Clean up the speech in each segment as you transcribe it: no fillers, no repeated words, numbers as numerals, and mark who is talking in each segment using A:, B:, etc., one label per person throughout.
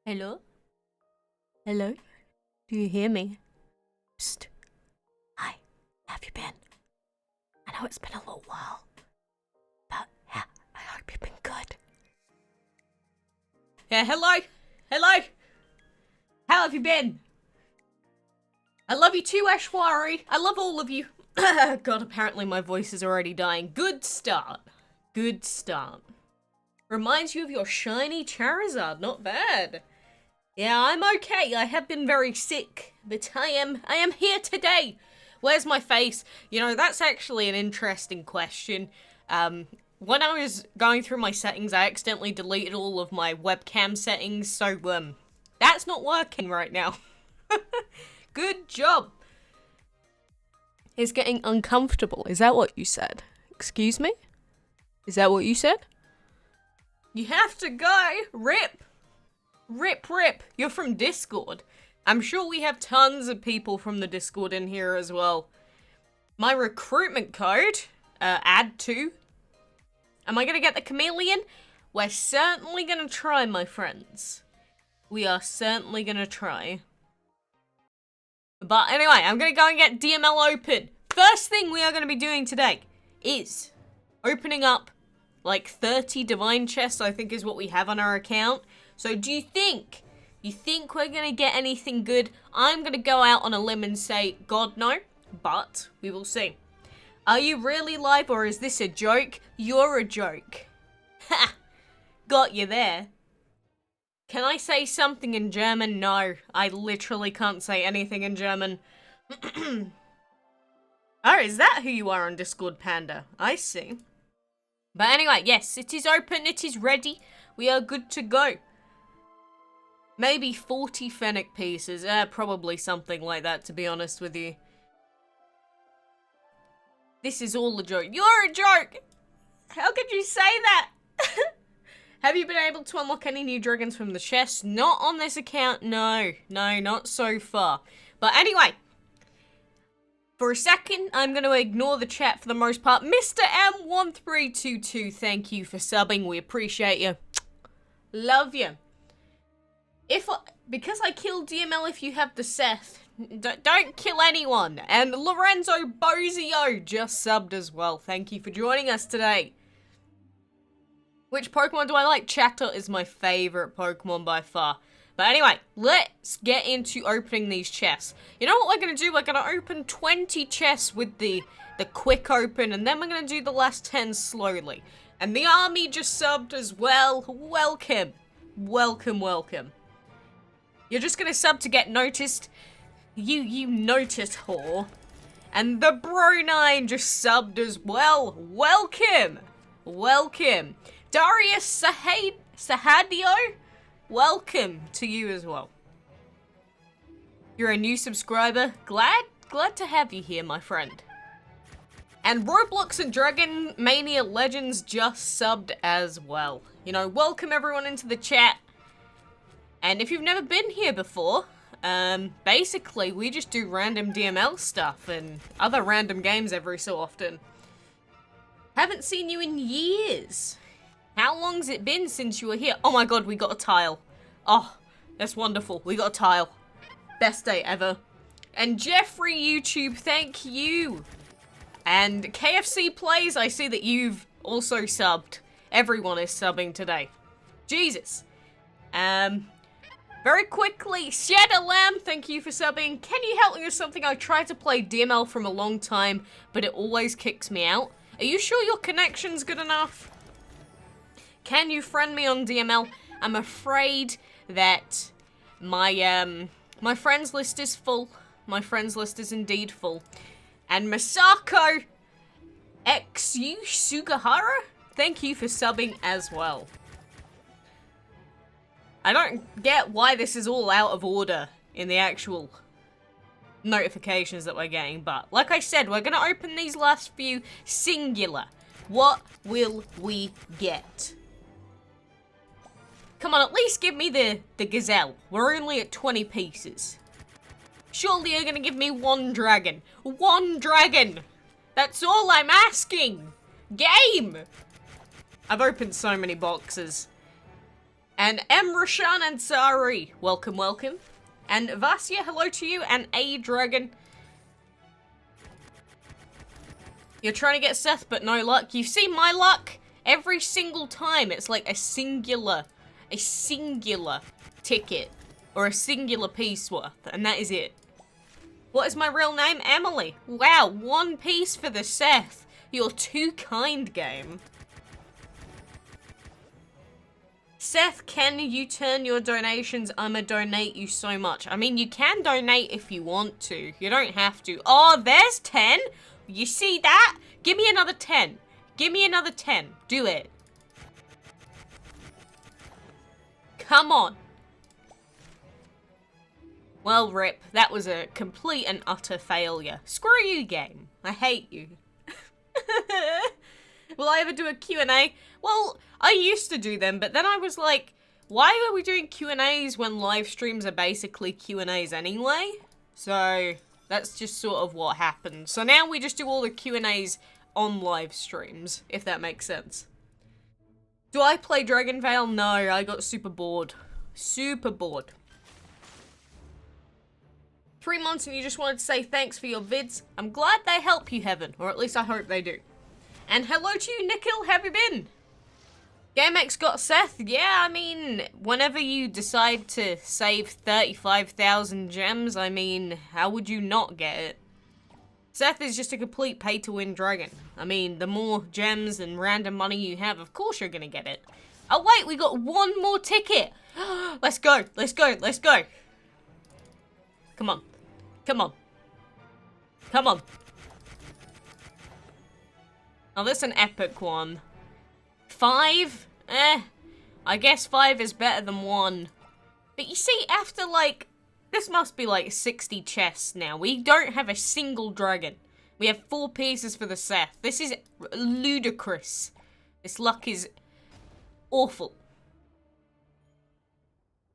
A: Hello? Hello? Do you hear me? Psst. Hi, how have you been? I know it's been a little while, but yeah, I hope you've been good. Yeah, hello? Hello? How have you been? I love you too, Ashwari. I love all of you. God, apparently my voice is already dying. Good start. Good start. Reminds you of your shiny Charizard. Not bad. Yeah, I'm okay. I have been very sick, but I am here today. Where's my face? You know, that's actually an interesting question. When I was going through my settings, I accidentally deleted all of my webcam settings, so, that's not working right now. Good job. It's getting uncomfortable. Is that what you said? Excuse me? Is that what you said? You have to go. Rip. Rip, rip. You're from Discord. I'm sure we have tons of people from the Discord in here as well. My recruitment code, add to. Am I going to get the chameleon? We're certainly going to try, my friends. We are certainly going to try. But anyway, I'm going to go and get DML open. First thing we are going to be doing today is opening up like 30 divine chests, I think is what we have on our account. So do you think we're going to get anything good? I'm going to go out on a limb and say, God, no. But we will see. Are you really live or is this a joke? You're a joke. Ha! Got you there. Can I say something in German? No, I literally can't say anything in German. Oh, is that who you are on Discord, Panda? I see. But anyway, yes, it is open, it is ready. We are good to go. Maybe 40 fennec pieces. Probably something like that, to be honest with you. This is all a joke. You're a joke! How could you say that? Have you been able to unlock any new dragons from the chest? Not on this account, no. No, not so far. But anyway, for a second, I'm going to ignore the chat for the most part. Mr. M1322, thank you for subbing. We appreciate you. Love you. Because I killed DML if you have the Seth, don't kill anyone. And Lorenzo Bozio just subbed as well. Thank you for joining us today. Which Pokemon do I like? Chatter is my favorite Pokemon by far. But anyway, let's get into opening these chests. You know what we're going to do? We're going to open 20 chests with the quick open, and then we're going to do the last 10 slowly. And the army just subbed as well. Welcome. Welcome, welcome. You're just going to sub to get noticed. You notice, whore. And the Bro9 just subbed as well. Welcome. Welcome. Darius Sahadio, welcome to you as well. You're a new subscriber. Glad to have you here, my friend. And Roblox and Dragon Mania Legends just subbed as well. You know, welcome everyone into the chat. And if you've never been here before, basically we just do random DML stuff and other random games every so often. Haven't seen you in years. How long's it been since you were here? Oh my god, we got a tile. Oh, that's wonderful. We got a tile. Best day ever. And Jeffrey YouTube, thank you. And KFC Plays, I see that you've also subbed. Everyone is subbing today. Jesus. Very quickly, Shadow Lamb, thank you for subbing. Can you help me with something? I tried to play DML from a long time, but it always kicks me out. Are you sure your connection's good enough? Can you friend me on DML? I'm afraid that my my friends list is full. My friends list is indeed full. And Masako XU Sugahara, thank you for subbing as well. I don't get why this is all out of order in the actual notifications that we're getting, but like I said, we're gonna open these last few singular. What will we get? Come on, at least give me the gazelle. We're only at 20 pieces. Surely you're gonna give me one dragon. One dragon! That's all I'm asking! Game! I've opened so many boxes. And Emrashan and Sari, welcome, welcome. And Vasya, hello to you, and A Dragon. You're trying to get Seth, but no luck. You've seen my luck every single time. It's like a singular ticket, or a singular piece worth, and that is it. What is my real name? Emily. Wow, 1 piece for the Seth. You're too kind, game. Seth, can you turn your donations? I'ma donate you so much. I mean, you can donate if you want to. You don't have to. Oh, there's 10. You see that? Give me another 10. Give me another 10. Do it. Come on. Well, rip. That was a complete and utter failure. Screw you, game. I hate you. Will I ever do a Q&A? Well, I used to do them, but then I was like, why are we doing Q&As when live streams are basically Q&As anyway? So, that's just sort of what happened. So now we just do all the Q&As on live streams, if that makes sense. Do I play Dragon Veil? No, I got super bored. Super bored. 3 months and you just wanted to say thanks for your vids. I'm glad they help you, Heaven, or at least I hope they do. And hello to you, Nikhil, how have you been? GameX got Seth? Yeah, I mean, whenever you decide to save 35,000 gems, I mean, how would you not get it? Seth is just a complete pay-to-win dragon. I mean, the more gems and random money you have, of course you're gonna get it. Oh wait, we got 1 more ticket! Let's go, let's go, let's go! Come on. Come on. Come on. Oh, that's an epic one. 5? I guess 5 is better than 1. But you see, after like, this must be like 60 chests now. We don't have a single dragon. We have 4 pieces for the Seth. This is ludicrous. This luck is awful.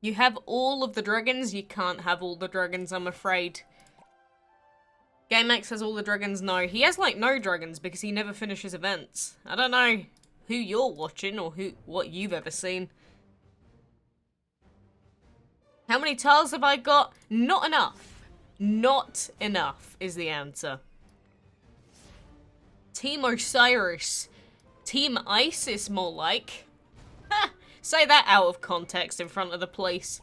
A: You have all of the dragons? You can't have all the dragons, I'm afraid. GameX has all the dragons? No. He has, like, no dragons because he never finishes events. I don't know who you're watching or what you've ever seen. How many tiles have I got? Not enough. Not enough is the answer. Team Osiris. Team Isis, more like. Ha! Say that out of context in front of the police.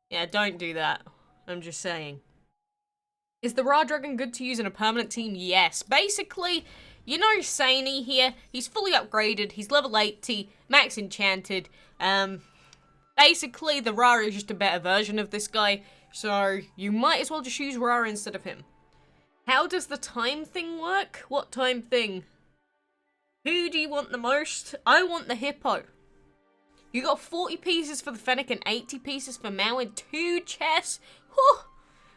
A: Yeah, don't do that. I'm just saying. Is the Ra Dragon good to use in a permanent team? Yes. Basically, you know Saini here. He's fully upgraded. He's level 80. Max enchanted. Basically, the Ra is just a better version of this guy. So, you might as well just use Ra instead of him. How does the time thing work? What time thing? Who do you want the most? I want the Hippo. You got 40 pieces for the Fennec and 80 pieces for Mao and 2 chests. Whew.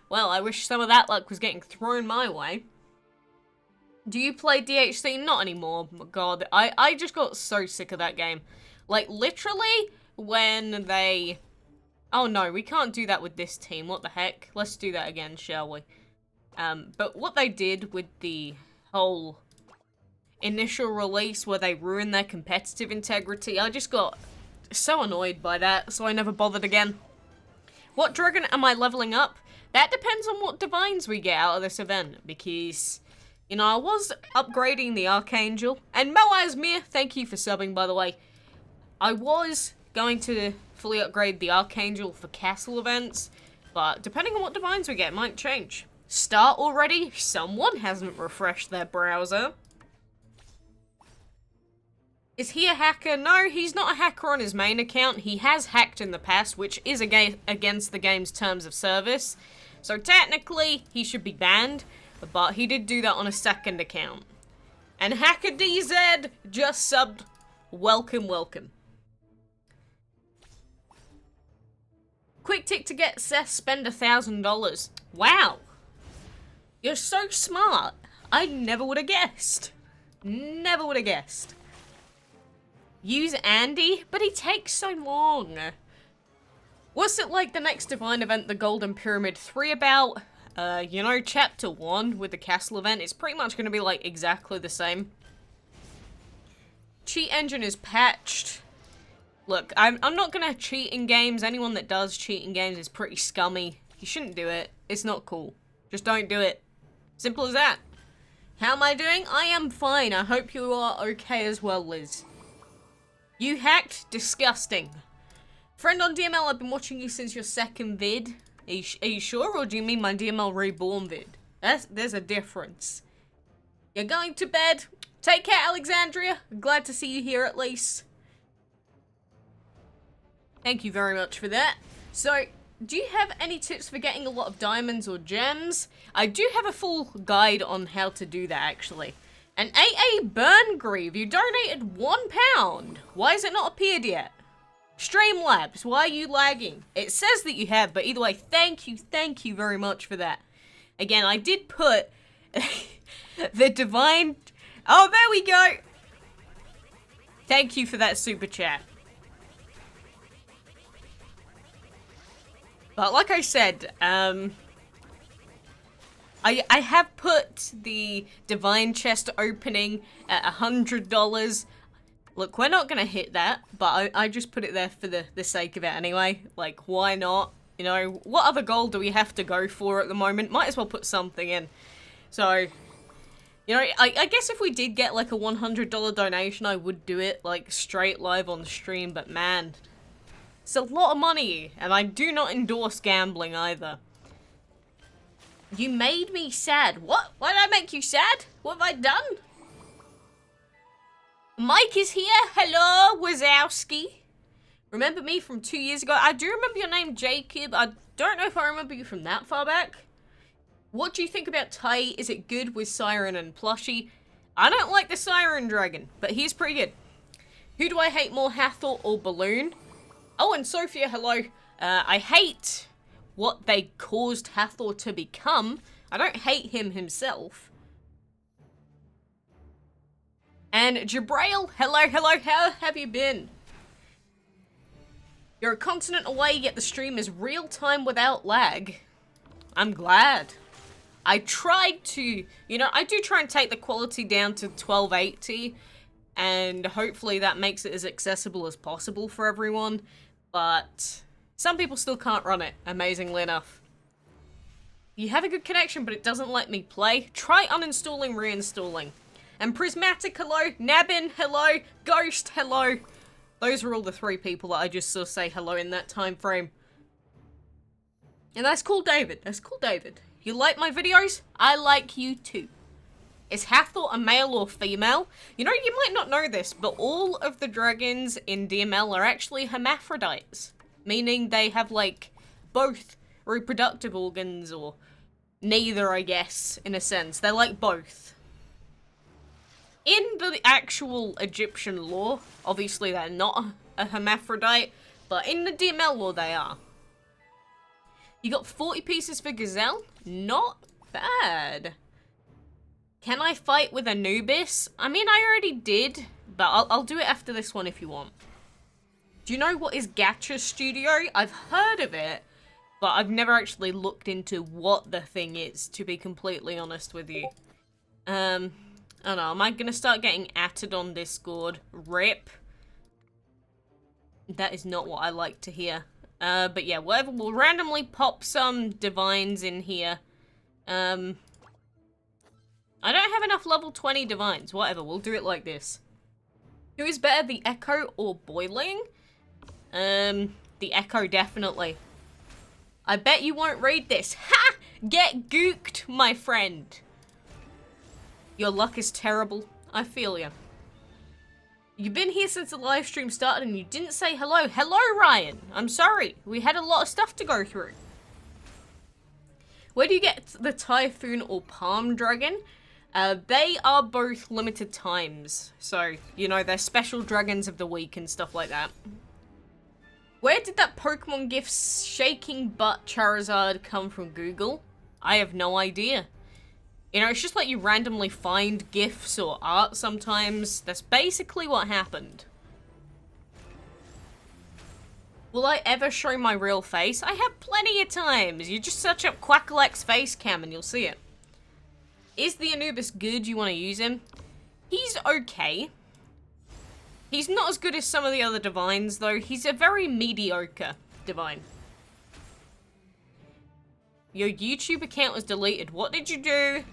A: Well, I wish some of that luck was getting thrown my way. Do you play DHC? Not anymore. God, I just got so sick of that game. Like, literally, when they... Oh no, we can't do that with this team. What the heck? Let's do that again, shall we? But what they did with the whole initial release where they ruined their competitive integrity, I just got so annoyed by that, so I never bothered again. What dragon am I leveling up? That depends on what divines we get out of this event, because, you know, I was upgrading the Archangel, and Moazmir, thank you for subbing, by the way. I was going to fully upgrade the Archangel for castle events, but depending on what divines we get, it might change. Start already? Someone hasn't refreshed their browser. Is he a hacker? No, he's not a hacker on his main account. He has hacked in the past, which is against the game's terms of service. So technically, he should be banned, but he did do that on a second account. And Hacker DZ just subbed. Welcome, welcome. Quick tick to get Seth, spend $1,000. Wow. You're so smart. I never would have guessed. Never would have guessed. Use Andy, but he takes so long. What's it like the next Divine event, the Golden Pyramid 3 about? You know, Chapter 1 with the castle event, it's pretty much going to be like exactly the same. Cheat engine is patched. Look, I'm not gonna cheat in games. Anyone that does cheat in games is pretty scummy. You shouldn't do it. It's not cool. Just don't do it. Simple as that. How am I doing? I am fine. I hope you are okay as well, Liz. You hacked? Disgusting. Friend on DML, I've been watching you since your second vid. Are you sure, or do you mean my DML reborn vid? There's a difference. You're going to bed. Take care, Alexandria. Glad to see you here at least. Thank you very much for that. So, do you have any tips for getting a lot of diamonds or gems? I do have a full guide on how to do that, actually. And AA Burngreave, you donated £1. Why has it not appeared yet? Streamlabs, why are you lagging? It says that you have, but either way, thank you very much for that. Again, I did put the divine... Oh, there we go! Thank you for that super chat. But like I said, I have put the divine chest opening at $100. Look, we're not gonna hit that, but I just put it there for the sake of it anyway. Like, why not? You know, what other goal do we have to go for at the moment? Might as well put something in. So, you know, I guess if we did get like a $100 donation, I would do it like straight live on stream, but man, it's a lot of money, and I do not endorse gambling either. You made me sad. What? Why did I make you sad? What have I done? Mike is here. Hello, Wazowski. Remember me from 2 years ago? I do remember your name, Jacob. I don't know if I remember you from that far back. What do you think about Tai? Is it good with Siren and Plushie? I don't like the Siren Dragon, but he's pretty good. Who do I hate more, Hathor or Balloon? Oh, and Sophia, hello. I hate what they caused Hathor to become. I don't hate him himself. And Jabrail, hello, how have you been? You're a continent away, yet the stream is real time without lag. I'm glad. I tried to, you know, I do try and take the quality down to 1280, and hopefully that makes it as accessible as possible for everyone, but some people still can't run it, amazingly enough. You have a good connection, but it doesn't let me play. Try uninstalling, reinstalling. And Prismatic, hello. Nabin, hello. Ghost, hello. Those are all the 3 people that I just saw say hello in that time frame. And that's cool, David. That's cool, David. You like my videos? I like you too. Is Hathor a male or female? You know, you might not know this, but all of the dragons in DML are actually hermaphrodites. Meaning they have, like, both reproductive organs, or neither, I guess, in a sense. They're like both. In the actual Egyptian lore, obviously they're not a hermaphrodite, but in the DML lore they are. You got 40 pieces for Gazelle? Not bad. Can I fight with Anubis? I mean, I already did, but I'll do it after this one if you want. Do you know what is Gacha Studio? I've heard of it, but I've never actually looked into what the thing is, to be completely honest with you. I don't know, am I gonna start getting atted on Discord? RIP. That is not what I like to hear. But yeah, whatever, we'll randomly pop some divines in here. I don't have enough level 20 divines. Whatever, we'll do it like this. Who is better, the Echo or Boiling? The Echo, definitely. I bet you won't read this. Ha! Get gooked, my friend. Your luck is terrible. I feel you. You've been here since the live stream started and you didn't say hello. Hello, Ryan. I'm sorry. We had a lot of stuff to go through. Where do you get the Typhoon or Palm Dragon? They are both limited times. So, you know, they're special dragons of the week and stuff like that. Where did that Pokemon GIF shaking butt Charizard come from, Google? I have no idea. You know, it's just like you randomly find GIFs or art sometimes. That's basically what happened. Will I ever show my real face? I have plenty of times. You just search up quackalakes face cam and you'll see it. Is the Anubis good? You want to use him? He's okay. He's not as good as some of the other divines, though. He's a very mediocre divine. Your YouTube account was deleted. What did you do?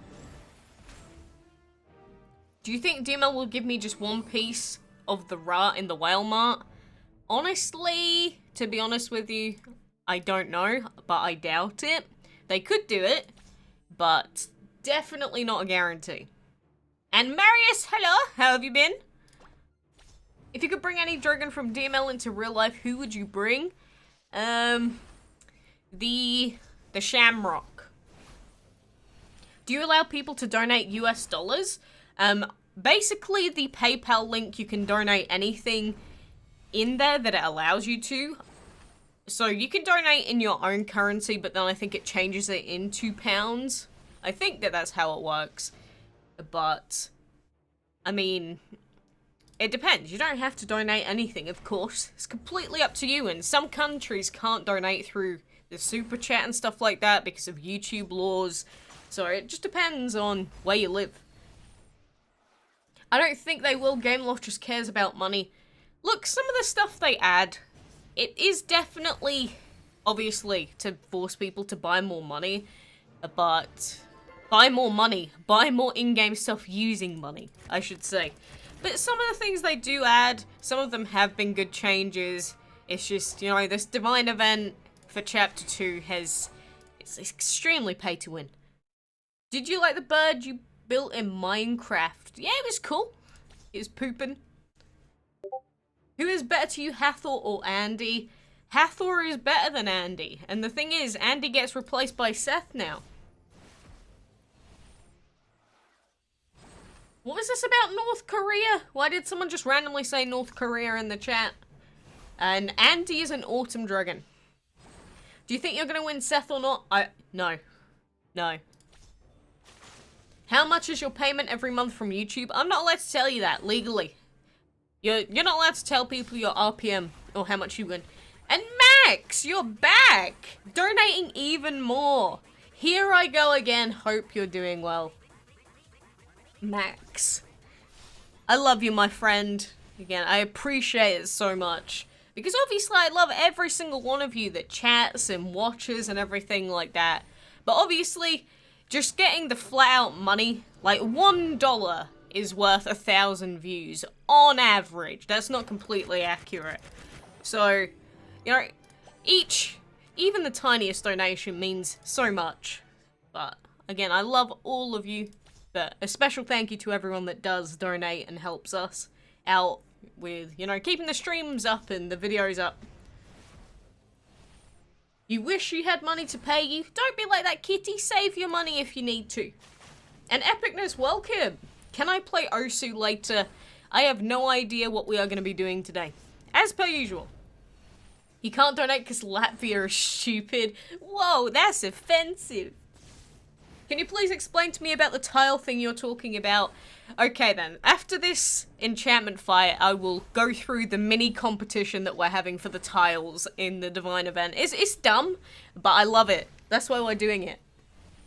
A: Do you think DML will give me just one piece of the Ra in the whale mart? Honestly, to be honest with you, I don't know, but I doubt it. They could do it, but definitely not a guarantee. And Marius, hello, how have you been? If you could bring any dragon from DML into real life, who would you bring? The Shamrock. Do you allow people to donate US dollars? Basically, the PayPal link, you can donate anything in there that it allows you to. So you can donate in your own currency, but then I think it changes it into pounds. I think that that's how it works. But, I mean, it depends. You don't have to donate anything, of course. It's completely up to you, and some countries can't donate through the super chat and stuff like that because of YouTube laws. So it just depends on where you live. I don't think they will. Gameloft just cares about money. Look, some of the stuff they add, it is definitely, obviously, to force people to buy more money, but buy more money, buy more in-game stuff using money, I should say. But some of the things they do add, some of them have been good changes. It's just, you know, this divine event for Chapter 2 it's extremely pay to win. Did you like the bird you built in Minecraft? Yeah, it was cool. It was pooping. Who is better to you, Hathor or Andy? Hathor is better than Andy. And the thing is, Andy gets replaced by Seth now. What was this about North Korea? Why did someone just randomly say North Korea in the chat? And Andy is an autumn dragon. Do you think you're going to win Seth or not? No. No. How much is your payment every month from YouTube? I'm not allowed to tell you that, legally. You're not allowed to tell people your RPM or how much you win. And Max, you're back! Donating even more. Here I go again. Hope you're doing well. Max. I love you, my friend. Again, I appreciate it so much. Because obviously I love every single one of you that chats and watches and everything like that. But obviously, just getting the flat out money, like $1 is worth 1,000 views on average. That's not completely accurate. So, you know, even the tiniest donation means so much. But again, I love all of you. But a special thank you to everyone that does donate and helps us out with, you know, keeping the streams up and the videos up. You wish you had money to pay you? Don't be like that, kitty. Save your money if you need to. And Epicness, welcome. Can I play Osu later? I have no idea what we are going to be doing today. As per usual. You can't donate because Latvia is stupid. Whoa, that's offensive. Can you please explain to me about the tile thing you're talking about? Okay then, after this enchantment fight, I will go through the mini competition that we're having for the tiles in the Divine event. It's dumb, but I love it. That's why we're doing it.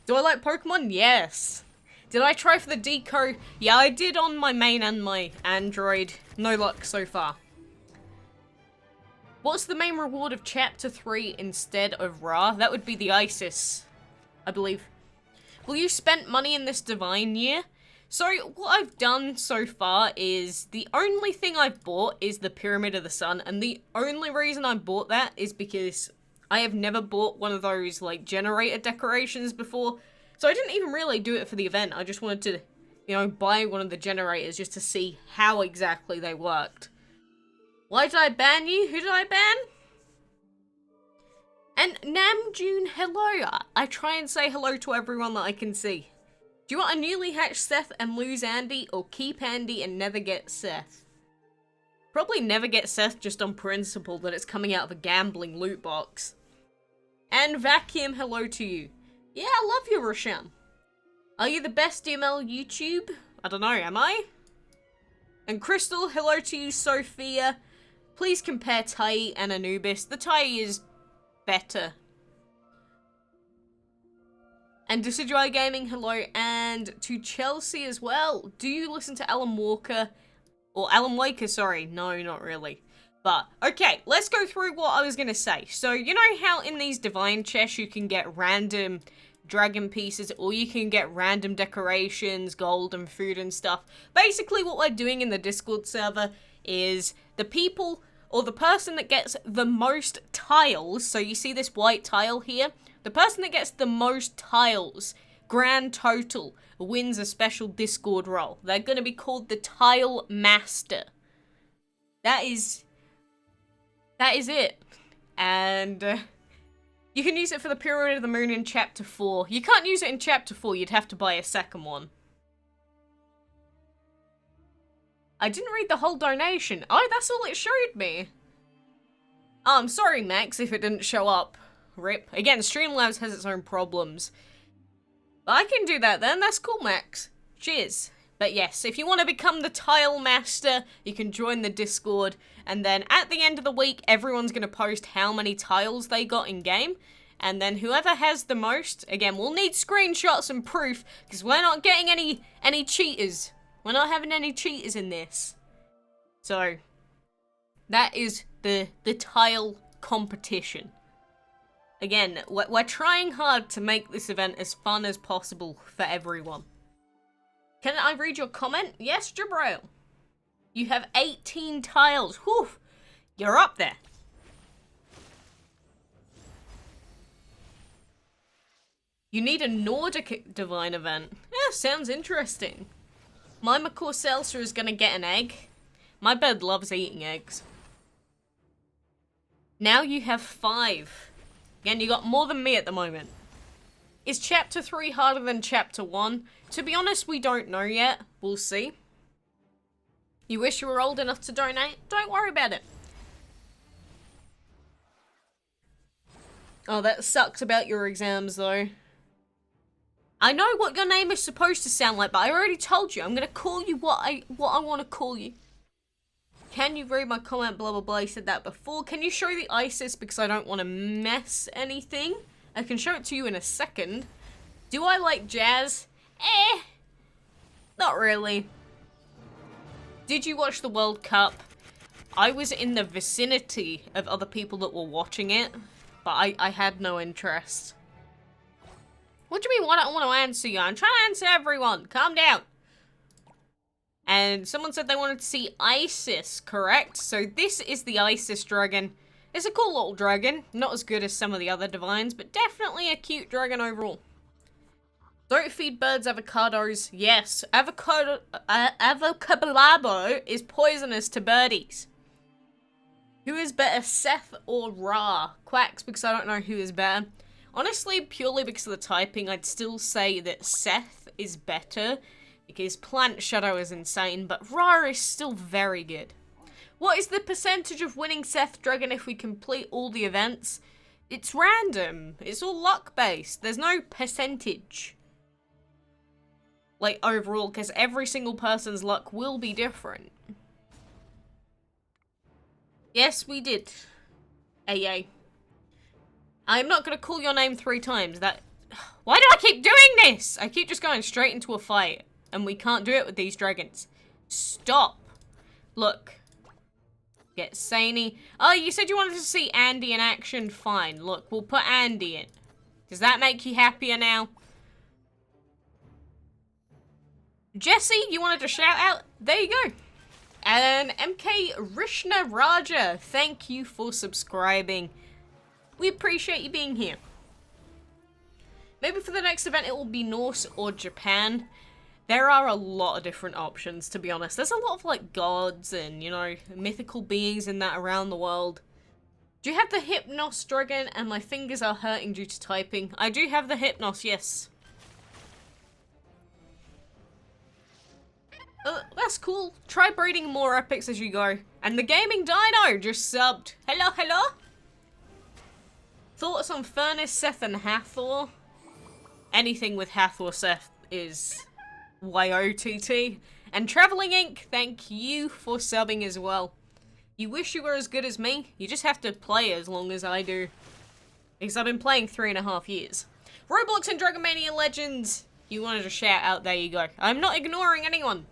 A: Do I like Pokemon? Yes. Did I try for the Decoy? Yeah, I did on my main and my Android. No luck so far. What's the main reward of Chapter 3 instead of Ra? That would be the Isis, I believe. Will you spend money in this Divine year? So, what I've done so far is, the only thing I've bought is the Pyramid of the Sun, and the only reason I bought that is because I have never bought one of those, like, generator decorations before, so I didn't even really do it for the event. I just wanted to, you know, buy one of the generators just to see how exactly they worked. Why did I ban you? Who did I ban? And Namjoon, hello. I try and say hello to everyone that I can see. Do you want a newly hatched Seth and lose Andy, or keep Andy and never get Seth? Probably never get Seth just on principle that it's coming out of a gambling loot box. And Vacuum, hello to you. Yeah, I love you, Rosham. Are you the best DML YouTube? I don't know, am I? And Crystal, hello to you, Sophia. Please compare Tai and Anubis. The Tai is better. And Decidueye Gaming, hello, and to Chelsea as well. Do you listen to Alan Walker Or Alan Waker, sorry. No, not really. But, okay, let's go through what I was going to say. So, you know how in these divine chests you can get random dragon pieces, or you can get random decorations, gold and food and stuff? Basically, what we're doing in the Discord server is the people, or the person that gets the most tiles, so you see this white tile here? The person that gets the most tiles, grand total, wins a special Discord role. They're going to be called the Tile Master. That is it. And you can use it for the Pyramid of the Moon in Chapter 4. You can't use it in Chapter 4, you'd have to buy a second one. I didn't read the whole donation. Oh, that's all it showed me. Oh, I'm sorry, Max, if it didn't show up. RIP. Again, Streamlabs has its own problems. But I can do that then, that's cool, Max. Cheers. But yes, if you want to become the Tile Master, you can join the Discord, and then at the end of the week, everyone's going to post how many tiles they got in game, and then whoever has the most, again, we'll need screenshots and proof, because we're not getting any cheaters. We're not having any cheaters in this. So, that is the tile competition. Again, we're trying hard to make this event as fun as possible for everyone. Can I read your comment? Yes, Jabril. You have 18 tiles. Whew. You're up there. You need a Nordic divine event. Yeah, sounds interesting. My macaw Seltzer is gonna get an egg. My bird loves eating eggs. Now you have 5. Again, you got more than me at the moment. Is Chapter 3 harder than Chapter 1? To be honest, we don't know yet. We'll see. You wish you were old enough to donate? Don't worry about it. Oh, that sucks about your exams, though. I know what your name is supposed to sound like, but I already told you. I'm gonna call you what I want to call you. Can you read my comment? Blah, blah, blah. You said that before. Can you show the ISIS? Because I don't want to mess anything. I can show it to you in a second. Do I like jazz? Not really. Did you watch the World Cup? I was in the vicinity of other people that were watching it, but I had no interest. What do you mean, why don't I want to answer you? I'm trying to answer everyone. Calm down. And someone said they wanted to see Isis, correct? So this is the Isis dragon. It's a cool little dragon. Not as good as some of the other divines, but definitely a cute dragon overall. Don't feed birds avocados. Yes, avocado is poisonous to birdies. Who is better, Seth or Ra? Quacks, because I don't know who is better. Honestly, purely because of the typing, I'd still say that Seth is better, because Plant Shadow is insane, but Ra is still very good. What is the percentage of winning Seth Dragon if we complete all the events? It's random. It's all luck-based. There's no percentage. Like, overall, because every single person's luck will be different. Yes, we did. AA. I'm not gonna call your name 3 times. Why do I keep doing this? I keep just going straight into a fight. And we can't do it with these dragons. Stop. Look. Get Saney. Oh, you said you wanted to see Andy in action? Fine. Look, we'll put Andy in. Does that make you happier now? Jesse, you wanted to shout out? There you go. And MK Rishna Raja, thank you for subscribing. We appreciate you being here. Maybe for the next event it will be Norse or Japan. There are a lot of different options, to be honest. There's a lot of, like, gods and, you know, mythical beings in that around the world. Do you have the Hypnos dragon? And my fingers are hurting due to typing. I do have the Hypnos, yes. That's cool. Try breeding more epics as you go. And the Gaming Dino just subbed. Hello, hello. Thoughts on Furnace, Seth, and Hathor? Anything with Hathor, Seth is YOTT. And Traveling Inc., thank you for subbing as well. You wish you were as good as me? You just have to play as long as I do. Because I've been playing 3.5 years. Roblox and Dragon Mania Legends! You wanted to shout out, there you go. I'm not ignoring anyone.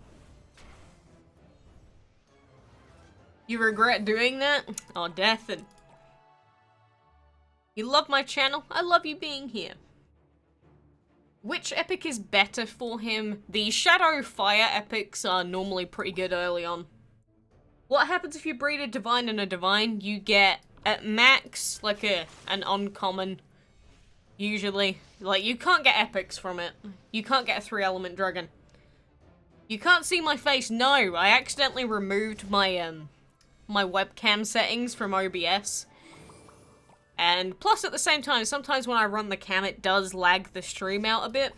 A: You regret doing that? Oh, Death. And you love my channel? I love you being here. Which epic is better for him? The Shadow Fire epics are normally pretty good early on. What happens if you breed a Divine and a Divine? You get, at max, like an uncommon, usually. Like, you can't get epics from it. You can't get a 3-element dragon. You can't see my face. No, I accidentally removed my, my webcam settings from OBS. And plus, at the same time, sometimes when I run the cam, it does lag the stream out a bit.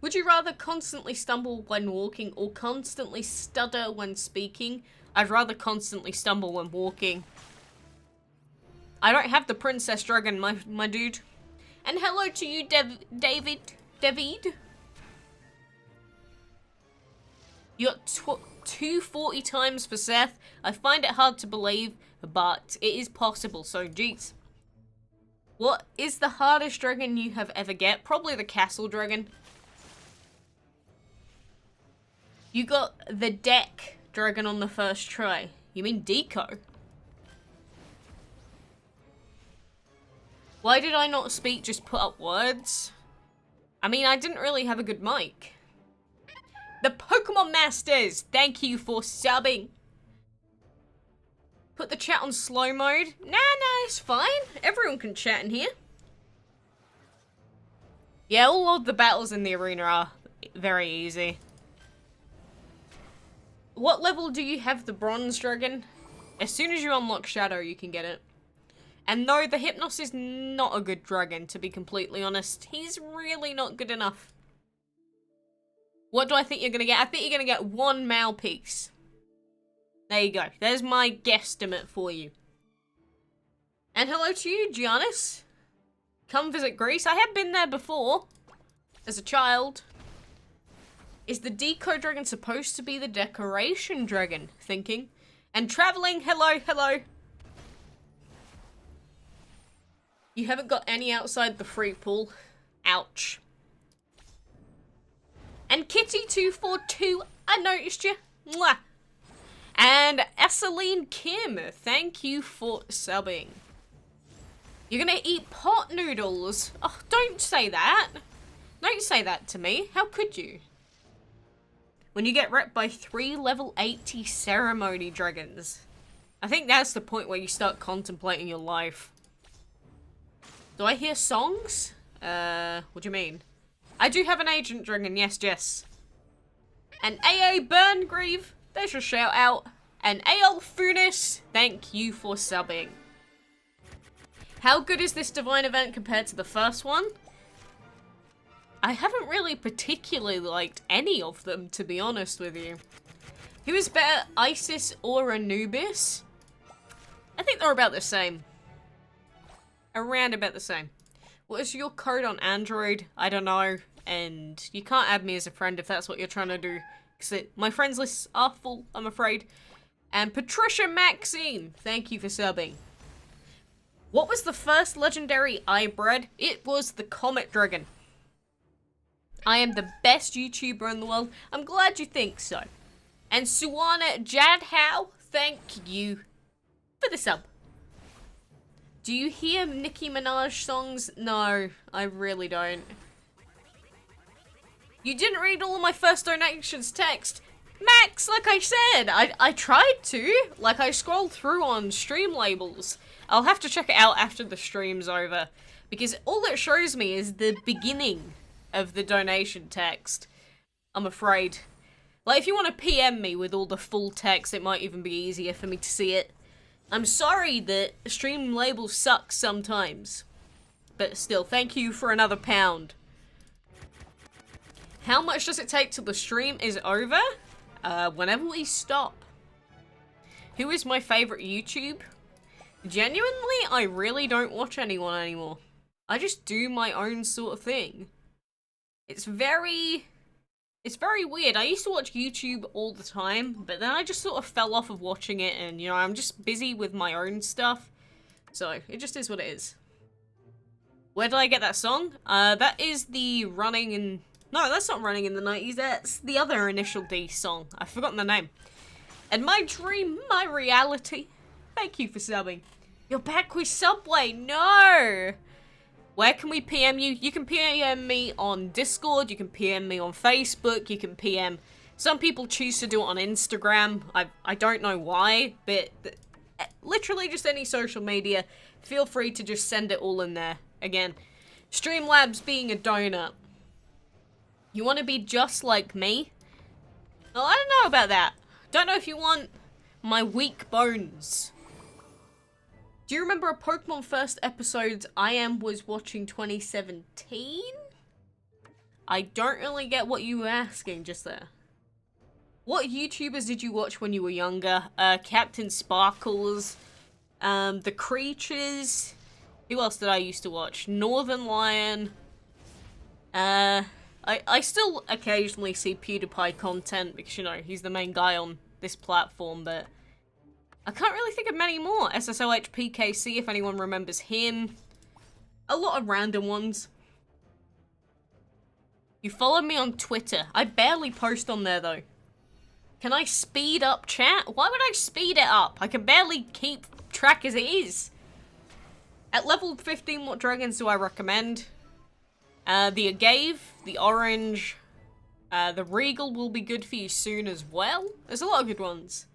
A: Would you rather constantly stumble when walking or constantly stutter when speaking? I'd rather constantly stumble when walking. I don't have the Princess Dragon, my dude. And hello to you, David. You got 240 times for Seth. I find it hard to believe, but it is possible, so geez. What is the hardest dragon you have ever get? Probably the Castle Dragon. You got the Deck Dragon on the first try. You mean Decoy? Why did I not speak, just put up words? I mean, I didn't really have a good mic. The Pokemon Masters, thank you for subbing. Put the chat on slow mode. Nah, it's fine. Everyone can chat in here. Yeah, all of the battles in the arena are very easy. What level do you have the Bronze Dragon? As soon as you unlock Shadow, you can get it. And no, the Hypnos is not a good dragon, to be completely honest. He's really not good enough. What do I think you're gonna get? I think you're gonna get 1 Malpiece. There you go. There's my guesstimate for you. And hello to you, Giannis. Come visit Greece. I have been there before. As a child. Is the Decoy Dragon supposed to be the Decoration Dragon? Thinking. And traveling. Hello. You haven't got any outside the free pool. Ouch. And Kitty242, I noticed you. Mwah. And Esseline Kim, thank you for subbing. You're gonna eat pot noodles? Oh, don't say that. Don't say that to me. How could you? When you get repped by 3 level 80 ceremony dragons. I think that's the point where you start contemplating your life. Do I hear songs? What do you mean? I do have an agent dragon, yes, Jess. And AA Burngreave, there's your shout out. And AL Funis, thank you for subbing. How good is this Divine event compared to the first one? I haven't really particularly liked any of them, to be honest with you. Who is better, Isis or Anubis? I think they're about the same. Around about the same. What is your code on Android? I don't know. And you can't add me as a friend if that's what you're trying to do. Because my friends lists are full, I'm afraid. And Patricia Maxine, thank you for subbing. What was the first legendary I bred? It was the Comet Dragon. I am the best YouTuber in the world. I'm glad you think so. And Suwana Jadhow, thank you for the sub. Do you hear Nicki Minaj songs? No, I really don't. You didn't read all of my first donations text. Max, like I said, I tried to. Like, I scrolled through on stream labels. I'll have to check it out after the stream's over. Because all it shows me is the beginning of the donation text. I'm afraid. Like, if you want to PM me with all the full text, it might even be easier for me to see it. I'm sorry that stream labels suck sometimes. But still, thank you for another £1. How much does it take till the stream is over? Whenever we stop. Who is my favorite YouTube? Genuinely, I really don't watch anyone anymore. I just do my own sort of thing. It's very weird. I used to watch YouTube all the time, but then I just sort of fell off of watching it, and, you know, I'm just busy with my own stuff. So, it just is what it is. Where did I get that song? That is the Running in... No, that's not Running in the 90s. That's the other Initial D song. I've forgotten the name. And my dream, my reality. Thank you for subbing. You're back with Subway. No. Where can we PM you? You can PM me on Discord. You can PM me on Facebook. You can PM. Some people choose to do it on Instagram. I don't know why, but literally just any social media. Feel free to just send it all in there. Again, Streamlabs being a donut. You want to be just like me? Well, I don't know about that. Don't know if you want my weak bones. Do you remember a Pokemon first episode was watching 2017? I don't really get what you were asking just there. What YouTubers did you watch when you were younger? Captain Sparkles, The Creatures. Who else did I used to watch? Northern Lion. I still occasionally see PewDiePie content because, you know, he's the main guy on this platform, but I can't really think of many more. SSOHPKC, if anyone remembers him. A lot of random ones. You follow me on Twitter. I barely post on there, though. Can I speed up chat? Why would I speed it up? I can barely keep track as it is. At level 15, what dragons do I recommend? The Agave, the Orange, the Regal will be good for you soon as well. There's a lot of good ones.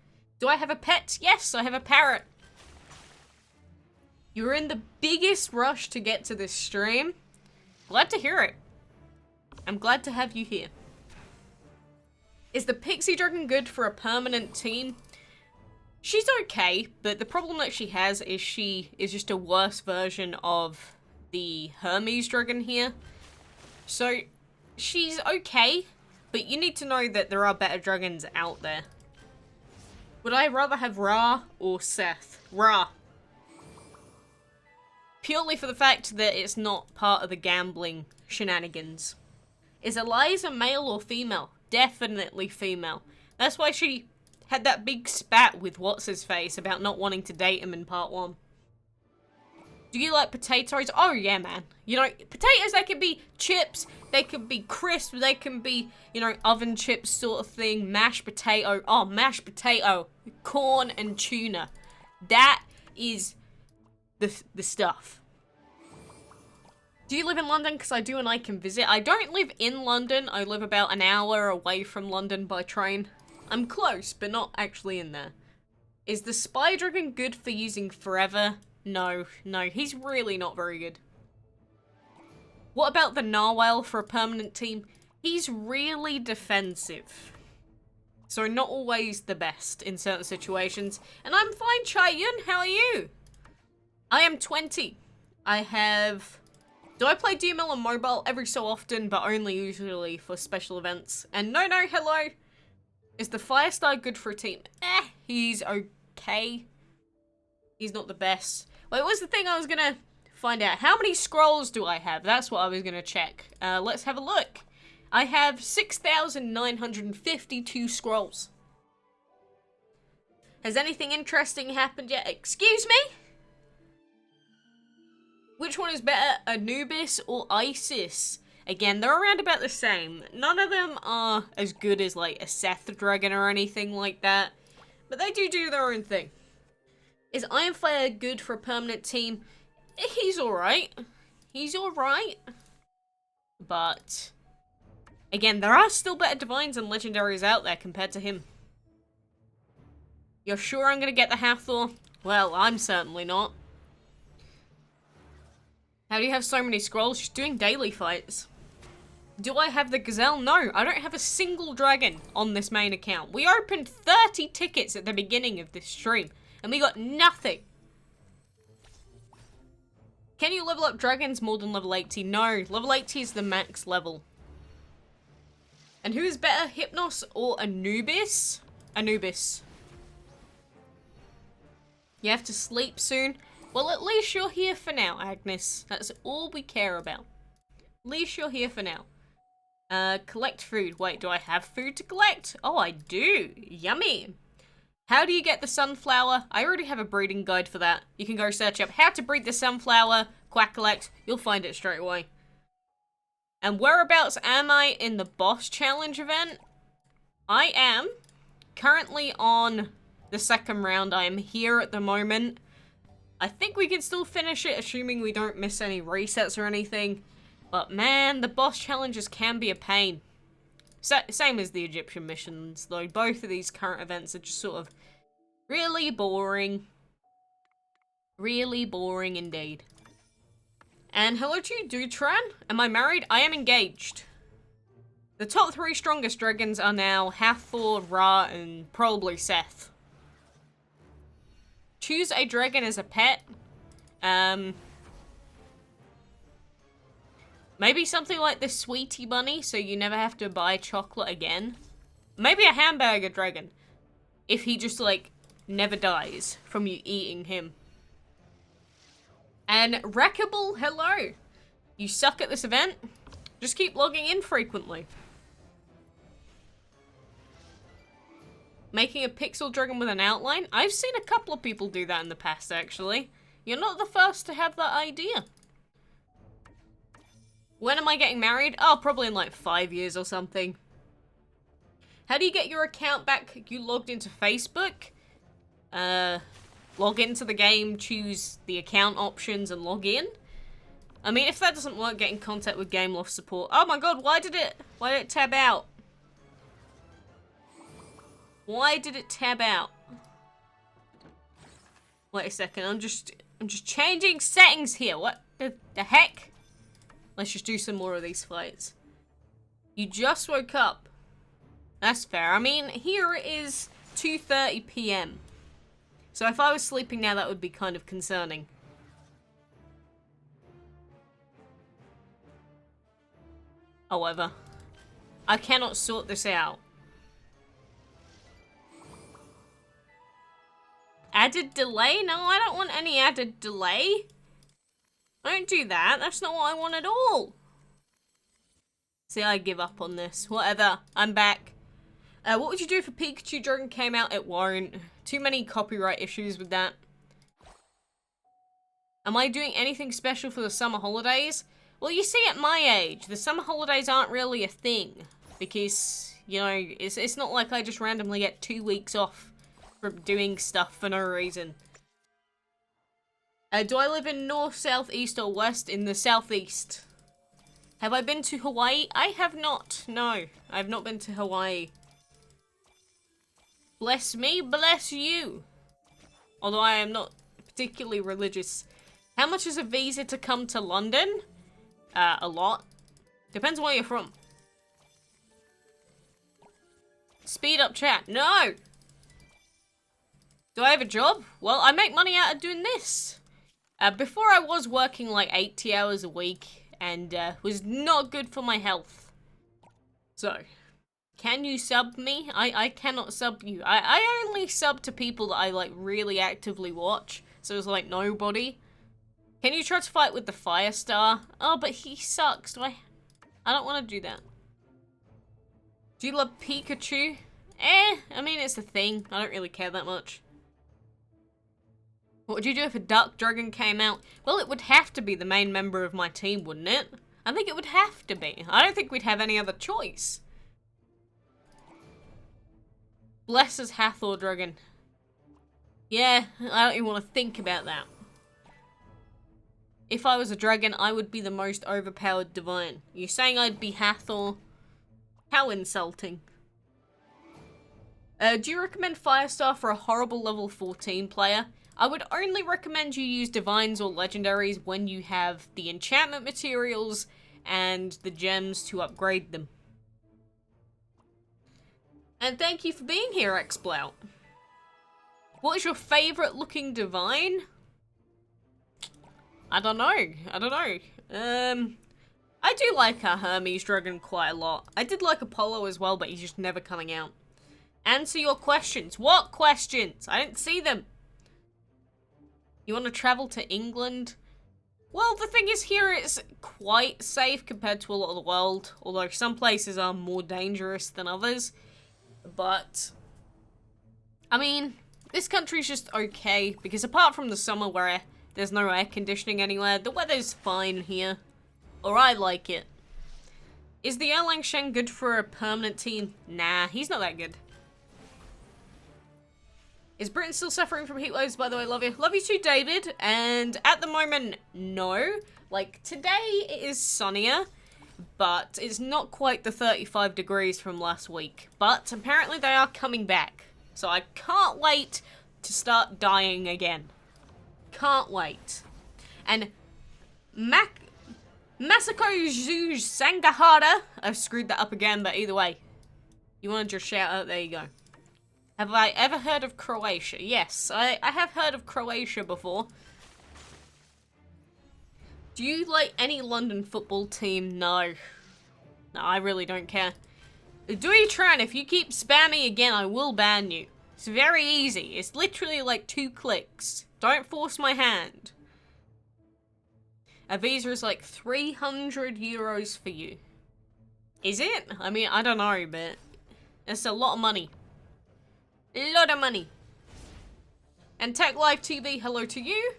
A: Do I have a pet? Yes, I have a parrot. You were in the biggest rush to get to this stream. Glad to hear it. I'm glad to have you here. Is the Pixie Dragon good for a permanent team? She's okay, but the problem that she has is she is just a worse version of the Hermes Dragon here. So, she's okay, but you need to know that there are better dragons out there. Would I rather have Ra or Seth? Ra. Purely for the fact that it's not part of the gambling shenanigans. Is Eliza male or female? Definitely female. That's why she had that big spat with what's-his-face about not wanting to date him in part 1. Do you like potatoes? Oh yeah, man. You know, potatoes, they can be chips, they can be crisp, they can be, you know, oven chips sort of thing, mashed potato. Oh, mashed potato, corn and tuna. That is the stuff. Do you live in London? Because I do and I can visit. I don't live in London. I live about an hour away from London by train. I'm close, but not actually in there. Is the Spy Dragon good for using forever? No, he's really not very good. What about the Narwhal for a permanent team? He's really defensive. So not always the best in certain situations. And I'm fine, Chayun, how are you? I am 20. Do I play DML on mobile? Every so often, but only usually for special events. And no, hello. Is the Firestar good for a team? He's okay. He's not the best. Wait, what was the thing I was gonna find out? How many scrolls do I have? That's what I was gonna check. Let's have a look. I have 6,952 scrolls. Has anything interesting happened yet? Excuse me? Which one is better, Anubis or Isis? Again, they're around about the same. None of them are as good as, like, a Seth Dragon or anything like that. But they do their own thing. Is Ironfire good for a permanent team? He's alright. He's alright. But, again, there are still better Divines and Legendaries out there compared to him. You're sure I'm gonna get the Hathor? Well, I'm certainly not. How do you have so many scrolls? She's doing daily fights. Do I have the Gazelle? No, I don't have a single dragon on this main account. We opened 30 tickets at the beginning of this stream, and we got nothing. Can you level up dragons more than level 80? No, level 80 is the max level. And who is better, Hypnos or Anubis? Anubis. You have to sleep soon. Well, at least you're here for now, Agnes. That's all we care about. At least you're here for now. Collect food. Wait, do I have food to collect? Oh, I do. Yummy. How do you get the sunflower? I already have a breeding guide for that. You can go search up how to breed the sunflower, quackalakes. You'll find it straight away. And whereabouts am I in the boss challenge event? I am currently on the second round. I am here at the moment. I think we can still finish it, assuming we don't miss any resets or anything. But man, the boss challenges can be a pain. Same as the Egyptian missions, though. Both of these current events are just sort of really boring. Really boring indeed. And hello to you, Dutran. Am I married? I am engaged. The top 3 strongest dragons are now Hathor, Ra, and probably Seth. Choose a dragon as a pet. Maybe something like the Sweetie Bunny, so you never have to buy chocolate again. Maybe a hamburger dragon. If he just, like, never dies from you eating him. And Wreckable, hello. You suck at this event? Just keep logging in frequently. Making a pixel dragon with an outline? I've seen a couple of people do that in the past, actually. You're not the first to have that idea. When am I getting married? Oh, probably in like 5 years or something. How do you get your account back? You logged into Facebook? Log into the game, choose the account options and log in? I mean, if that doesn't work, get in contact with Game Loft support. Oh my god, why did it tab out? Why did it tab out? Wait a second, I'm just changing settings here. What the heck? Let's just do some more of these fights. You just woke up. That's fair. I mean, here it is 2:30 PM. So if I was sleeping now, that would be kind of concerning. However, I cannot sort this out. Added delay? No, I don't want any added delay. Don't do that. That's not what I want at all. See, I give up on this. Whatever. I'm back. What would you do if a Pikachu Dragon came out? It won't. Too many copyright issues with that. Am I doing anything special for the summer holidays? Well, you see, at my age, the summer holidays aren't really a thing. Because, you know, it's not like I just randomly get 2 weeks off from doing stuff for no reason. Do I live in north, south, east, or west? In the southeast. Have I been to Hawaii? I have not. No, I have not been to Hawaii. Bless me, bless you. Although I am not particularly religious. How much is a visa to come to London? A lot. Depends where you're from. Speed up chat. No! Do I have a job? Well, I make money out of doing this. Before I was working like 80 hours a week and was not good for my health. So, can you sub me? I cannot sub you. I only sub to people that I like really actively watch. So it's like nobody. Can you try to fight with the Firestar? Oh, but he sucks. I don't want to do that. Do you love Pikachu? I mean, it's a thing. I don't really care that much. What would you do if a Duck Dragon came out? Well, it would have to be the main member of my team, wouldn't it? I think it would have to be. I don't think we'd have any other choice. Bless us, Hathor Dragon. Yeah, I don't even want to think about that. If I was a dragon, I would be the most overpowered divine. You're saying I'd be Hathor? How insulting. Do you recommend Firestar for a horrible level 14 player? I would only recommend you use divines or legendaries when you have the enchantment materials and the gems to upgrade them. And thank you for being here, Xblout. What is your favourite looking divine? I don't know. I do like a Hermes Dragon quite a lot. I did like Apollo as well, but he's just never coming out. Answer your questions. What questions? I didn't see them. You want to travel to England? Well, the thing is, here it's quite safe compared to a lot of the world. Although some places are more dangerous than others. But, I mean, this country's just okay. Because apart from the summer where there's no air conditioning anywhere, the weather's fine here. Or I like it. Is the Erlang Shen good for a permanent team? Nah, he's not that good. Is Britain still suffering from heat waves, by the way? Love you. Love you too, David. And at the moment, no. Like, today it is sunnier, but it's not quite the 35 degrees from last week. But apparently they are coming back. So I can't wait to start dying again. Can't wait. And Masako Zuj Sangahara. I've screwed that up again, but either way. You want to just shout out, there you go. Have I ever heard of Croatia? Yes, I have heard of Croatia before. Do you like any London football team? No. No, I really don't care. Do you try, and if you keep spamming again, I will ban you. It's very easy. It's literally like 2 clicks. Don't force my hand. A visa is like 300 euros for you. Is it? I mean, I don't know, but it's a lot of money. A lot of money. And Tech Live TV, hello to you.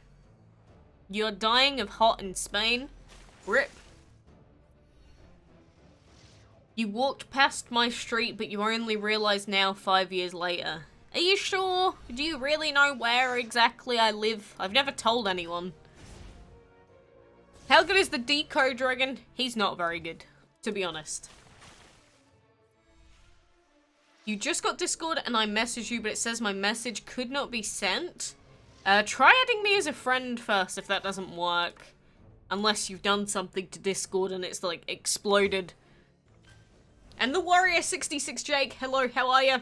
A: You're dying of hot in Spain. RIP. You walked past my street, but you only realize now 5 years later. Are you sure? Do you really know where exactly I live? I've never told anyone. How good is the Decoy Dragon? He's not very good, to be honest. You just got Discord and I messaged you, but it says my message could not be sent. Try adding me as a friend first if that doesn't work. Unless you've done something to Discord and it's like exploded. And the Warrior66 Jake, hello, how are you?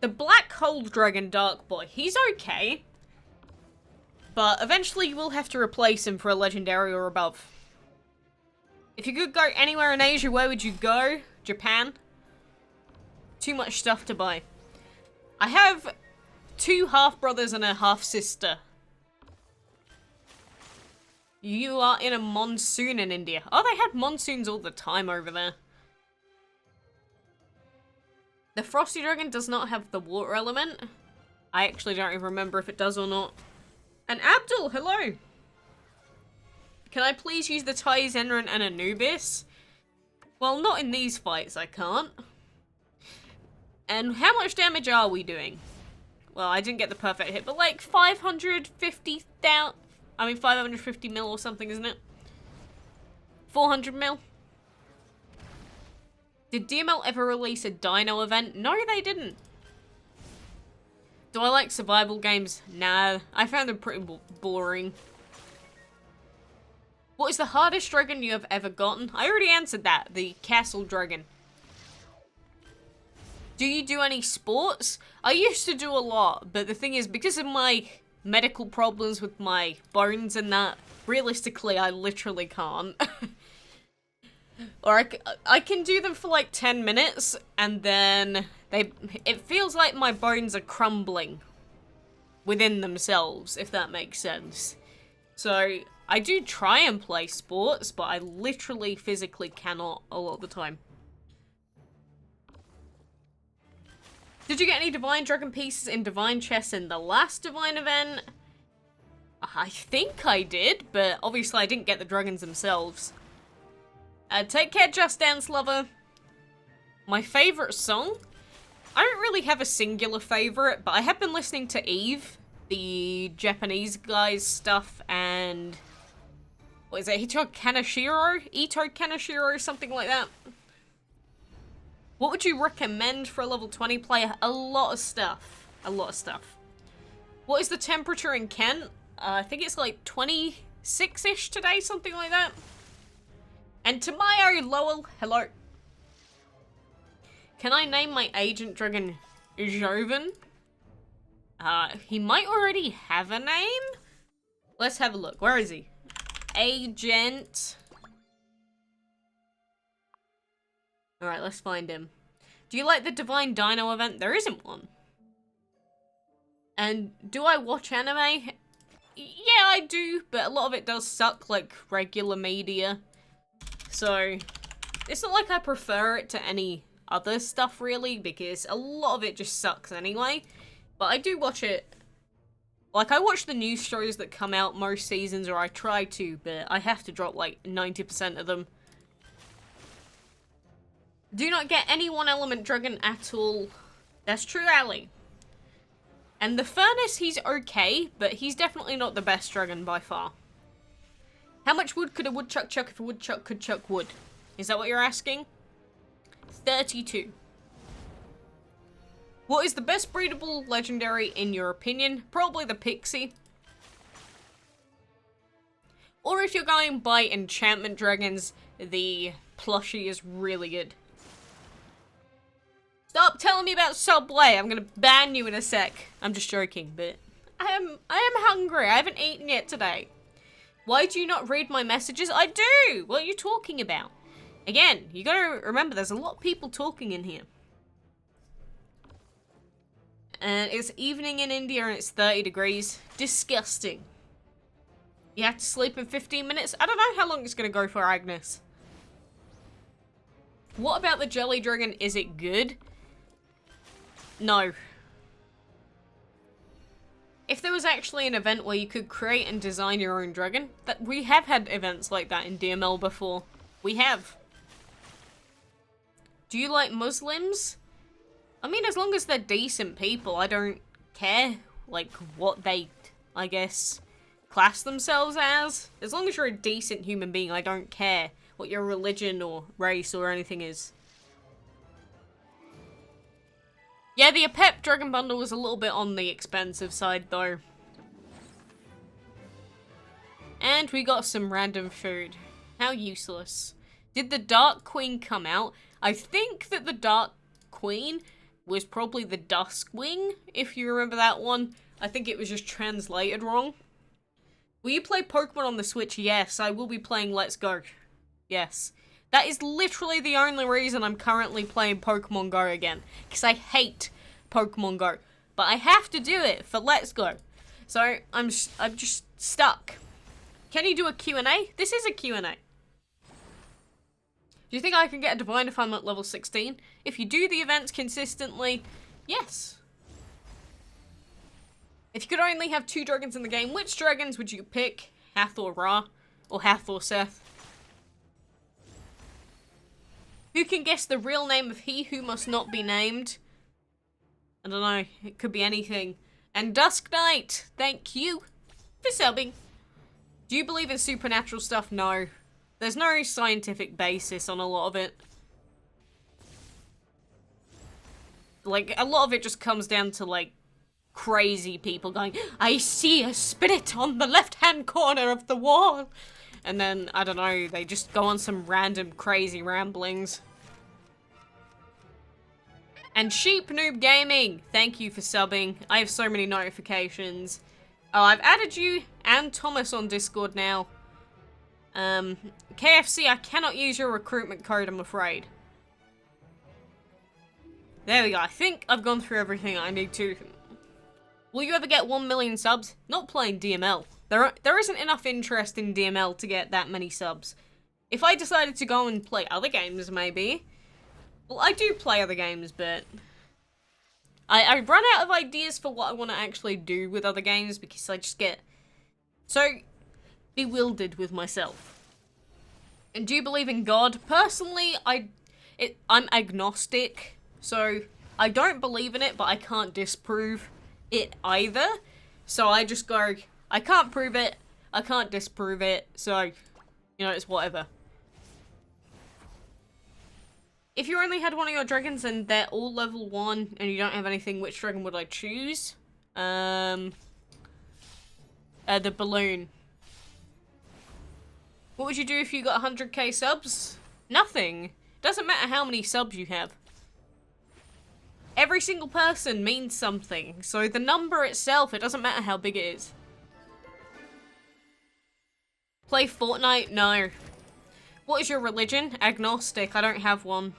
A: The Black Hole Dragon Dark Boy, he's okay. But eventually you will have to replace him for a legendary or above. If you could go anywhere in Asia, where would you go? Japan? Too much stuff to buy. I have 2 half-brothers and a half-sister. You are in a monsoon in India. Oh, they had monsoons all the time over there. The Frosty Dragon does not have the water element. I actually don't even remember if it does or not. And Abdul, hello! Can I please use the Thai Zenran and Anubis? Well, not in these fights, I can't. And how much damage are we doing? Well, I didn't get the perfect hit, but like 550,000... I mean 550 mil or something, isn't it? 400 mil? Did DML ever release a dino event? No, they didn't. Do I like survival games? Nah, I found them pretty boring. What is the hardest dragon you have ever gotten? I already answered that, the Castle Dragon. Do you do any sports? I used to do a lot, but the thing is, because of my medical problems with my bones and that, realistically, I literally can't. Or I can do them for like 10 minutes, and then it feels like my bones are crumbling within themselves, if that makes sense. So, I do try and play sports, but I literally physically cannot a lot of the time. Did you get any Divine Dragon pieces in Divine Chess in the last Divine event? I think I did, but obviously I didn't get the dragons themselves. Take care, Just Dance Lover. My favourite song? I don't really have a singular favourite, but I have been listening to Eve, the Japanese guy's stuff, and... what is it? Ito Kaneshiro? Something like that. What would you recommend for a level 20 player? A lot of stuff. A lot of stuff. What is the temperature in Kent? I think it's like 26-ish today, something like that. And Tamayo Lowell, hello. Can I name my agent dragon Joven? He might already have a name? Let's have a look. Where is he? Agent... Alright, let's find him. Do you like the Divine Dino event? There isn't one. And do I watch anime? Yeah, I do, but a lot of it does suck like regular media. So, it's not like I prefer it to any other stuff really, because a lot of it just sucks anyway. But I do watch it. Like, I watch the news shows that come out most seasons, or I try to, but I have to drop like 90% of them. Do not get any one element dragon at all. That's true, Ali. And the Furnace, he's okay, but he's definitely not the best dragon by far. How much wood could a woodchuck chuck if a woodchuck could chuck wood? Is that what you're asking? 32. What is the best breedable legendary in your opinion? Probably the Pixie. Or if you're going by enchantment dragons, the plushie is really good. Stop telling me about Subway. I'm gonna ban you in a sec. I'm just joking, but I am hungry. I haven't eaten yet today. Why do you not read my messages? I do! What are you talking about? Again, you gotta remember there's a lot of people talking in here. And it's evening in India and it's 30 degrees. Disgusting. You have to sleep in 15 minutes? I don't know how long it's gonna go for, Agnes. What about the Jelly Dragon? Is it good? No. If there was actually an event where you could create and design your own dragon, that we have had events like that in DML before. We have. Do you like Muslims? I mean, as long as they're decent people, I don't care, like, what they, I guess, class themselves as. As long as you're a decent human being, I don't care what your religion or race or anything is. Yeah, the Apep Dragon Bundle was a little bit on the expensive side, though. And we got some random food. How useless. Did the Dark Queen come out? I think that the Dark Queen was probably the Duskwing, if you remember that one. I think it was just translated wrong. Will you play Pokemon on the Switch? Yes, I will be playing Let's Go. Yes. That is literally the only reason I'm currently playing Pokemon Go again. Because I hate Pokemon Go. But I have to do it for Let's Go. So, I'm just stuck. Can you do a Q&A? This is a Q&A. Do you think I can get a Divine if I'm at level 16? If you do the events consistently, yes. If you could only have 2 dragons in the game, which dragons would you pick? Hath or Ra? Or Hath or Seth? Who can guess the real name of he who must not be named? I don't know. It could be anything. And Dusk Knight, thank you for subbing. Do you believe in supernatural stuff? No. There's no scientific basis on a lot of it. Like, a lot of it just comes down to, like, crazy people going, I see a spirit on the left-hand corner of the wall. And then, I don't know, they just go on some random crazy ramblings. And Sheep Noob Gaming, thank you for subbing. I have so many notifications. Oh, I've added you and Thomas on Discord now. KFC, I cannot use your recruitment code, I'm afraid. There we go. I think I've gone through everything I need to. Will you ever get 1 million subs? Not playing DML. There isn't enough interest in DML to get that many subs. If I decided to go and play other games, maybe. Well, I do play other games, but I run out of ideas for what I want to actually do with other games because I just get so bewildered with myself. And do you believe in God? Personally, I'm agnostic, so I don't believe in it, but I can't disprove it either. So I just go, I can't prove it, I can't disprove it, so, you know, it's whatever. If you only had one of your dragons and they're all level 1 and you don't have anything, which dragon would I choose? The balloon. What would you do if you got 100k subs? Nothing. Doesn't matter how many subs you have. Every single person means something, so the number itself, it doesn't matter how big it is. Play Fortnite? No. What is your religion? Agnostic. I don't have one.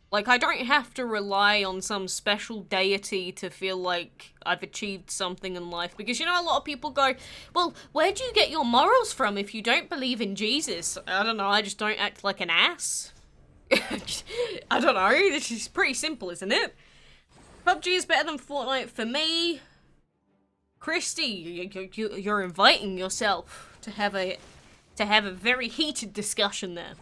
A: Like, I don't have to rely on some special deity to feel like I've achieved something in life. Because, you know, a lot of people go, well, where do you get your morals from if you don't believe in Jesus? I don't know, I just don't act like an ass. I don't know, this is pretty simple, isn't it? PUBG is better than Fortnite for me. Christy, you're inviting yourself to have a very heated discussion there.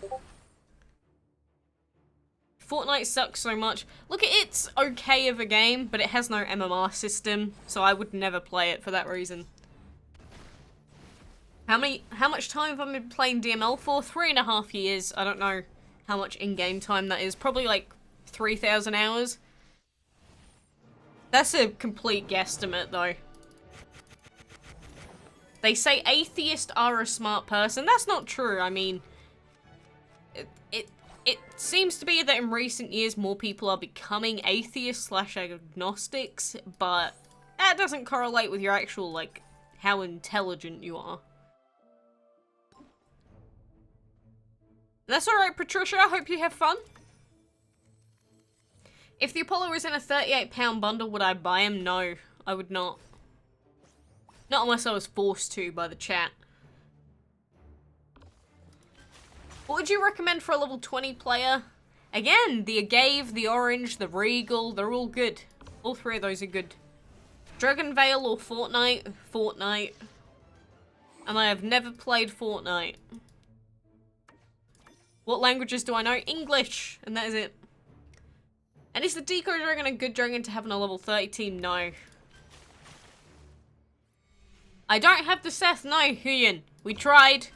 A: Fortnite sucks so much. Look, it's okay of a game, but it has no MMR system, so I would never play it for that reason. How much time have I been playing DML for? 3.5 years. I don't know how much in-game time that is. Probably like 3,000 hours. That's a complete guesstimate, though. They say atheists are a smart person. That's not true. I mean, it seems to be that in recent years more people are becoming atheists / agnostics, but that doesn't correlate with your actual, like, how intelligent you are. That's alright, Patricia. I hope you have fun. If the Apollo was in a £38 bundle, would I buy him? No, I would not. Not unless I was forced to by the chat. What would you recommend for a level 20 player? Again, the Agave, the Orange, the Regal, they're all good. All three of those are good. Dragon Veil or Fortnite? Fortnite. And I have never played Fortnite. What languages do I know? English! And that is it. And is the Decoy Dragon a good dragon to have in a level 30 team? No. I don't have the Seth, no, Huyen. We tried.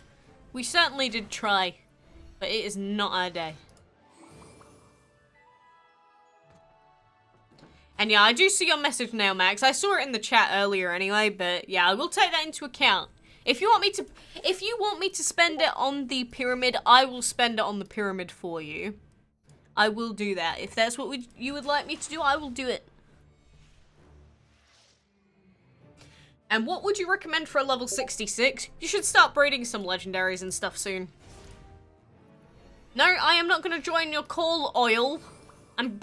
A: We certainly did try. But it is not our day. And yeah, I do see your message now, Max. I saw it in the chat earlier anyway, but yeah, I will take that into account. If you want me to spend it on the pyramid, I will spend it on the pyramid for you. I will do that. If that's what you would like me to do, I will do it. And what would you recommend for a level 66? You should start breeding some legendaries and stuff soon. No, I am not going to join your call, Oil. I'm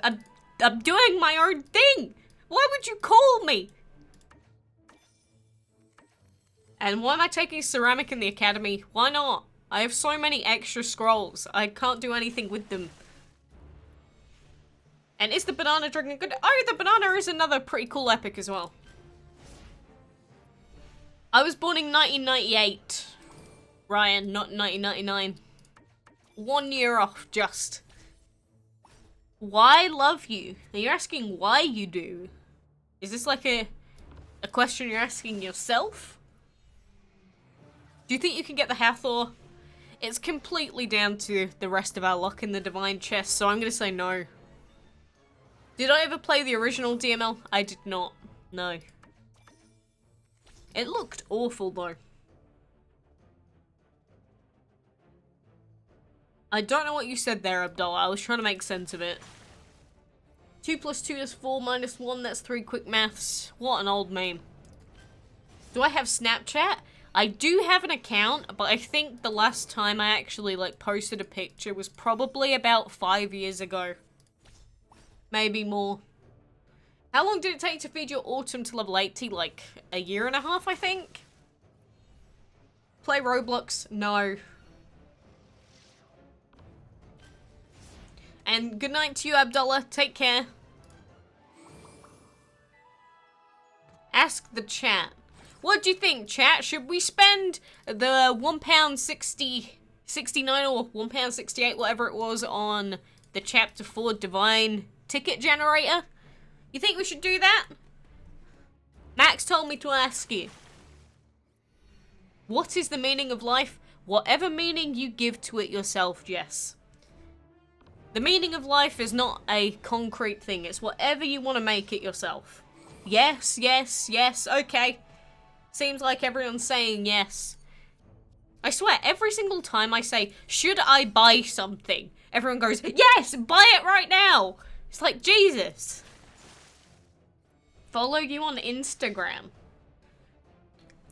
A: doing my own thing. Why would you call me? And why am I taking ceramic in the academy? Why not? I have so many extra scrolls. I can't do anything with them. And is the Banana Dragon good? Oh, the Banana is another pretty cool epic as well. I was born in 1998. Ryan, not 1999. 1 year off, just. Why love you? Are you asking why you do? Is this like a question you're asking yourself? Do you think you can get the Hathor? It's completely down to the rest of our luck in the Divine Chest, so I'm gonna say no. Did I ever play the original DML? I did not. No. It looked awful though. I don't know what you said there, Abdullah. I was trying to make sense of it. 2 + 2 is 4 - 1. That's 3 quick maths. What an old meme. Do I have Snapchat? I do have an account, but I think the last time I actually like posted a picture was probably about 5 years ago. Maybe more. How long did it take to feed your Autumn to level 80? Like a 1.5 years, I think? Play Roblox? No. And good night to you, Abdullah. Take care. Ask the chat. What do you think, chat? Should we spend the £1.69 or £1.68, whatever it was, on the Chapter 4 Divine ticket generator? You think we should do that? Max told me to ask you. What is the meaning of life? Whatever meaning you give to it yourself, Jess. The meaning of life is not a concrete thing. It's whatever you want to make it yourself. Yes, yes, yes, okay. Seems like everyone's saying yes. I swear, every single time I say, should I buy something? Everyone goes, yes, buy it right now. It's like, Jesus. Follow you on Instagram.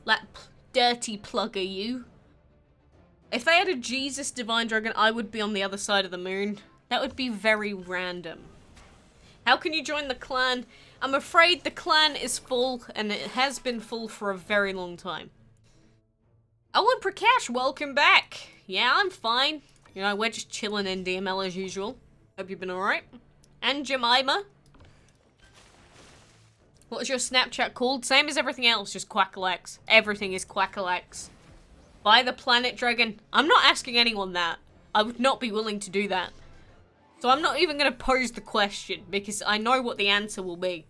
A: That dirty plugger you. If they had a Jesus Divine Dragon, I would be on the other side of the moon. That would be very random. How can you join the clan? I'm afraid the clan is full, and it has been full for a very long time. Owen Prakash, welcome back. Yeah, I'm fine. You know, we're just chilling in DML as usual. Hope you've been alright. And Jemima. What was your Snapchat called? Same as everything else, just quackalakes. Everything is quackalakes. Buy the Planet Dragon. I'm not asking anyone that. I would not be willing to do that. So I'm not even going to pose the question because I know what the answer will be.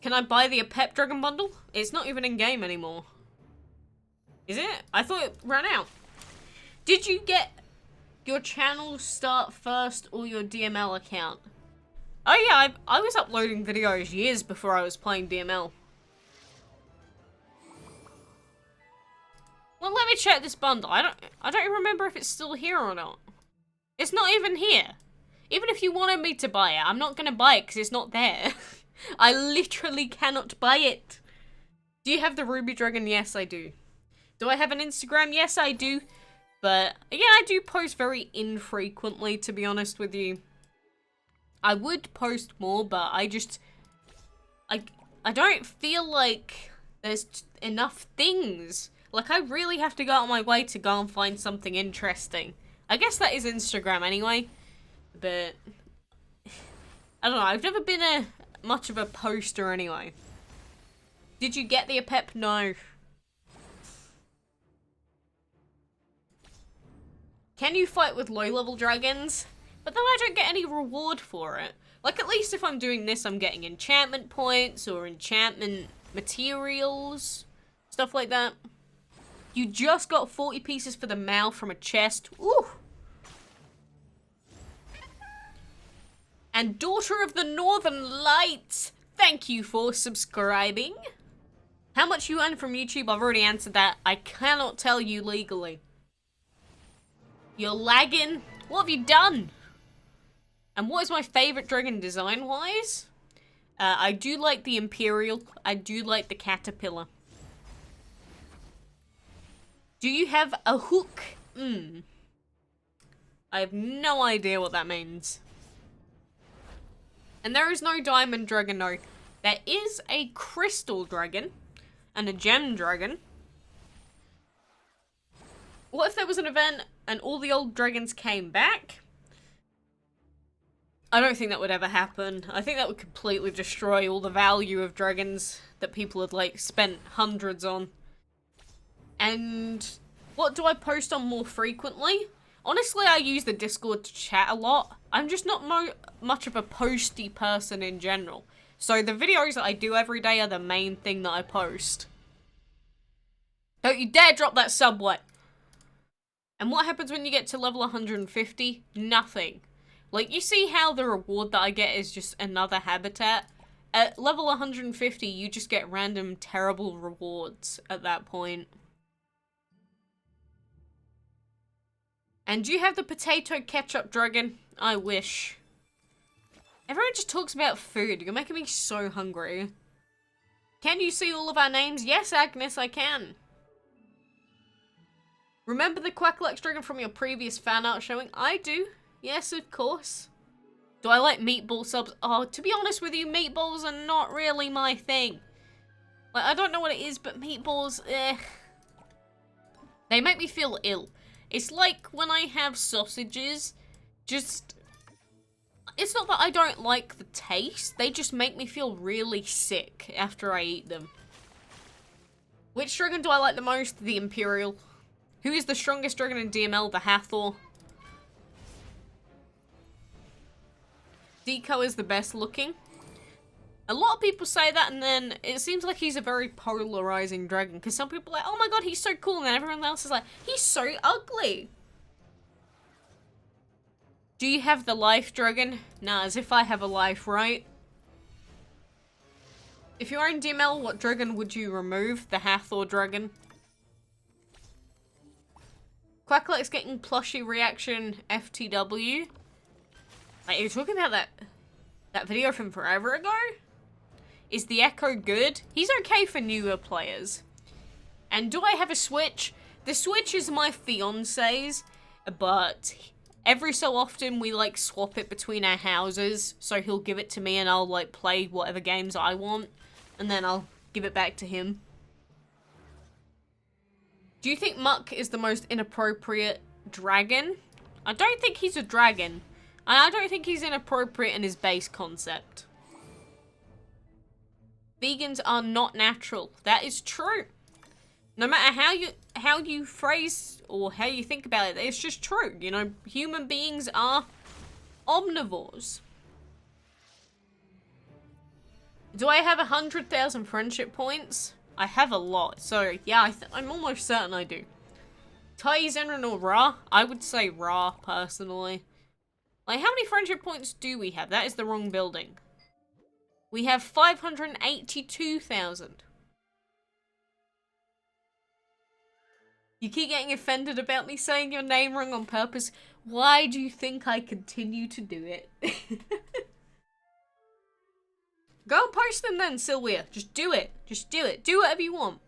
A: Can I buy the Pep Dragon bundle? It's not even in game anymore. Is it? I thought it ran out. Did you get your channel start first or your DML account? Oh yeah, I was uploading videos years before I was playing DML. Well, let me check this bundle. I don't even remember if it's still here or not. It's not even here. Even if you wanted me to buy it, I'm not gonna buy it because it's not there. I literally cannot buy it. Do you have the Ruby Dragon? Yes, I do. Do I have an Instagram? Yes, I do. But yeah, I do post very infrequently, to be honest with you. I would post more, but I don't feel like there's enough things. Like, I really have to go out of my way to go and find something interesting. I guess that is Instagram anyway, but I don't know. I've never been much of a poster anyway. Did you get the Apep? No. Can you fight with low-level dragons? But then I don't get any reward for it. Like, at least if I'm doing this, I'm getting enchantment points or enchantment materials. Stuff like that. You just got 40 pieces for the mouth from a chest. Ooh! And Daughter of the Northern Lights, thank you for subscribing. How much you earn from YouTube? I've already answered that. I cannot tell you legally. You're lagging. What have you done? And what is my favorite dragon design-wise? I do like the Imperial. I do like the Caterpillar. Do you have a hook? I have no idea what that means. And there is no Diamond Dragon, no. There is a Crystal Dragon and a Gem Dragon. What if there was an event and all the old dragons came back? I don't think that would ever happen. I think that would completely destroy all the value of dragons that people had, like, spent hundreds on. And what do I post on more frequently? Honestly, I use the Discord to chat a lot. I'm just not much of a posty person in general. So the videos that I do every day are the main thing that I post. Don't you dare drop that subway! And what happens when you get to level 150? Nothing. Like, you see how the reward that I get is just another habitat? At level 150, you just get random terrible rewards at that point. And do you have the potato ketchup dragon? I wish. Everyone just talks about food. You're making me so hungry. Can you see all of our names? Yes, Agnes, I can. Remember the quackalakes dragon from your previous fan art showing? I do. Yes, of course. Do I like meatball subs? Oh, to be honest with you, meatballs are not really my thing. Like, I don't know what it is, but meatballs, they make me feel ill. It's like when I have sausages, just... It's not that I don't like the taste, they just make me feel really sick after I eat them. Which dragon do I like the most? The Imperial. Who is the strongest dragon in DML? The Hathor. Decoy is the best looking. A lot of people say that, and then it seems like he's a very polarizing dragon, because some people are like, oh my god, he's so cool, and then everyone else is like, he's so ugly. Do you have the life dragon? Nah, as if I have a life, right? If you were in DML, what dragon would you remove? The Hathor dragon. Quackalakes getting plushie reaction FTW. Like, you're talking about that video from forever ago? Is the Echo good? He's okay for newer players. And do I have a Switch? The Switch is my fiance's, but every so often we, like, swap it between our houses. So he'll give it to me and I'll, like, play whatever games I want. And then I'll give it back to him. Do you think Muck is the most inappropriate dragon? I don't think he's a dragon. And I don't think he's inappropriate in his base concept. Vegans are not natural. That is true. No matter how you phrase or how you think about it, it's just true. You know, human beings are omnivores. Do I have 100,000 friendship points? I have a lot, so yeah, I'm almost certain I do. Typhoon or Ra? I would say Ra, personally. Like, how many friendship points do we have? That is the wrong building. We have 582,000. You keep getting offended about me saying your name wrong on purpose. Why do you think I continue to do it? Go and post them then, Sylvia. Just do it. Just do it. Do whatever you want.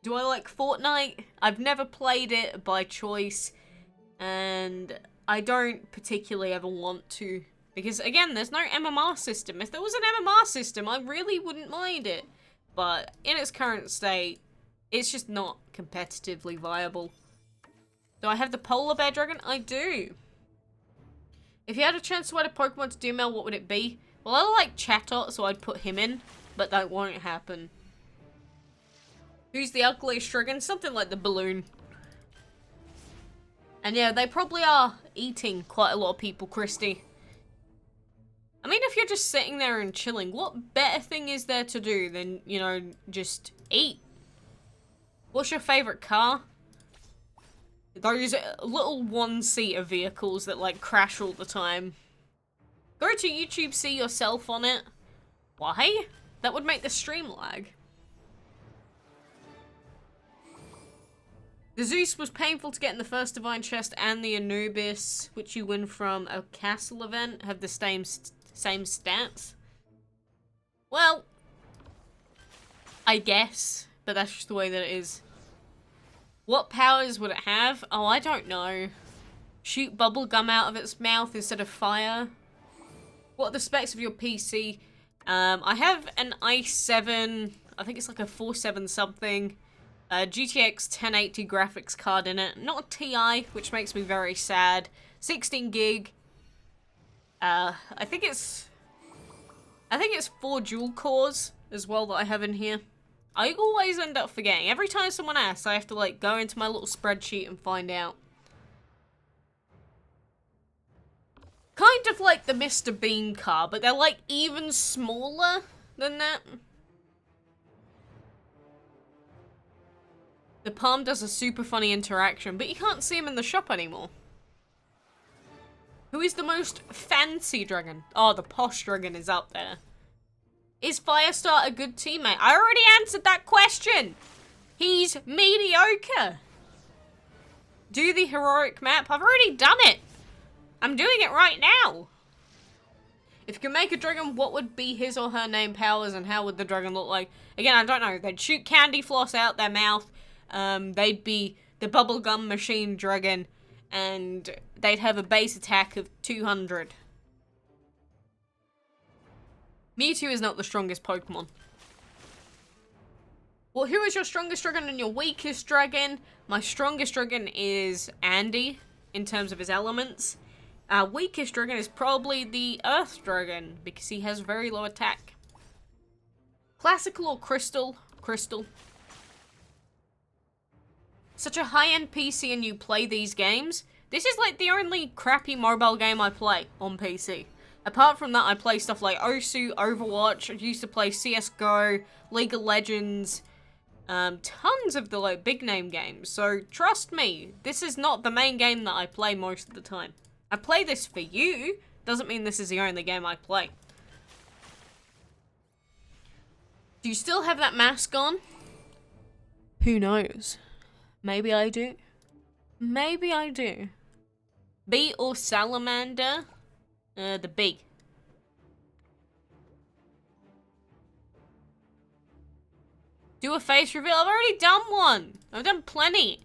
A: Do I like Fortnite? I've never played it by choice. And I don't particularly ever want to. Because, again, there's no MMR system. If there was an MMR system, I really wouldn't mind it. But in its current state, it's just not competitively viable. Do I have the polar bear dragon? I do. If you had a chance to add a Pokemon to DML, what would it be? Well, I like Chatot, so I'd put him in. But that won't happen. Who's the ugliest dragon? Something like the balloon. And yeah, they probably are eating quite a lot of people, Christy. I mean, if you're just sitting there and chilling, what better thing is there to do than, you know, just eat? What's your favorite car? Those little one-seater vehicles that, like, crash all the time. Go to YouTube, see yourself on it. Why? That would make the stream lag. The Zeus was painful to get in the first Divine Chest, and the Anubis, which you win from a castle event, have the same stats. Well, I guess, but that's just the way that it is. What powers would it have? Oh, I don't know. Shoot bubble gum out of its mouth instead of fire. What are the specs of your PC? I have an i7, I think it's like a 47 something. GTX 1080 graphics card in it. Not a TI, which makes me very sad. 16 gig. I think it's 4 dual cores as well that I have in here. I always end up forgetting. Every time someone asks, I have to like go into my little spreadsheet and find out. Kind of like the Mr. Bean car, but they're like even smaller than that. The palm does a super funny interaction, but you can't see him in the shop anymore. Who is the most fancy dragon? Oh, the posh dragon is up there. Is Firestar a good teammate? I already answered that question. He's mediocre. Do the heroic map. I've already done it. I'm doing it right now. If you could make a dragon, what would be his or her name, powers, and how would the dragon look like? Again, I don't know. They'd shoot candy floss out their mouth. They'd be the bubblegum machine dragon, and they'd have a base attack of 200. Mewtwo is not the strongest Pokemon. Well, who is your strongest dragon and your weakest dragon? My strongest dragon is Andy, in terms of his elements. Weakest dragon is probably the Earth Dragon, because he has very low attack. Classical or Crystal? Crystal. Such a high-end PC and you play these games? This is like the only crappy mobile game I play on PC. Apart from that, I play stuff like Osu, Overwatch, I used to play CSGO, League of Legends, tons of the like big name games. So trust me, this is not the main game that I play most of the time. I play this for you, doesn't mean this is the only game I play. Do you still have that mask on? Who knows? Maybe I do. Maybe I do. Bee or salamander? The bee. Do a face reveal? I've already done one. I've done plenty.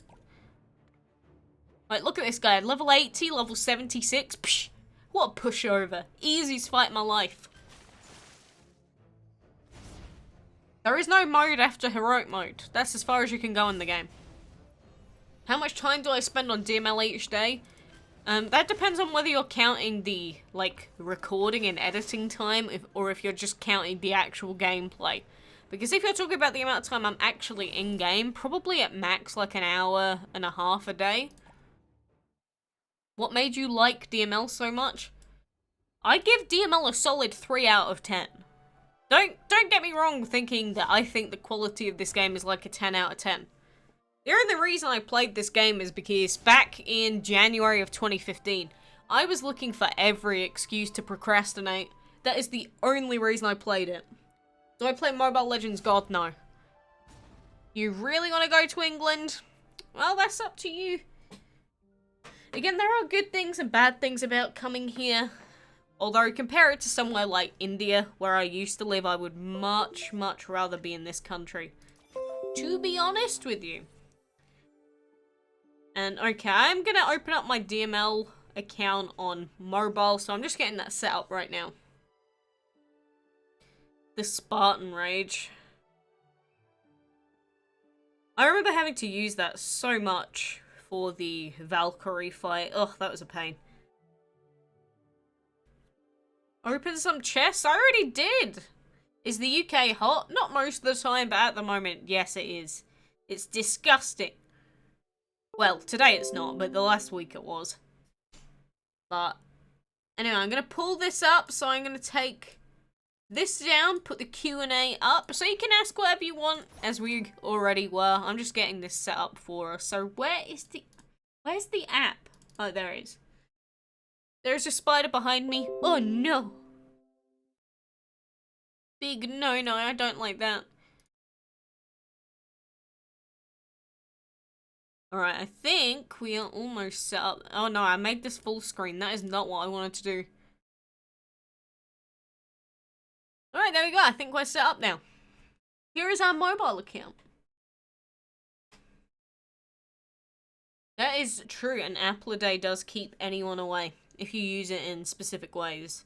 A: Like, look at this guy. Level 80, level 76. Psh, what a pushover. Easiest fight in my life. There is no mode after heroic mode. That's as far as you can go in the game. How much time do I spend on DML each day? That depends on whether you're counting the, like, recording and editing time, or if you're just counting the actual gameplay. Because if you're talking about the amount of time I'm actually in-game, probably at max, like, an hour and a half a day. What made you like DML so much? I give DML a solid 3 out of 10. Don't get me wrong thinking that I think the quality of this game is like a 10 out of 10. The only reason I played this game is because back in January of 2015, I was looking for every excuse to procrastinate. That is the only reason I played it. Do I play Mobile Legends? God, no. You really want to go to England? Well, that's up to you. Again, there are good things and bad things about coming here. Although, compare it to somewhere like India, where I used to live, I would much, much rather be in this country. To be honest with you. And, okay, I'm gonna open up my DML account on mobile, so I'm just getting that set up right now. The Spartan Rage. I remember having to use that so much for the Valkyrie fight. Ugh, that was a pain. Open some chests? I already did! Is the UK hot? Not most of the time, but at the moment, yes it is. It's disgusting. Well, today it's not, but the last week it was. But, anyway, I'm gonna pull this up, so I'm gonna take this down, put the Q&A up, so you can ask whatever you want, as we already were. I'm just getting this set up for us. So where's the app? Oh, there it is. There's a spider behind me. Oh no. Big no, I don't like that. Alright, I think we are almost set up. Oh no, I made this full screen. That is not what I wanted to do. Alright, there we go. I think we're set up now. Here is our mobile account. That is true, an apple a day does keep anyone away, if you use it in specific ways.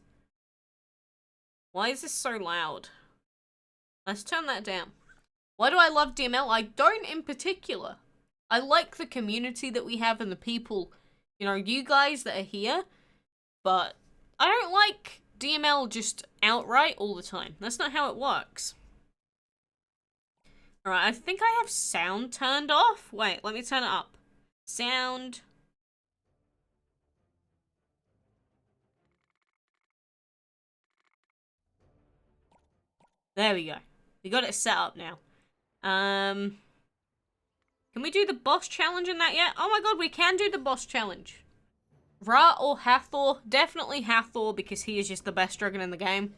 A: Why is this so loud? Let's turn that down. Why do I love DML? I don't in particular. I like the community that we have and the people, you know, you guys that are here, but I don't like DML just outright all the time. That's not how it works. Alright, I think I have sound turned off. Wait, let me turn it up. Sound. There we go. We got it set up now. Can we do the boss challenge in that yet? Oh my god, we can do the boss challenge. Ra or Hathor? Definitely Hathor, because he is just the best dragon in the game.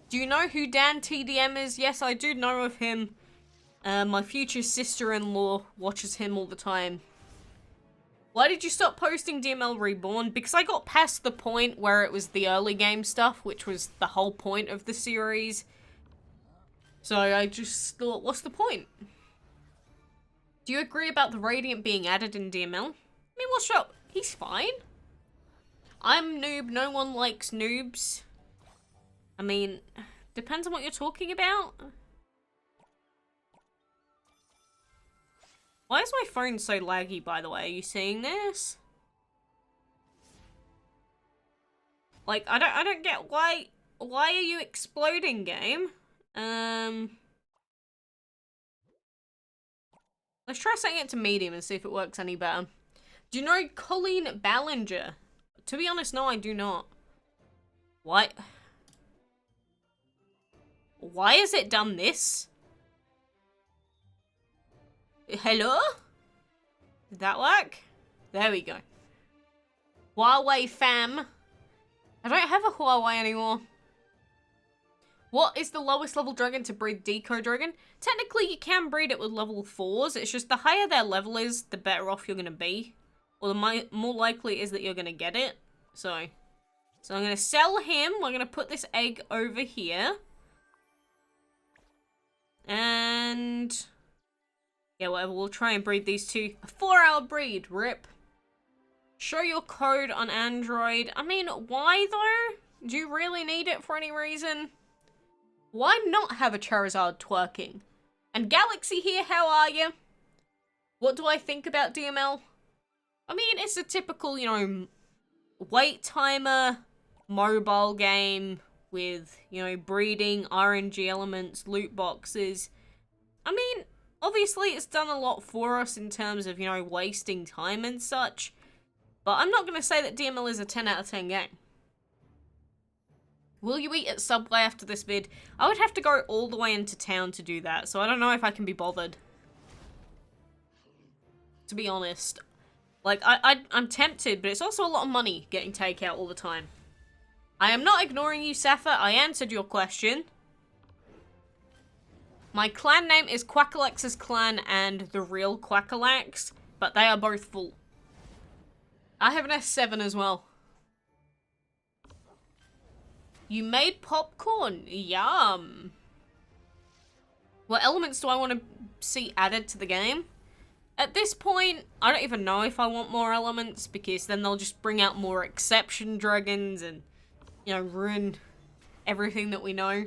A: Do you know who Dan TDM is? Yes, I do know of him. My future sister-in-law watches him all the time. Why did you stop posting DML Reborn? Because I got past the point where it was the early game stuff, which was the whole point of the series. So I just thought, what's the point? Do you agree about the Radiant being added in DML? I mean, what's up? He's fine. I'm noob, no one likes noobs. I mean, depends on what you're talking about. Why is my phone so laggy, by the way? Are you seeing this? Like, I don't get why are you exploding, game? Let's try setting it to medium and see if it works any better. Do you know Colleen Ballinger? To be honest, no, I do not. Why? Why has it done this? Hello? Did that work? There we go. Huawei fam. I don't have a Huawei anymore. What is the lowest level dragon to breed Decoy Dragon? Technically, you can breed it with level 4s. It's just the higher their level is, the better off you're going to be. Or the more likely it is that you're going to get it. So I'm going to sell him. We're going to put this egg over here. And yeah, whatever. We'll try and breed these two. A 4-hour breed. Rip. Show your code on Android. I mean, why though? Do you really need it for any reason? Why not have a Charizard twerking? And Galaxy here, how are you? What do I think about DML? I mean, it's a typical, you know, wait timer, mobile game with, you know, breeding, RNG elements, loot boxes. I mean, obviously it's done a lot for us in terms of, you know, wasting time and such. But I'm not going to say that DML is a 10 out of 10 game. Will you eat at Subway after this vid? I would have to go all the way into town to do that, so I don't know if I can be bothered. To be honest. Like, I'm tempted, but it's also a lot of money getting takeout all the time. I am not ignoring you, Seth. I answered your question. My clan name is Quackalakes' clan and the real Quackalakes, but they are both full. I have an S7 as well. You made popcorn. Yum. What elements do I want to see added to the game? At this point, I don't even know if I want more elements, because then they'll just bring out more exception dragons and, you know, ruin everything that we know.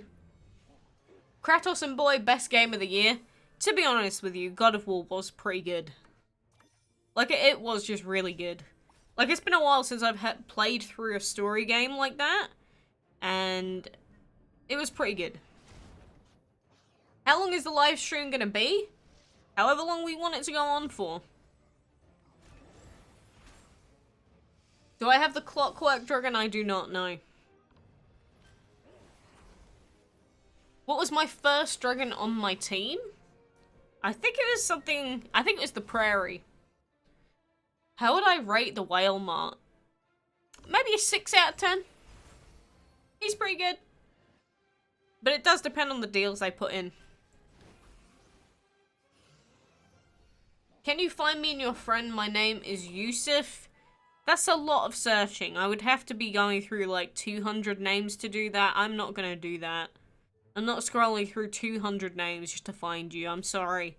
A: Kratos and Boy, best game of the year. To be honest with you, God of War was pretty good. Like, it was just really good. Like, it's been a while since I've played through a story game like that, and it was pretty good. How long is the live stream gonna be? However long we want it to go on for. Do I have the Clockwork Dragon? I do not know. What was my first dragon on my team? I think it was something... I think it was the Prairie. How would I rate the Whale Mart? Maybe a 6 out of 10. He's pretty good. But it does depend on the deals I put in. Can you find me and your friend? My name is Yusuf. That's a lot of searching. I would have to be going through like 200 names to do that. I'm not gonna do that. I'm not scrolling through 200 names just to find you. I'm sorry.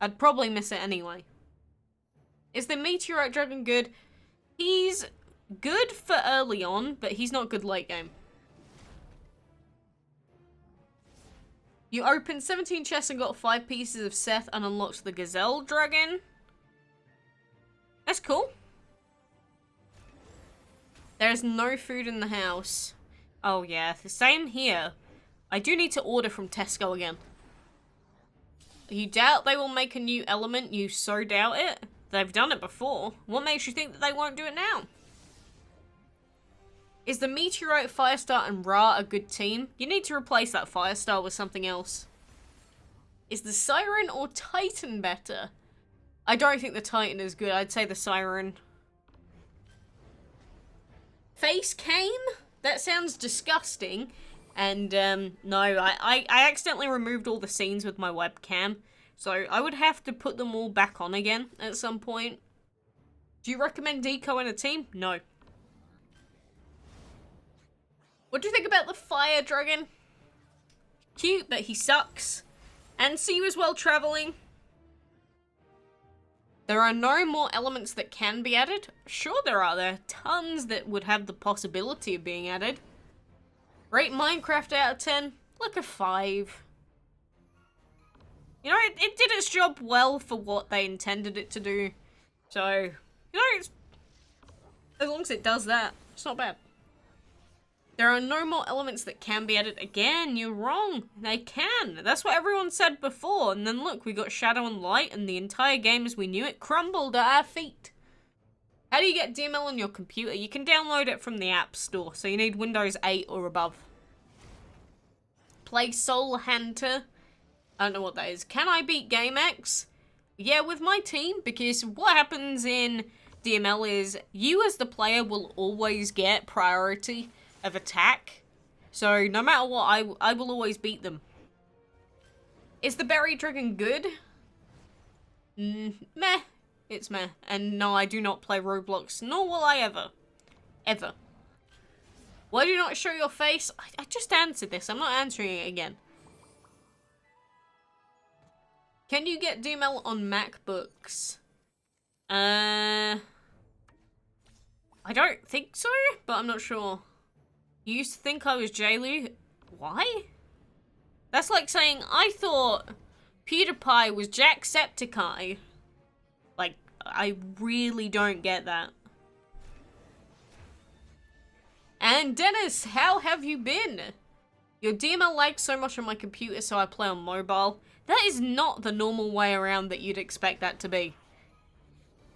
A: I'd probably miss it anyway. Is the Meteorite Dragon good? He's good for early on, but he's not good late game. You opened 17 chests and got 5 pieces of Seth and unlocked the Gazelle Dragon. That's cool. There's no food in the house. Oh yeah, the same here. I do need to order from Tesco again. You doubt they will make a new element? You so doubt it? They've done it before. What makes you think that they won't do it now? Is the Meteorite, Firestar, and Ra a good team? You need to replace that Firestar with something else. Is the Siren or Titan better? I don't think the Titan is good. I'd say the Siren. Face cam? That sounds disgusting. And, no, I accidentally removed all the scenes with my webcam. So I would have to put them all back on again at some point. Do you recommend Decoy in a team? No. What do you think about the Fire Dragon? Cute, but he sucks. And see you as well traveling. There are no more elements that can be added. Sure there are. There are tons that would have the possibility of being added. Rate Minecraft out of 10. Like a 5. You know, it did its job well for what they intended it to do. So, you know, as long as it does that, it's not bad. There are no more elements that can be added. Again, you're wrong. They can. That's what everyone said before. And then look, we got Shadow and Light, and the entire game as we knew it crumbled at our feet. How do you get DML on your computer? You can download it from the App Store, so you need Windows 8 or above. Play Soul Hunter. I don't know what that is. Can I beat GameX? Yeah, with my team, because what happens in DML is you as the player will always get priority of attack. So no matter what, I will always beat them. Is the Berry Dragon good? Meh. It's meh. And no, I do not play Roblox, nor will I ever. Ever. Why do you not show your face? I just answered this. I'm not answering it again. Can you get DML on MacBooks? I don't think so, but I'm not sure. You used to think I was J-Lu? Why? That's like saying I thought PewDiePie was Jacksepticeye. Like, I really don't get that. And Dennis, how have you been? Your DML lags so much on my computer, so I play on mobile. That is not the normal way around that you'd expect that to be.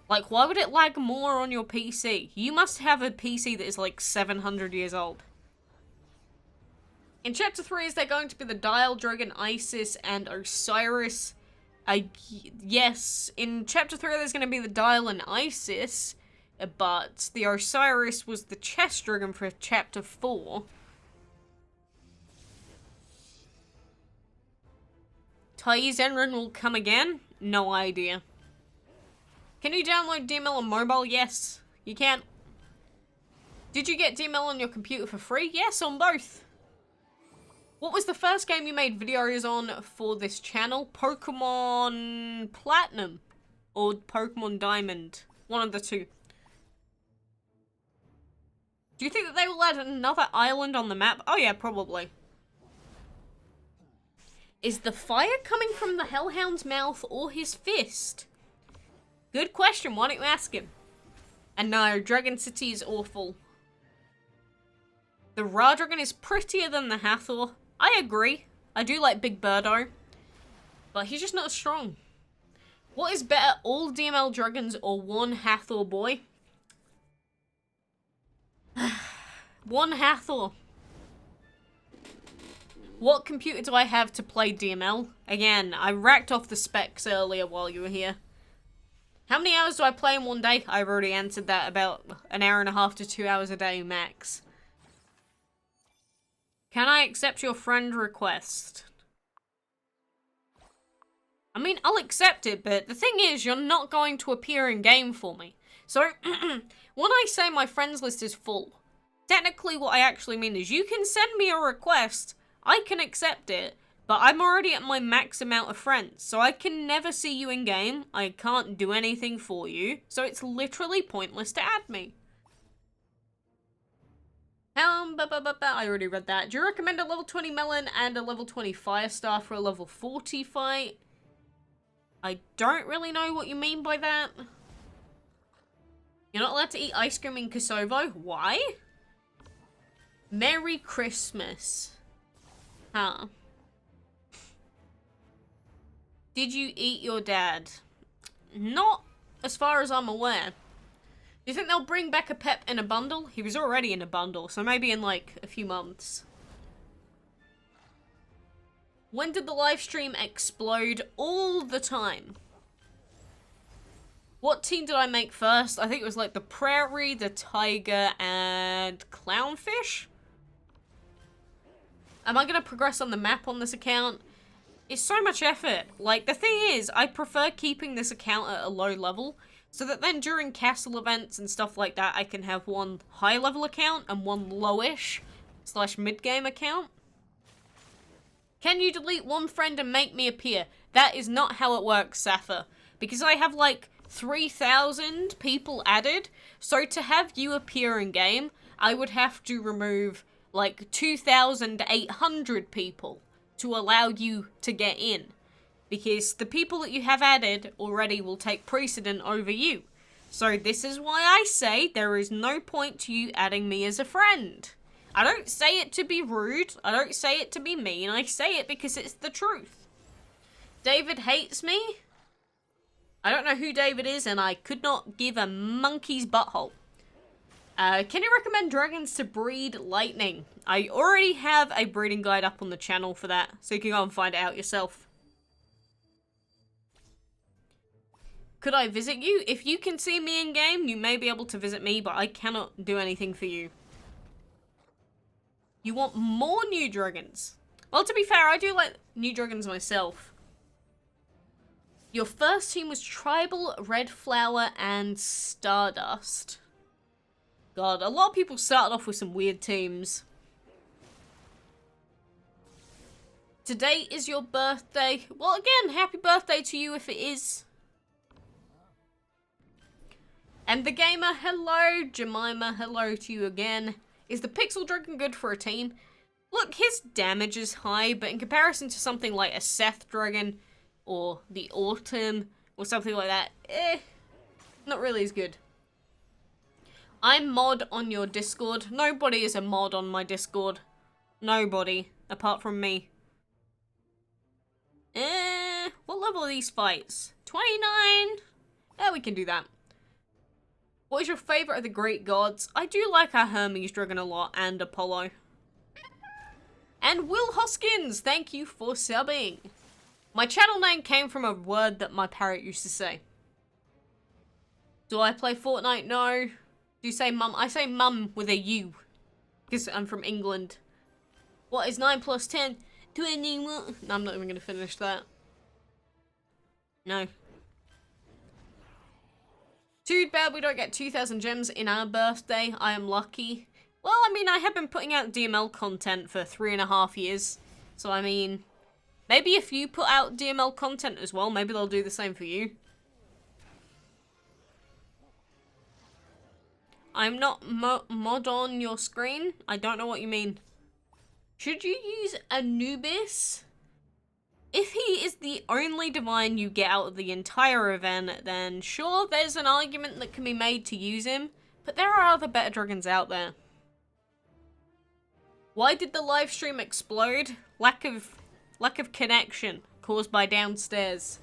A: Like, why would it lag more on your PC? You must have a PC that is like 700 years old. In Chapter 3, is there going to be the Dial Dragon, Isis, and Osiris? Yes, in Chapter 3 there's going to be the Dial and Isis, but the Osiris was the Chest Dragon for Chapter 4. Thais Enron will come again? No idea. Can you download DML on mobile? Yes, you can. Did you get DML on your computer for free? Yes, on both. What was the first game you made videos on for this channel? Pokemon Platinum or Pokemon Diamond? One of the two. Do you think that they will add another island on the map? Oh yeah, probably. Is the fire coming from the Hellhound's mouth or his fist? Good question, why don't you ask him? And no, Dragon City is awful. The Ra Dragon is prettier than the Hathor. I agree. I do like Big Birdo. But he's just not as strong. What is better, all DML dragons or one Hathor boy? One Hathor. What computer do I have to play DML? Again, I racked off the specs earlier while you were here. How many hours do I play in one day? I've already answered that, about an hour and a half to 2 hours a day max. Can I accept your friend request? I mean, I'll accept it, but the thing is, you're not going to appear in game for me. So, when I say my friends list is full, technically what I actually mean is you can send me a request, I can accept it, but I'm already at my max amount of friends, so I can never see you in game, I can't do anything for you, so it's literally pointless to add me. I already read that. Do you recommend a level 20 melon and a level 20 Firestar for a level 40 fight? I don't really know what you mean by that. You're not allowed to eat ice cream in Kosovo? Why? Merry Christmas. Huh. Did you eat your dad? Not as far as I'm aware. Do you think they'll bring back a pet in a bundle? He was already in a bundle, so maybe in like a few months. When did the live stream explode? All the time. What team did I make first? I think it was like the Prairie, the Tiger, and Clownfish? Am I going to progress on the map on this account? It's so much effort. Like, the thing is, I prefer keeping this account at a low level, so that then during castle events and stuff like that, I can have one high level account and one lowish / mid-game account. Can you delete one friend and make me appear? That is not how it works, Seth. Because I have like 3,000 people added, so to have you appear in game, I would have to remove like 2,800 people to allow you to get in. Because the people that you have added already will take precedent over you. So this is why I say there is no point to you adding me as a friend. I don't say it to be rude, I don't say it to be mean, I say it because it's the truth. David hates me? I don't know who David is and I could not give a monkey's butthole. Can you recommend dragons to breed lightning? I already have a breeding guide up on the channel for that, so you can go and find it out yourself. Could I visit you? If you can see me in game, you may be able to visit me, but I cannot do anything for you. You want more new dragons? Well, to be fair, I do like new dragons myself. Your first team was Tribal, Red Flower, and Stardust. God, a lot of people started off with some weird teams. Today is your birthday. Well, again, happy birthday to you if it is. And the gamer, hello. Jemima, hello to you again. Is the Pixel Dragon good for a team? Look, his damage is high, but in comparison to something like a Seth Dragon or the Autumn or something like that, not really as good. I'm mod on your Discord. Nobody is a mod on my Discord. Nobody, apart from me. What level are these fights? 29? Yeah, we can do that. What is your favourite of the Greek gods? I do like our Hermes Dragon a lot, and Apollo. And Will Hoskins, thank you for subbing. My channel name came from a word that my parrot used to say. Do I play Fortnite? No. Do you say mum? I say mum with a U. Because I'm from England. What is 9 plus 10? 21. No, I'm not even going to finish that. No. Too bad we don't get 2,000 gems in our birthday. I am lucky. Well, I mean, I have been putting out DML content for 3.5 years. So, I mean, maybe if you put out DML content as well, maybe they'll do the same for you. I'm not mod on your screen. I don't know what you mean. Should you use Anubis? If he is the only divine you get out of the entire event, then sure, there's an argument that can be made to use him, but there are other better dragons out there. Why did the live stream explode? Lack of connection caused by downstairs.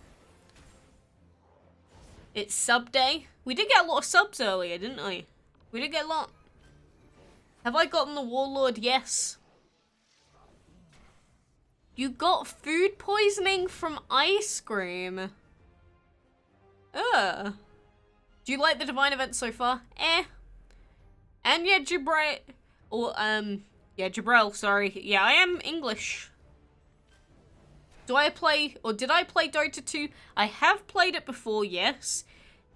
A: It's sub day. We did get a lot of subs earlier, didn't we? We did get a lot. Have I gotten the Warlord? Yes. You got food poisoning from ice cream. Ugh. Do you like the Divine event so far? Eh. And yeah, Jabril. Or, yeah, Jabril, sorry. Yeah, I am English. Do I play, or did I play Dota 2? I have played it before, yes.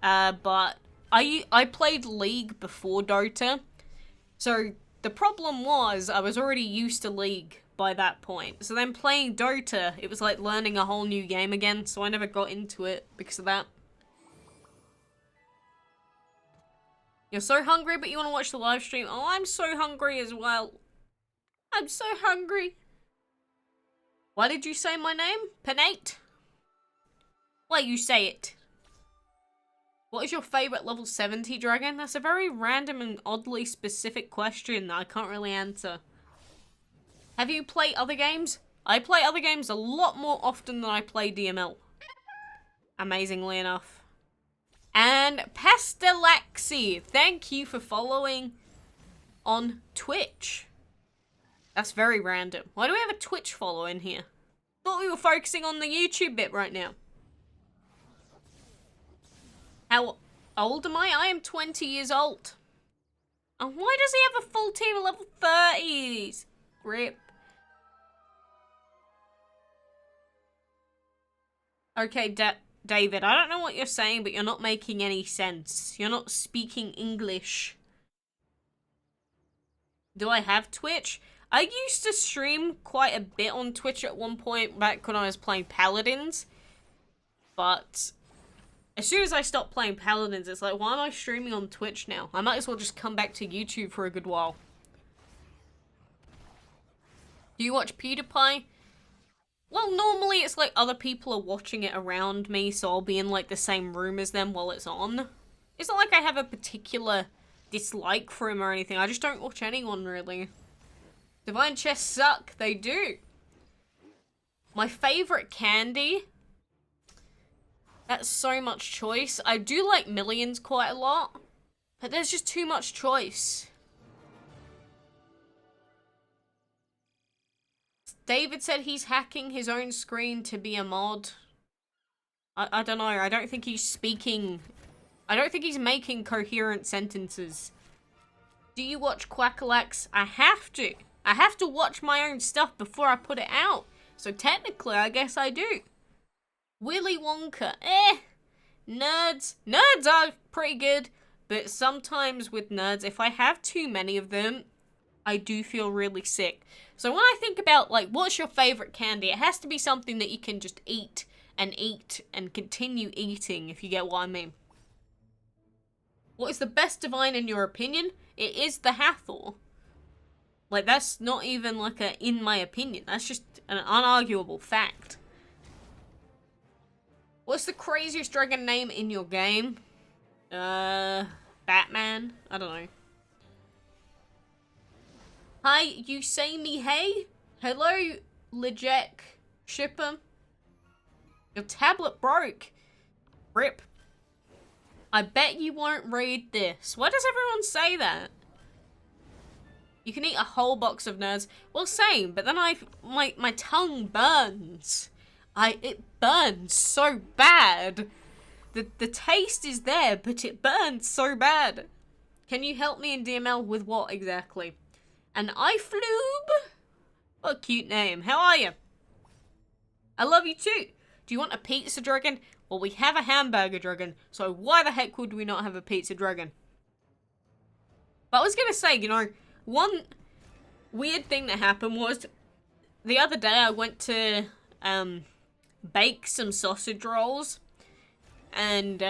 A: But I played League before Dota. So the problem was I was already used to League by that point. So then playing Dota, it was like learning a whole new game again, so I never got into it because of that. You're so hungry, but you want to watch the live stream? Oh, I'm so hungry as well. I'm so hungry. Why did you say my name? Panate? Why you say it? What is your favorite level 70 dragon? That's a very random and oddly specific question that I can't really answer. Have you played other games? I play other games a lot more often than I play DML. Amazingly enough. And Pastelaxi, thank you for following on Twitch. That's very random. Why do we have a Twitch follow in here? Thought we were focusing on the YouTube bit right now. How old am I? I am 20 years old. And why does he have a full team of level 30s? Rip. Okay, David, I don't know what you're saying, but you're not making any sense. You're not speaking English. Do I have Twitch? I used to stream quite a bit on Twitch at one point back when I was playing Paladins. But as soon as I stopped playing Paladins, it's like, why am I streaming on Twitch now? I might as well just come back to YouTube for a good while. Do you watch PewDiePie? Well, normally it's like other people are watching it around me, so I'll be in like the same room as them while it's on. It's not like I have a particular dislike for him or anything. I just don't watch anyone really. Divine chests suck. They do. My favorite candy? That's so much choice. I do like Millions quite a lot, but there's just too much choice. David said he's hacking his own screen to be a mod. I don't know. I don't think he's speaking. I don't think he's making coherent sentences. Do you watch quackalakes? I have to. I have to watch my own stuff before I put it out. So technically, I guess I do. Willy Wonka. Nerds. Nerds are pretty good. But sometimes with nerds, if I have too many of them, I do feel really sick. So when I think about, like, what's your favorite candy? It has to be something that you can just eat and continue eating, if you get what I mean. What is the best divine in your opinion? It is the Hathor. Like, that's not even like a in my opinion. That's just an unarguable fact. What's the craziest dragon name in your game? Batman? I don't know. Hi, you say me hey? Hello, Lejek Shipper. Your tablet broke. Rip. I bet you won't read this. Why does everyone say that? You can eat a whole box of nerds. Well, same, but then my tongue burns. It burns so bad. The taste is there, but it burns so bad. Can you help me in DML with what exactly? An iFlube? What a cute name. How are you? I love you too. Do you want a pizza dragon? Well, we have a hamburger dragon, so why the heck would we not have a pizza dragon? But I was gonna say, you know, one weird thing that happened was the other day I went to bake some sausage rolls, and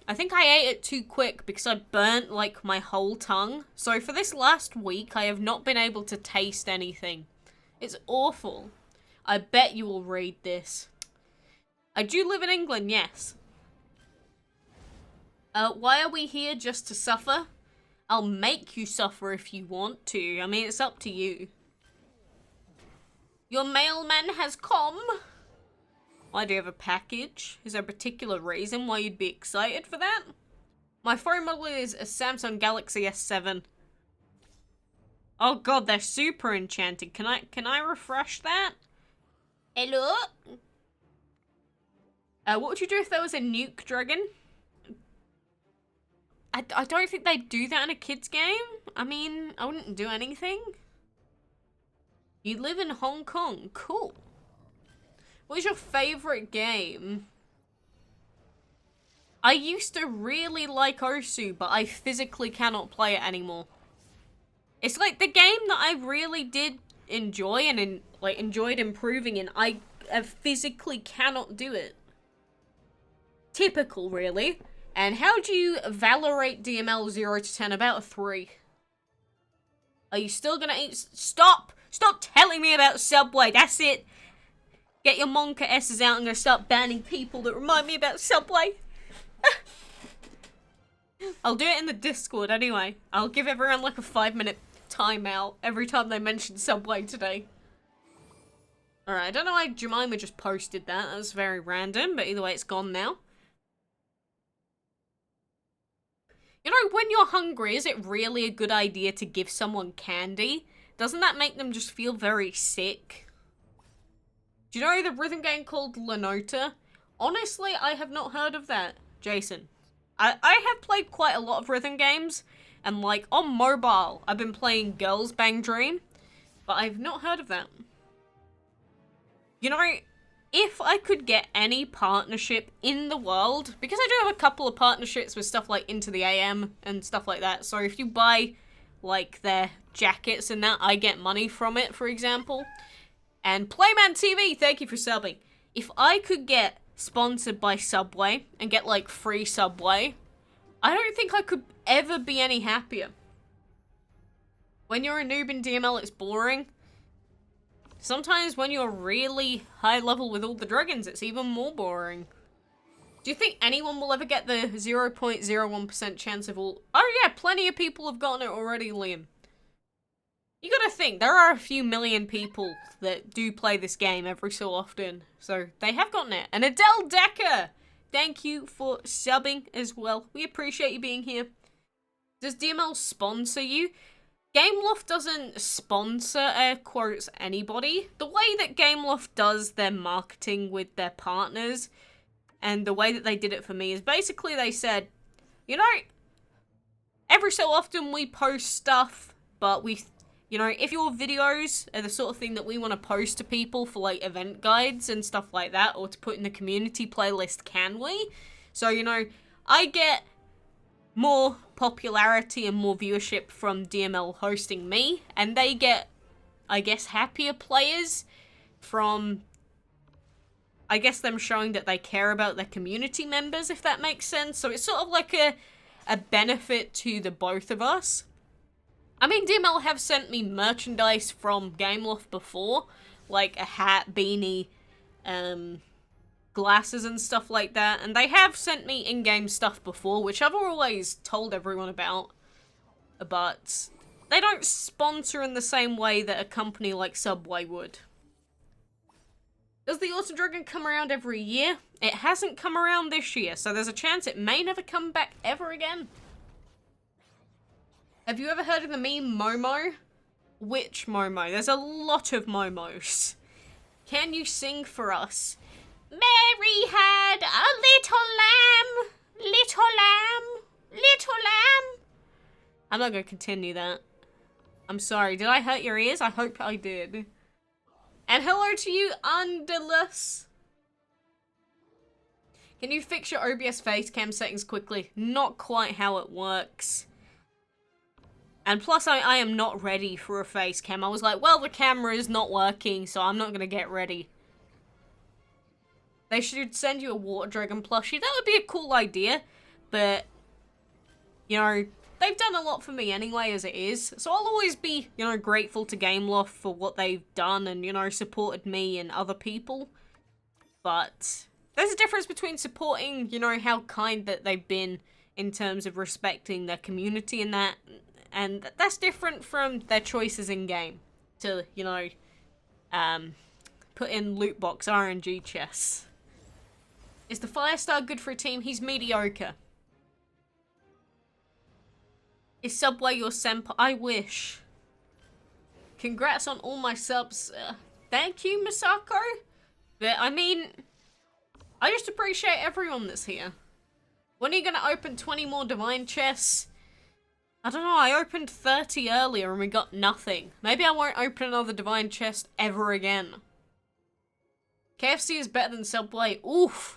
A: I think I ate it too quick because I burnt like my whole tongue. So for this last week, I have not been able to taste anything. It's awful. I bet you will read this. I do live in England, yes. Why are we here, just to suffer? I'll make you suffer if you want to. I mean, it's up to you. Your mailman has come. Why do you have a package? Is there a particular reason why you'd be excited for that? My phone model is a Samsung Galaxy S7. Oh god, they're super enchanted. Can I refresh that? Hello? What would you do if there was a nuke dragon? I don't think they'd do that in a kid's game. I mean, I wouldn't do anything. You live in Hong Kong. Cool. What is your favorite game? I used to really like Osu, but I physically cannot play it anymore. It's like the game that I really did enjoy and enjoyed improving in. I physically cannot do it. Typical, really. And how do you valorate DML 0 to 10? About a 3. Are you still gonna eat? Stop! Stop telling me about Subway. That's it. Get your Monka S's out. I'm gonna start banning people that remind me about Subway. I'll do it in the Discord anyway. I'll give everyone like a 5-minute timeout every time they mention Subway today. Alright, I don't know why Jemima just posted that. That was very random, but either way, it's gone now. You know, when you're hungry, is it really a good idea to give someone candy? Doesn't that make them just feel very sick? Do you know the rhythm game called Lenota? Honestly, I have not heard of that, Jason. I have played quite a lot of rhythm games, and like on mobile, I've been playing Girls Bang Dream, but I've not heard of that. You know, if I could get any partnership in the world, because I do have a couple of partnerships with stuff like Into the AM and stuff like that, so if you buy like their jackets and that, I get money from it, for example. And Playman TV, thank you for subbing. If I could get sponsored by Subway and get like free Subway, I don't think I could ever be any happier. When you're a noob in DML, it's boring. Sometimes when you're really high level with all the dragons, it's even more boring. Do you think anyone will ever get the 0.01% chance of all? Oh yeah, plenty of people have gotten it already, Liam. You gotta think, there are a few million people that do play this game every so often. So, they have gotten it. And Adele Decker! Thank you for subbing as well. We appreciate you being here. Does DML sponsor you? Gameloft doesn't sponsor, air quotes, anybody. The way that Gameloft does their marketing with their partners, and the way that they did it for me, is basically they said, you know, every so often we post stuff, but you know, if your videos are the sort of thing that we want to post to people for like event guides and stuff like that, or to put in the community playlist, can we? So, you know, I get more popularity and more viewership from DML hosting me, and they get, I guess, happier players from, I guess, them showing that they care about their community members, if that makes sense. So it's sort of like a benefit to the both of us. I mean, DML have sent me merchandise from Gameloft before, like a hat, beanie, glasses and stuff like that, and they have sent me in-game stuff before, which I've always told everyone about, but they don't sponsor in the same way that a company like Subway would. Does the Autumn Dragon come around every year? It hasn't come around this year, so there's a chance it may never come back ever again. Have you ever heard of the meme Momo? Which Momo? There's a lot of Momos. Can you sing for us? Mary had a little lamb, little lamb, little lamb. I'm not going to continue that. I'm sorry. Did I hurt your ears? I hope I did. And hello to you, Undulus. Can you fix your OBS face cam settings quickly? Not quite how it works. And plus, I am not ready for a face cam. I was like, well, the camera is not working, so I'm not going to get ready. They should send you a water dragon plushie. That would be a cool idea. But, you know, they've done a lot for me anyway as it is. So I'll always be, you know, grateful to Gameloft for what they've done and, you know, supported me and other people. But there's a difference between supporting, you know, how kind that they've been in terms of respecting their community and that. And that's different from their choices in game to, you know, put in loot box RNG chests. Is the Firestar good for a team? He's mediocre. Is Subway your senpai? I wish. Congrats on all my subs. Thank you, Misako. But, I mean, I just appreciate everyone that's here. When are you going to open 20 more Divine chests? I don't know, I opened 30 earlier and we got nothing. Maybe I won't open another Divine chest ever again. KFC is better than Subway. Oof.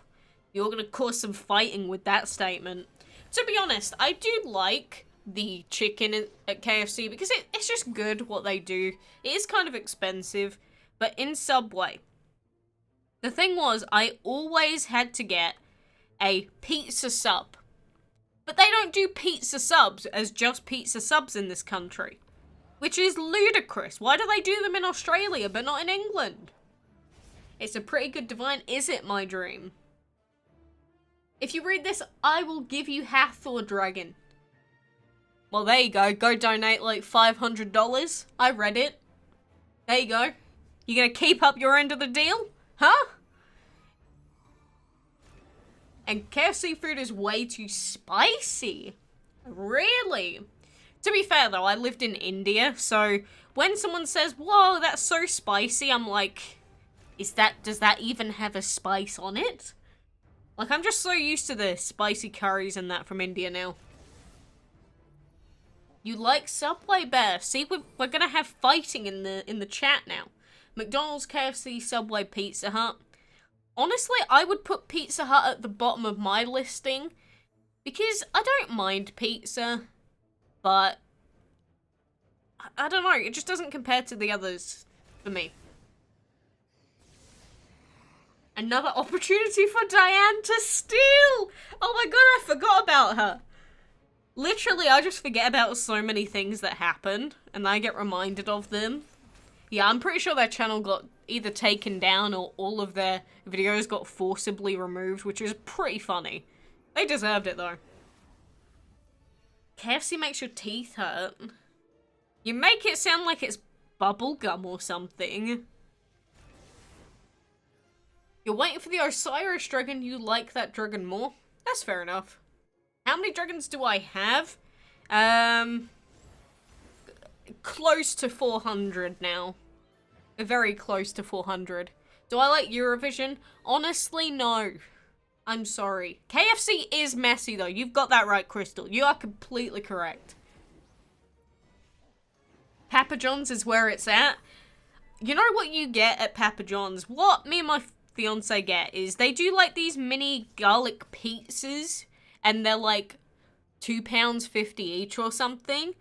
A: You're going to cause some fighting with that statement. To be honest, I do like the chicken at KFC because it's just good what they do. It is kind of expensive, but in Subway, the thing was I always had to get a pizza sub. But they don't do pizza subs as just pizza subs in this country, which is ludicrous. Why do they do them in Australia but not in England? It's a pretty good Divine. Is it my dream? If you read this, I will give you Hathor Dragon. Well, there you go. Go donate like $500. I read it. There you go. You gonna keep up your end of the deal? Huh? And KFC food is way too spicy. Really? To be fair though, I lived in India, so when someone says, whoa, that's so spicy, I'm like, does that even have a spice on it? Like, I'm just so used to the spicy curries and that from India now. You like Subway better? See, we're gonna have fighting in the chat now. McDonald's, KFC, Subway, Pizza Hut. Honestly, I would put Pizza Hut at the bottom of my listing because I don't mind pizza, but I don't know, it just doesn't compare to the others for me. Another opportunity for Diane to steal! Oh my god, I forgot about her. Literally, I just forget about so many things that happen, and I get reminded of them. Yeah, I'm pretty sure their channel got either taken down or all of their videos got forcibly removed, which is pretty funny. They deserved it, though. KFC makes your teeth hurt. You make it sound like it's bubblegum or something. You're waiting for the Osiris Dragon, you like that dragon more? That's fair enough. How many dragons do I have? Close to 400 now. Very close to 400. Do I like Eurovision? Honestly, no. I'm sorry. KFC is messy, though. You've got that right, Crystal. You are completely correct. Papa John's is where it's at. You know what you get at Papa John's? What me and my fiance get is they do like these mini garlic pizzas, and they're like £2.50 each or something.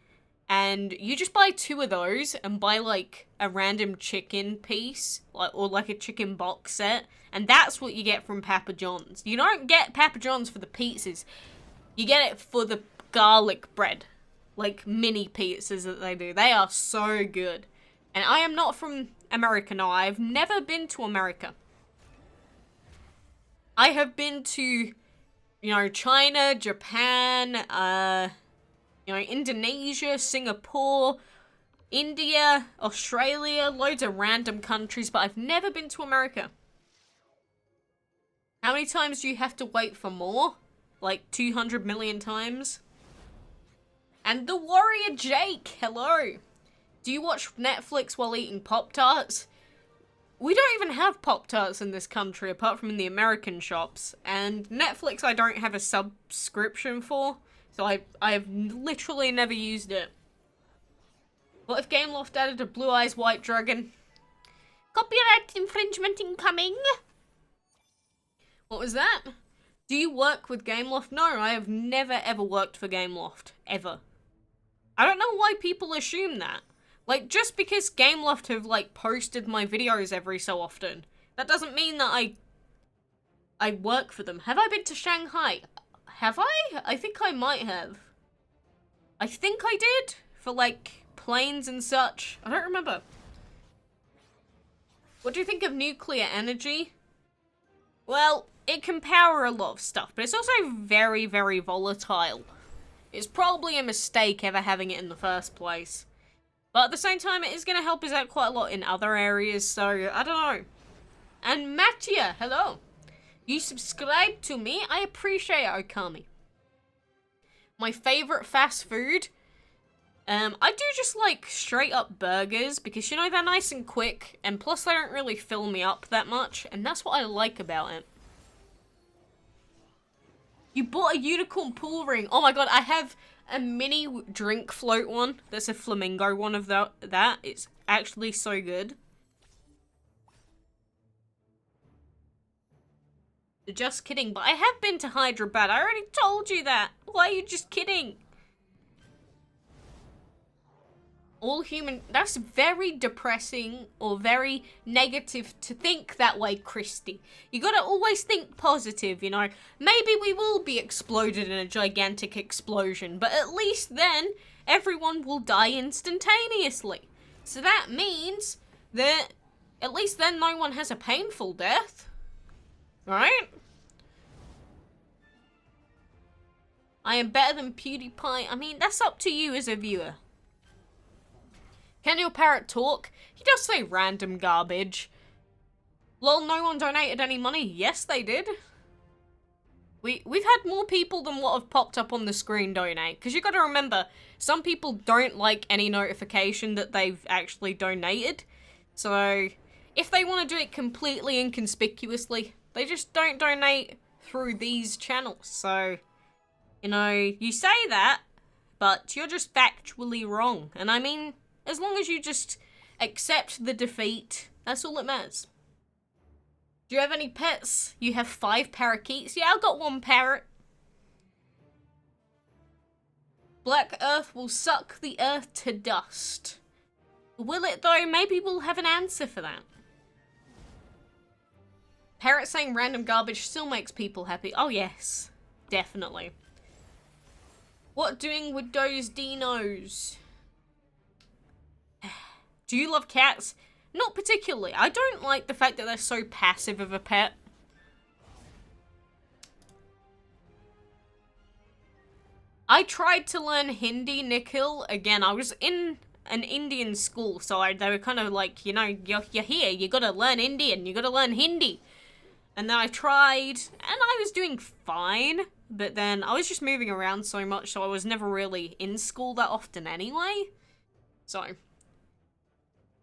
A: And you just buy 2 of those and buy like a random chicken piece, or like a chicken box set. And that's what you get from Papa John's. You don't get Papa John's for the pizzas. You get it for the garlic bread. Like mini pizzas that they do. They are so good. And I am not from America, no. I've never been to America. I have been to, you know, China, Japan, you know, Indonesia, Singapore, India, Australia, loads of random countries, but I've never been to America. How many times do you have to wait for more? Like 200 million times? And the warrior Jake, hello. Do you watch Netflix while eating Pop-Tarts? We don't even have Pop-Tarts in this country, apart from in the American shops. And Netflix I don't have a subscription for, so I've literally never used it. What if Gameloft added a Blue Eyes White Dragon? Copyright infringement incoming! What was that? Do you work with Gameloft? No, I have never ever worked for Gameloft. Ever. I don't know why people assume that. Like, just because Gameloft have, like, posted my videos every so often, that doesn't mean that I work for them. Have I been to Shanghai? Have I? I think I might have. I think I did, for, like, planes and such. I don't remember. What do you think of nuclear energy? Well, it can power a lot of stuff, but it's also very, very volatile. It's probably a mistake ever having it in the first place. But at the same time, it is going to help us out quite a lot in other areas, so I don't know. And Mattia, hello. You subscribed to me? I appreciate it, Okami. My favourite fast food? I do just like straight up burgers, because you know, they're nice and quick, and plus they don't really fill me up that much, and that's what I like about it. You bought a unicorn pool ring. Oh my god, I have a mini drink float one. That's a flamingo one of that. It's actually so good. Just kidding, but I have been to Hyderabad. I already told you that. Why are you just kidding? All human... That's very depressing or very negative to think that way, Christy. You gotta always think positive, you know. Maybe we will be exploded in a gigantic explosion, but at least then everyone will die instantaneously. So that means that at least then no one has a painful death. Right? I am better than PewDiePie. I mean, that's up to you as a viewer. Can your parrot talk? He does say random garbage. Lol, no one donated any money. Yes, they did. We've had more people than what have popped up on the screen donate. Because you got to remember, some people don't like any notification that they've actually donated. So, if they want to do it completely inconspicuously, they just don't donate through these channels. So, you know, you say that, but you're just factually wrong. And I mean... as long as you just accept the defeat, that's all that matters. Do you have any pets? You have 5 parakeets? Yeah, I've got 1 parrot. Black Earth will suck the Earth to dust. Will it though? Maybe we'll have an answer for that. Parrot saying random garbage still makes people happy. Oh yes, definitely. What doing with those dinos? Do you love cats? Not particularly. I don't like the fact that they're so passive of a pet. I tried to learn Hindi, Nikhil. Again, I was in an Indian school, so they were kind of like, you know, you're here, you gotta learn Indian, you gotta learn Hindi. And then I tried, and I was doing fine, but then I was just moving around so much, so I was never really in school that often anyway. So...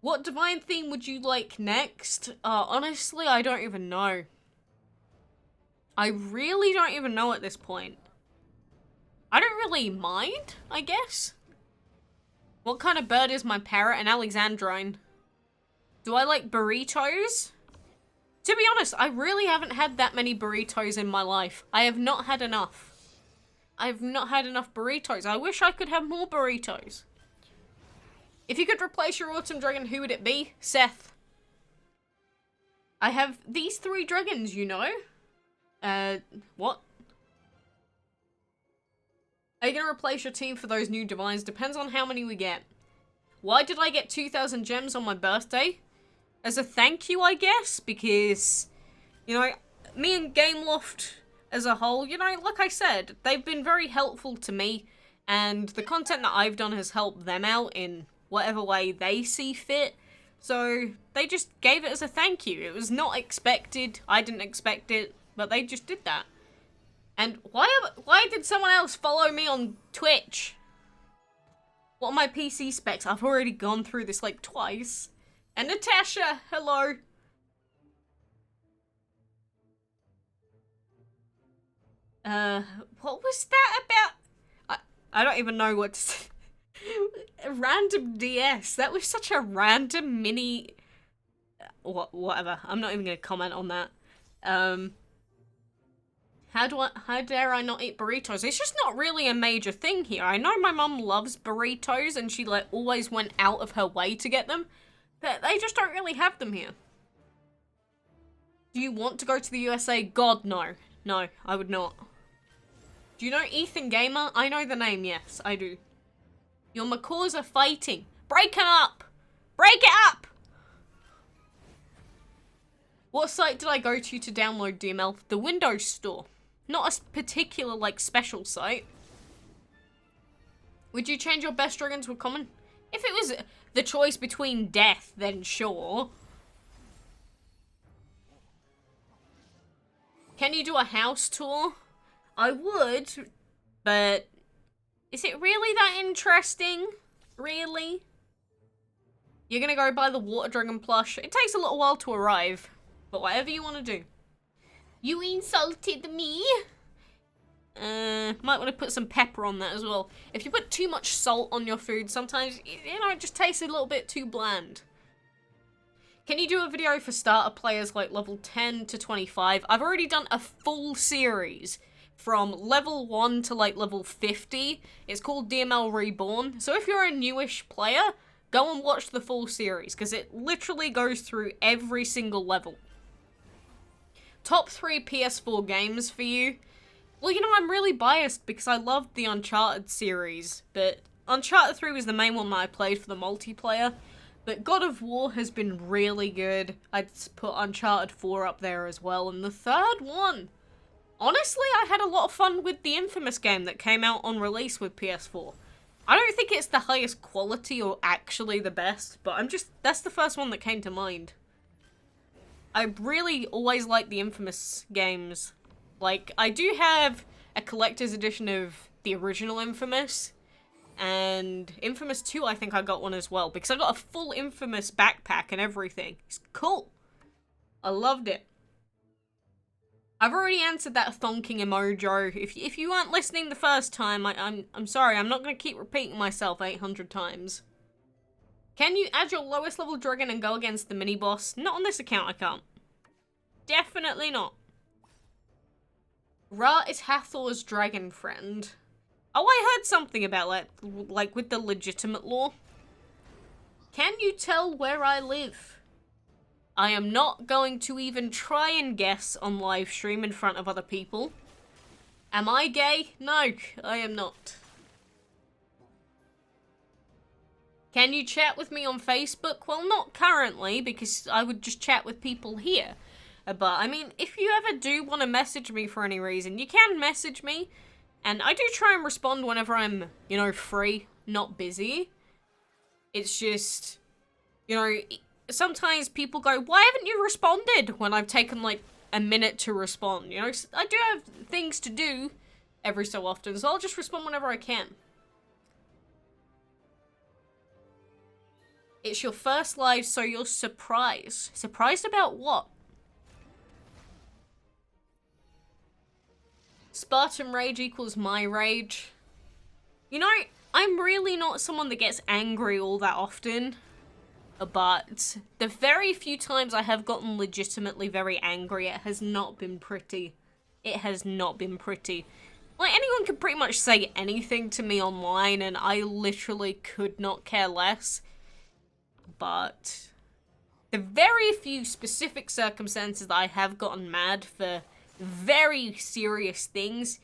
A: what divine theme would you like next? Honestly, I don't even know. I really don't even know at this point. I don't really mind, I guess. What kind of bird is my parrot? An alexandrine. Do I like burritos? To be honest, I really haven't had that many burritos in my life. I have not had enough. I have not had enough burritos. I wish I could have more burritos. If you could replace your autumn dragon, who would it be? Seth. I have these 3 dragons, you know. What? Are you going to replace your team for those new divines? Depends on how many we get. Why did I get 2,000 gems on my birthday? As a thank you, I guess, because, you know, me and Gameloft as a whole, you know, like I said, they've been very helpful to me, and the content that I've done has helped them out in whatever way they see fit. So they just gave it as a thank you. It was not expected. I didn't expect it, but they just did that. And why did someone else follow me on Twitch? What are my PC specs? I've already gone through this like twice. And Natasha, hello. What was that about? I don't even know what to say. Random DS. That was such a random mini... Whatever. I'm not even going to comment on that. How dare I not eat burritos? It's just not really a major thing here. I know my mum loves burritos and she like always went out of her way to get them, but they just don't really have them here. Do you want to go to the USA? God, no. No, I would not. Do you know Ethan Gamer? I know the name, yes, I do. Your macaws are fighting. Break it up! Break it up! What site did I go to download DML? The Windows Store. Not a particular, like, special site. Would you change your best dragons with common? If it was the choice between death, then sure. Can you do a house tour? I would, but is it really that interesting? Really? You're gonna go buy the water dragon plush. It takes a little while to arrive, but whatever you want to do. You insulted me. Might want to put some pepper on that as well. If you put too much salt on your food, sometimes, you know, it just tastes a little bit too bland. Can you do a video for starter players like level 10 to 25? I've already done a full series from level 1 to like level 50. It's called DML Reborn. So if you're a newish player, go and watch the full series because it literally goes through every single level. Top 3 PS4 games for you. Well, you know, I'm really biased because I loved the Uncharted series, but Uncharted 3 was the main one that I played for the multiplayer. But God of War has been really good. I'd put Uncharted 4 up there as well. And the third one, honestly, I had a lot of fun with the Infamous game that came out on release with PS4. I don't think it's the highest quality or actually the best, but that's the first one that came to mind. I really always liked the Infamous games. Like, I do have a collector's edition of the original Infamous, and Infamous 2 I think I got one as well, because I got a full Infamous backpack and everything. It's cool. I loved it. I've already answered that thonking emoji. If you weren't listening the first time, I'm sorry, I'm not going to keep repeating myself 800 times. Can you add your lowest level dragon and go against the mini-boss? Not on this account, I can't. Definitely not. Ra is Hathor's dragon friend. Oh, I heard something about that, like with the legitimate lore. Can you tell where I live? I am not going to even try and guess on Livestream in front of other people. Am I gay? No, I am not. Can you chat with me on Facebook? Well, not currently, because I would just chat with people here. But, I mean, if you ever do want to message me for any reason, you can message me. And I do try and respond whenever I'm, you know, free, not busy. It's just, you know, sometimes people go, why haven't you responded when I've taken, like, a minute to respond? You know, I do have things to do every so often, so I'll just respond whenever I can. It's your first live, so you're surprised. Surprised about what? Spartan rage equals my rage. You know, I'm really not someone that gets angry all that often. But the very few times I have gotten legitimately very angry, it has not been pretty. It has not been pretty. Like, anyone could pretty much say anything to me online and I literally could not care less. But the very few specific circumstances that I have gotten mad for very serious things,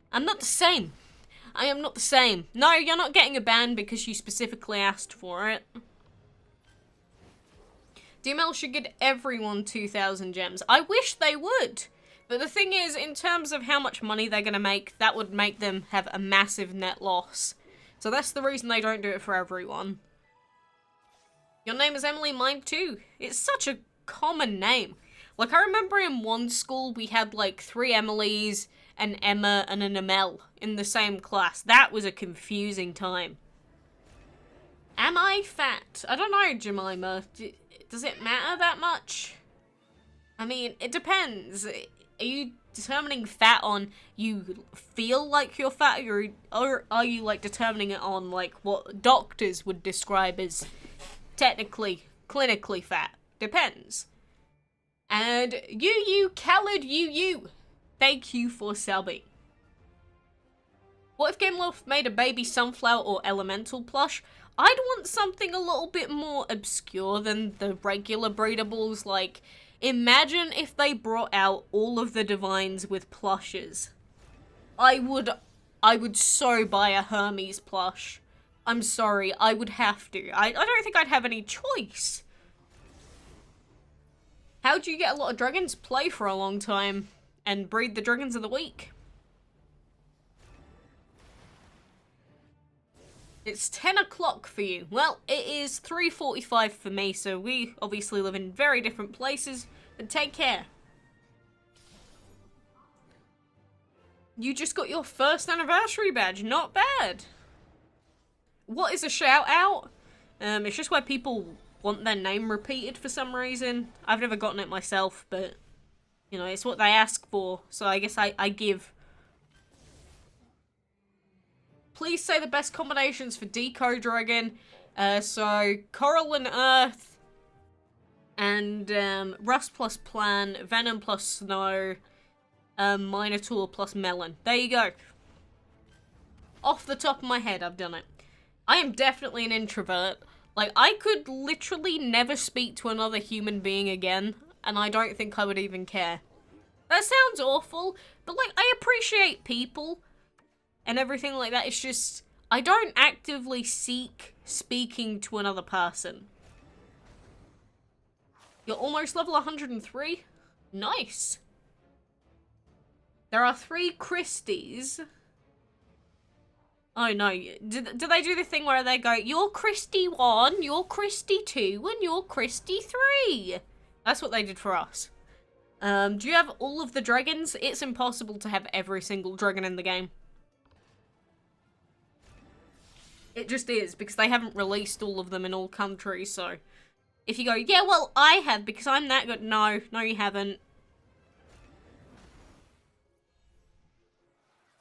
A: I'm not the same. I am not the same. No, you're not getting a ban because you specifically asked for it. DML should get everyone 2,000 gems. I wish they would. But the thing is, in terms of how much money they're going to make, that would make them have a massive net loss. So that's the reason they don't do it for everyone. Your name is Emily, mine too. It's such a common name. Like, I remember in one school we had like 3 Emilys, an Emma, and an Amel in the same class. That was a confusing time. Am I fat? I don't know, Jemima. Does it matter that much? I mean, it depends. Are you determining fat on you feel like you're fat, or are you like determining it on like what doctors would describe as technically, clinically fat? Depends. And Khaled, thank you for subbing. What if Game Loft made a baby sunflower or elemental plush? I'd want something a little bit more obscure than the regular breedables. Like, imagine if they brought out all of the divines with plushes. I would so buy a Hermes plush. I'm sorry, I would have to. I don't think I'd have any choice. How do you get a lot of dragons? Play for a long time and breed the dragons of the week. It's 10 o'clock for you. Well, it is 3:45 for me, so we obviously live in very different places, but take care. You just got your first anniversary badge, not bad. What is a shout out? It's just where people want their name repeated for some reason. I've never gotten it myself, but, you know, it's what they ask for, so I guess I give. Please say the best combinations for Decoy Dragon. So, Coral and Earth, and Rust plus Plan, Venom plus Snow, Minotaur plus Melon. There you go. Off the top of my head, I've done it. I am definitely an introvert. Like, I could literally never speak to another human being again, and I don't think I would even care. That sounds awful, but, like, I appreciate people and everything like that. It's just, I don't actively seek speaking to another person. You're almost level 103? Nice. There are 3 Christies. Oh no, do they do the thing where they go, you're Christy 1, you're Christy 2, and you're Christy 3? That's what they did for us. Do you have all of the dragons? It's impossible to have every single dragon in the game. It just is, because they haven't released all of them in all countries, so if you go, yeah, well, I have, because I'm that good. No, you haven't.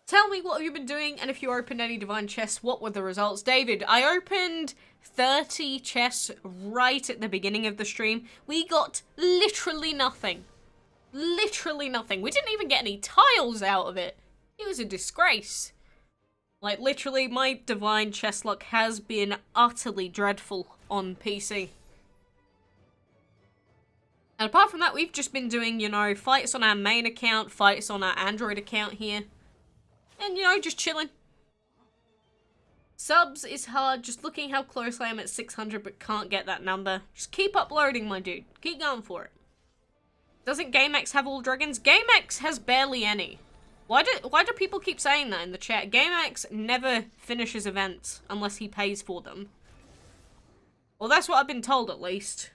A: Tell me, what have you been doing, and if you opened any divine chests, what were the results? David, I opened 30 chests right at the beginning of the stream. We got literally nothing. Literally nothing. We didn't even get any tiles out of it. It was a disgrace. Like, literally, my divine chest luck has been utterly dreadful on PC. And apart from that, we've just been doing, you know, fights on our main account, fights on our Android account here. And, you know, just chilling. Subs is hard, just looking how close I am at 600 but can't get that number. Just keep uploading, my dude. Keep going for it. Doesn't GameX have all dragons? GameX has barely any. Why do people keep saying that in the chat? GameX never finishes events unless he pays for them. Well, that's what I've been told, at least.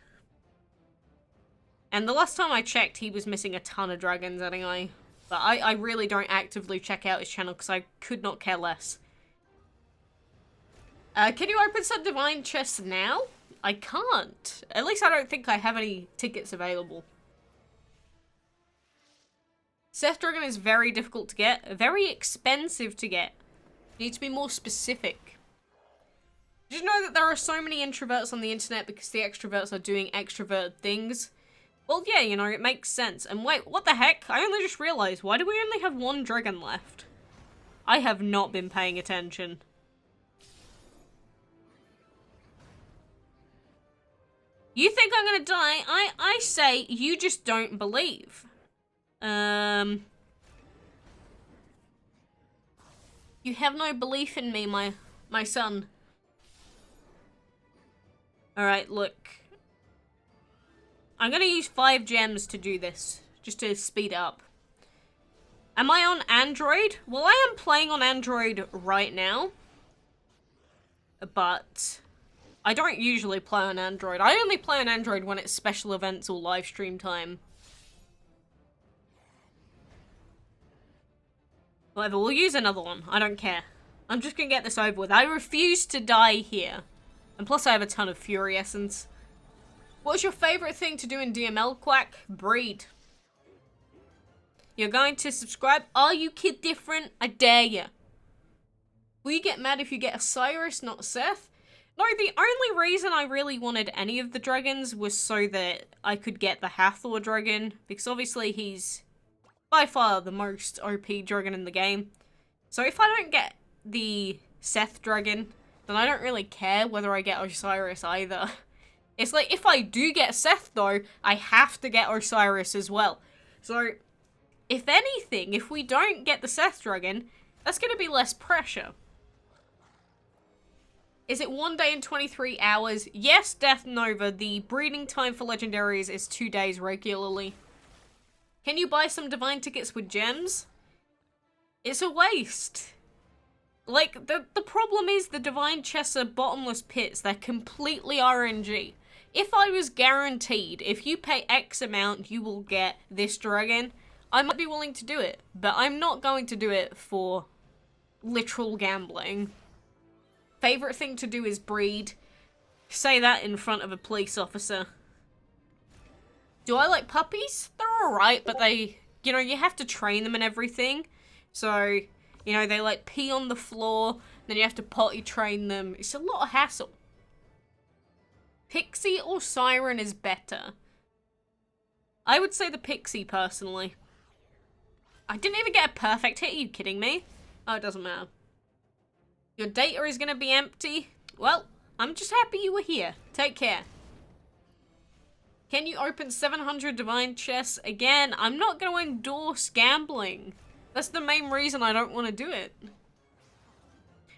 A: And the last time I checked, he was missing a ton of dragons anyway. But I really don't actively check out his channel because I could not care less. Can you open some divine chests now? I can't. At least I don't think I have any tickets available. Seth Dragon is very difficult to get, very expensive to get. You need to be more specific. Did you know that there are so many introverts on the internet because the extroverts are doing extrovert things? Well, yeah, you know, it makes sense. And wait, what the heck? I only just realized, why do we only have 1 dragon left? I have not been paying attention. You think I'm gonna die? I say you just don't believe. You have no belief in me, my son. Alright, look. I'm gonna use 5 gems to do this, just to speed it up. Am I on Android? Well, I am playing on Android right now. But I don't usually play on Android. I only play on Android when it's special events or live stream time. Whatever, we'll use another one. I don't care. I'm just gonna get this over with. I refuse to die here. And plus I have a ton of Fury Essence. What's your favorite thing to do in DML, Quack? Breed. You're going to subscribe? Are you kid different? I dare you. Will you get mad if you get Osiris, not Seth? No, the only reason I really wanted any of the dragons was so that I could get the Hathor dragon, because obviously he's by far the most OP dragon in the game. So if I don't get the Seth dragon, then I don't really care whether I get Osiris either. It's like, if I do get Seth though, I have to get Osiris as well. So, if anything, if we don't get the Seth dragon, that's going to be less pressure. Is it 1 day and 23 hours? Yes, Death Nova. The breeding time for legendaries is 2 days regularly. Can you buy some divine tickets with gems? It's a waste. Like, the problem is the divine chests are bottomless pits. They're completely RNG. If I was guaranteed, if you pay X amount, you will get this dragon, I might be willing to do it. But I'm not going to do it for literal gambling. Favorite thing to do is breed. Say that in front of a police officer. Do I like puppies? They're alright, but they, you know, you have to train them and everything. So, you know, they like pee on the floor, then you have to potty train them. It's a lot of hassle. Pixie or Siren is better? I would say the Pixie, personally. I didn't even get a perfect hit, are you kidding me? Oh, it doesn't matter. Your data is going to be empty? Well, I'm just happy you were here. Take care. Can you open 700 divine chests? Again, I'm not going to endorse gambling. That's the main reason I don't want to do it.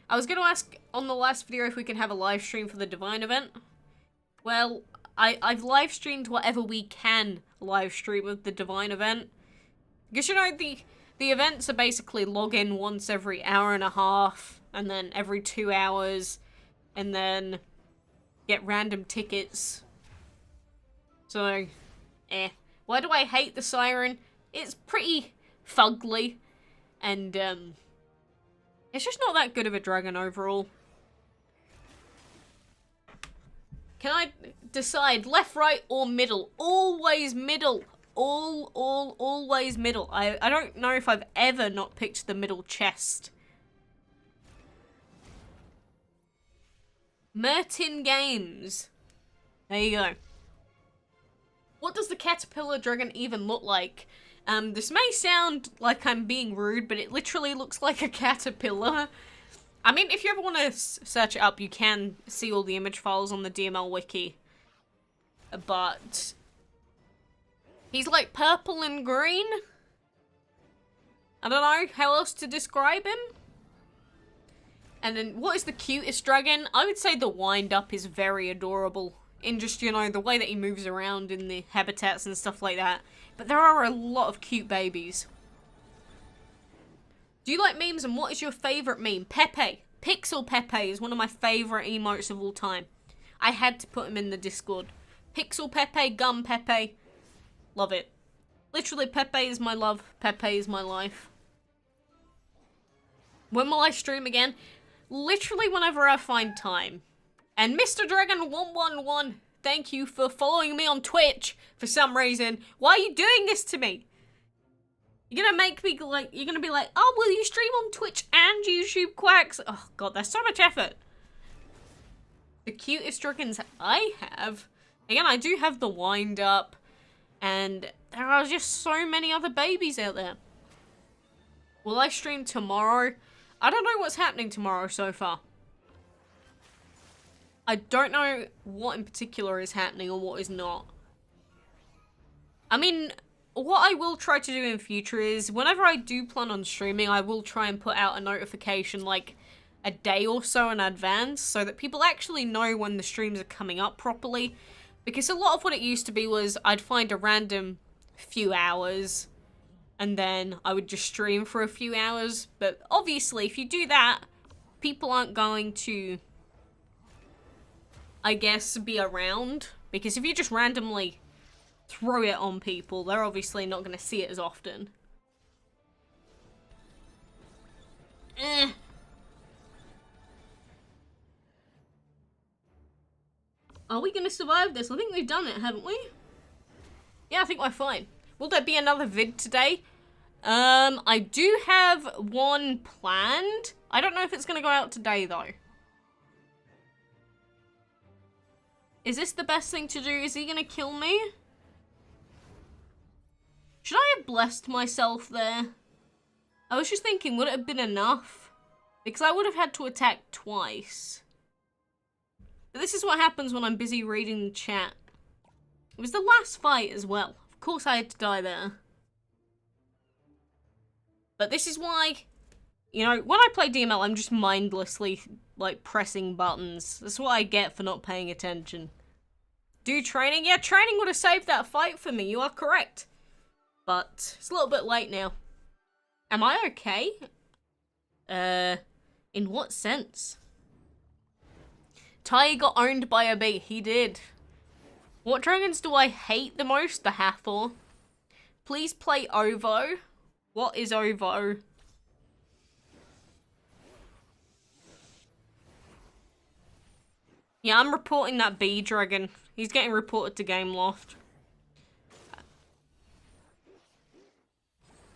A: I was going to ask on the last video if we can have a live stream for the divine event. Well, I've live streamed whatever we can live stream with the divine event. Because, you know, the events are basically log in once every hour and a half, and then every 2 hours, and then get random tickets. So, Why do I hate the Siren? It's pretty fugly, and it's just not that good of a dragon overall. Can I decide left, right, or middle? Always middle. Always middle. I don't know if I've ever not picked the middle chest. Mertin Games. There you go. What does the caterpillar dragon even look like? This may sound like I'm being rude, but it literally looks like a caterpillar. I mean, if you ever want to search it up, you can see all the image files on the DML wiki. But he's like purple and green. I don't know how else to describe him. And then, what is the cutest dragon? I would say the wind-up is very adorable. In just, you know, the way that he moves around in the habitats and stuff like that. But there are a lot of cute babies. Do you like memes, and what is your favourite meme? Pepe. Pixel Pepe is one of my favourite emotes of all time. I had to put him in the Discord. Pixel Pepe, Gum Pepe. Love it. Literally, Pepe is my love. Pepe is my life. When will I stream again? Literally whenever I find time. And Mr. Dragon 111, thank you for following me on Twitch for some reason. Why are you doing this to me? You're gonna make me like, you're gonna be like, oh, will you stream on Twitch and YouTube, Quacks? Oh god, that's so much effort. The cutest dragons I have, again, I do have the wind up, and there are just so many other babies out there. Will I stream tomorrow? I don't know what's happening tomorrow so far. I don't know what in particular is happening or what is not. I mean, what I will try to do in future is, whenever I do plan on streaming, I will try and put out a notification like a day or so in advance, so that people actually know when the streams are coming up properly. Because a lot of what it used to be was, I'd find a random few hours, and then I would just stream for a few hours. But obviously, if you do that, people aren't going to, I guess, be around. Because if you just randomly throw it on people, they're obviously not going to see it as often. Are we gonna survive this? I think we've done it, haven't we? Yeah, I think we're fine. Will there be another vid today? I do have one planned. I don't know if it's gonna go out today, though. Is this the best thing to do? Is he gonna kill me? Should I have blessed myself there? I was just thinking, would it have been enough? Because I would have had to attack twice. But this is what happens when I'm busy reading the chat. It was the last fight as well. Of course I had to die there. But this is why, you know, when I play DML, I'm just mindlessly, like, pressing buttons. That's what I get for not paying attention. Do training? Yeah, training would have saved that fight for me. You are correct. But it's a little bit late now. Am I okay? In what sense? Ty got owned by a bee. He did. What dragons do I hate the most? The Hathor. Please play Ovo. What is Ovo? Yeah, I'm reporting that bee dragon. He's getting reported to Game Loft.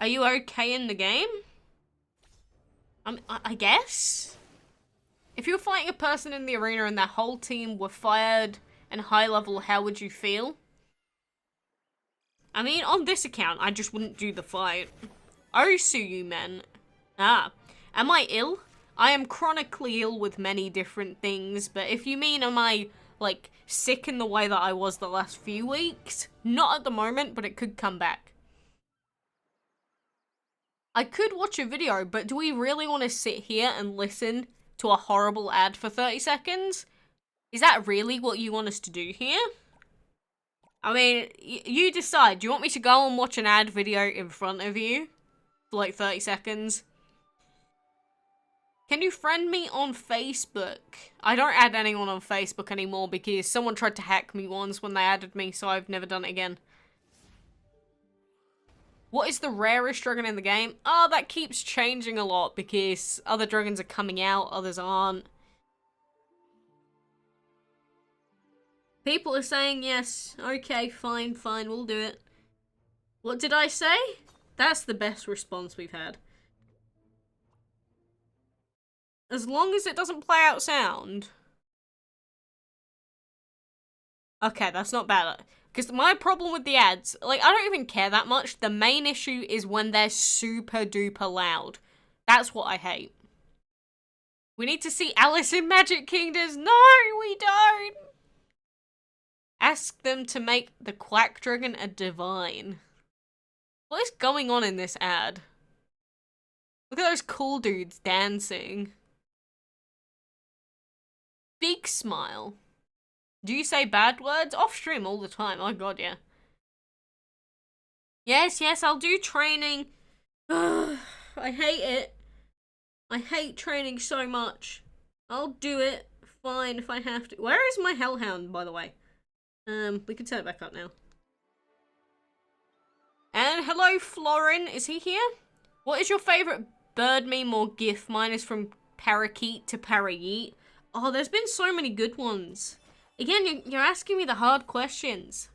A: Are you okay in the game? I guess? If you were fighting a person in the arena and their whole team were fired and high level, how would you feel? I mean, on this account, I just wouldn't do the fight. Osu, you men. Ah. Am I ill? I am chronically ill with many different things, but if you mean am I, like, sick in the way that I was the last few weeks? Not at the moment, but it could come back. I could watch a video, but do we really want to sit here and listen to a horrible ad for 30 seconds? Is that really what you want us to do here? I mean, you decide. Do you want me to go and watch an ad video in front of you for like 30 seconds? Can you friend me on Facebook? I don't add anyone on Facebook anymore because someone tried to hack me once when they added me, so I've never done it again. What is the rarest dragon in the game? Oh, that keeps changing a lot because other dragons are coming out, others aren't. People are saying yes. Okay, fine, we'll do it. What did I say? That's the best response we've had. As long as it doesn't play out sound. Okay, that's not bad. Because my problem with the ads, like, I don't even care that much. The main issue is when they're super duper loud. That's what I hate. We need to see Alice in Magic Kingdoms. No, we don't. Ask them to make the Quack Dragon a divine. What is going on in this ad? Look at those cool dudes dancing. Big smile. Do you say bad words? Off stream all the time. Oh god, yeah. Yes, I'll do training. I hate it. I hate training so much. I'll do it. Fine if I have to. Where is my Hellhound, by the way? We can turn it back up now. And hello, Florin. Is he here? What is your favourite bird meme or gif? Mine is from Parakeet to Parayeet. Oh, there's been so many good ones. Again, you're asking me the hard questions.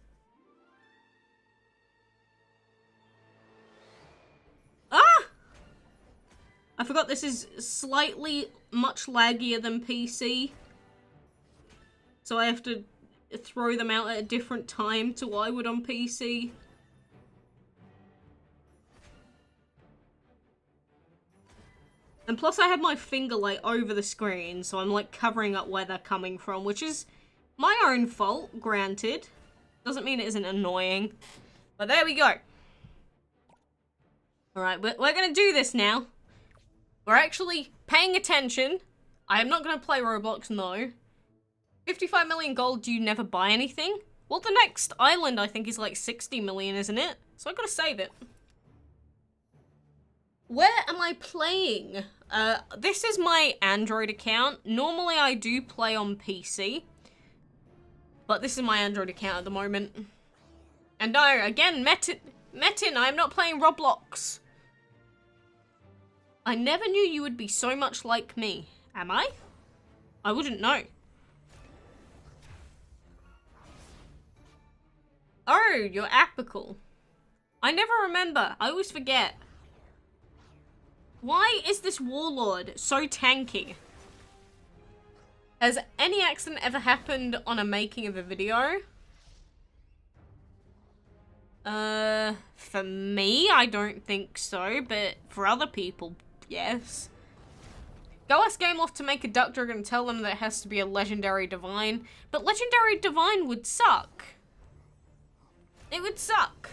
A: Ah! I forgot this is slightly much laggier than PC. So I have to throw them out at a different time to what I would on PC. And plus I have my finger like over the screen, so I'm like covering up where they're coming from, which is my own fault, granted. Doesn't mean it isn't annoying. But there we go. Alright, we're gonna do this now. We're actually paying attention. I am not gonna play Roblox, no. 55 million gold, do you never buy anything? Well, the next island, I think, is like 60 million, isn't it? So I gotta save it. Where am I playing? This is my Android account. Normally I do play on PC. But this is my Android account at the moment. And no, again, Metin, I'm not playing Roblox. I never knew you would be so much like me. Am I? I wouldn't know. Oh, you're apical. I never remember. I always forget. Why is this warlord so tanky? Has any accident ever happened on a making of a video? For me, I don't think so, but for other people, yes. Go ask Gameloft to make a duck dragon and tell them that it has to be a legendary divine, but legendary divine would suck. It would suck.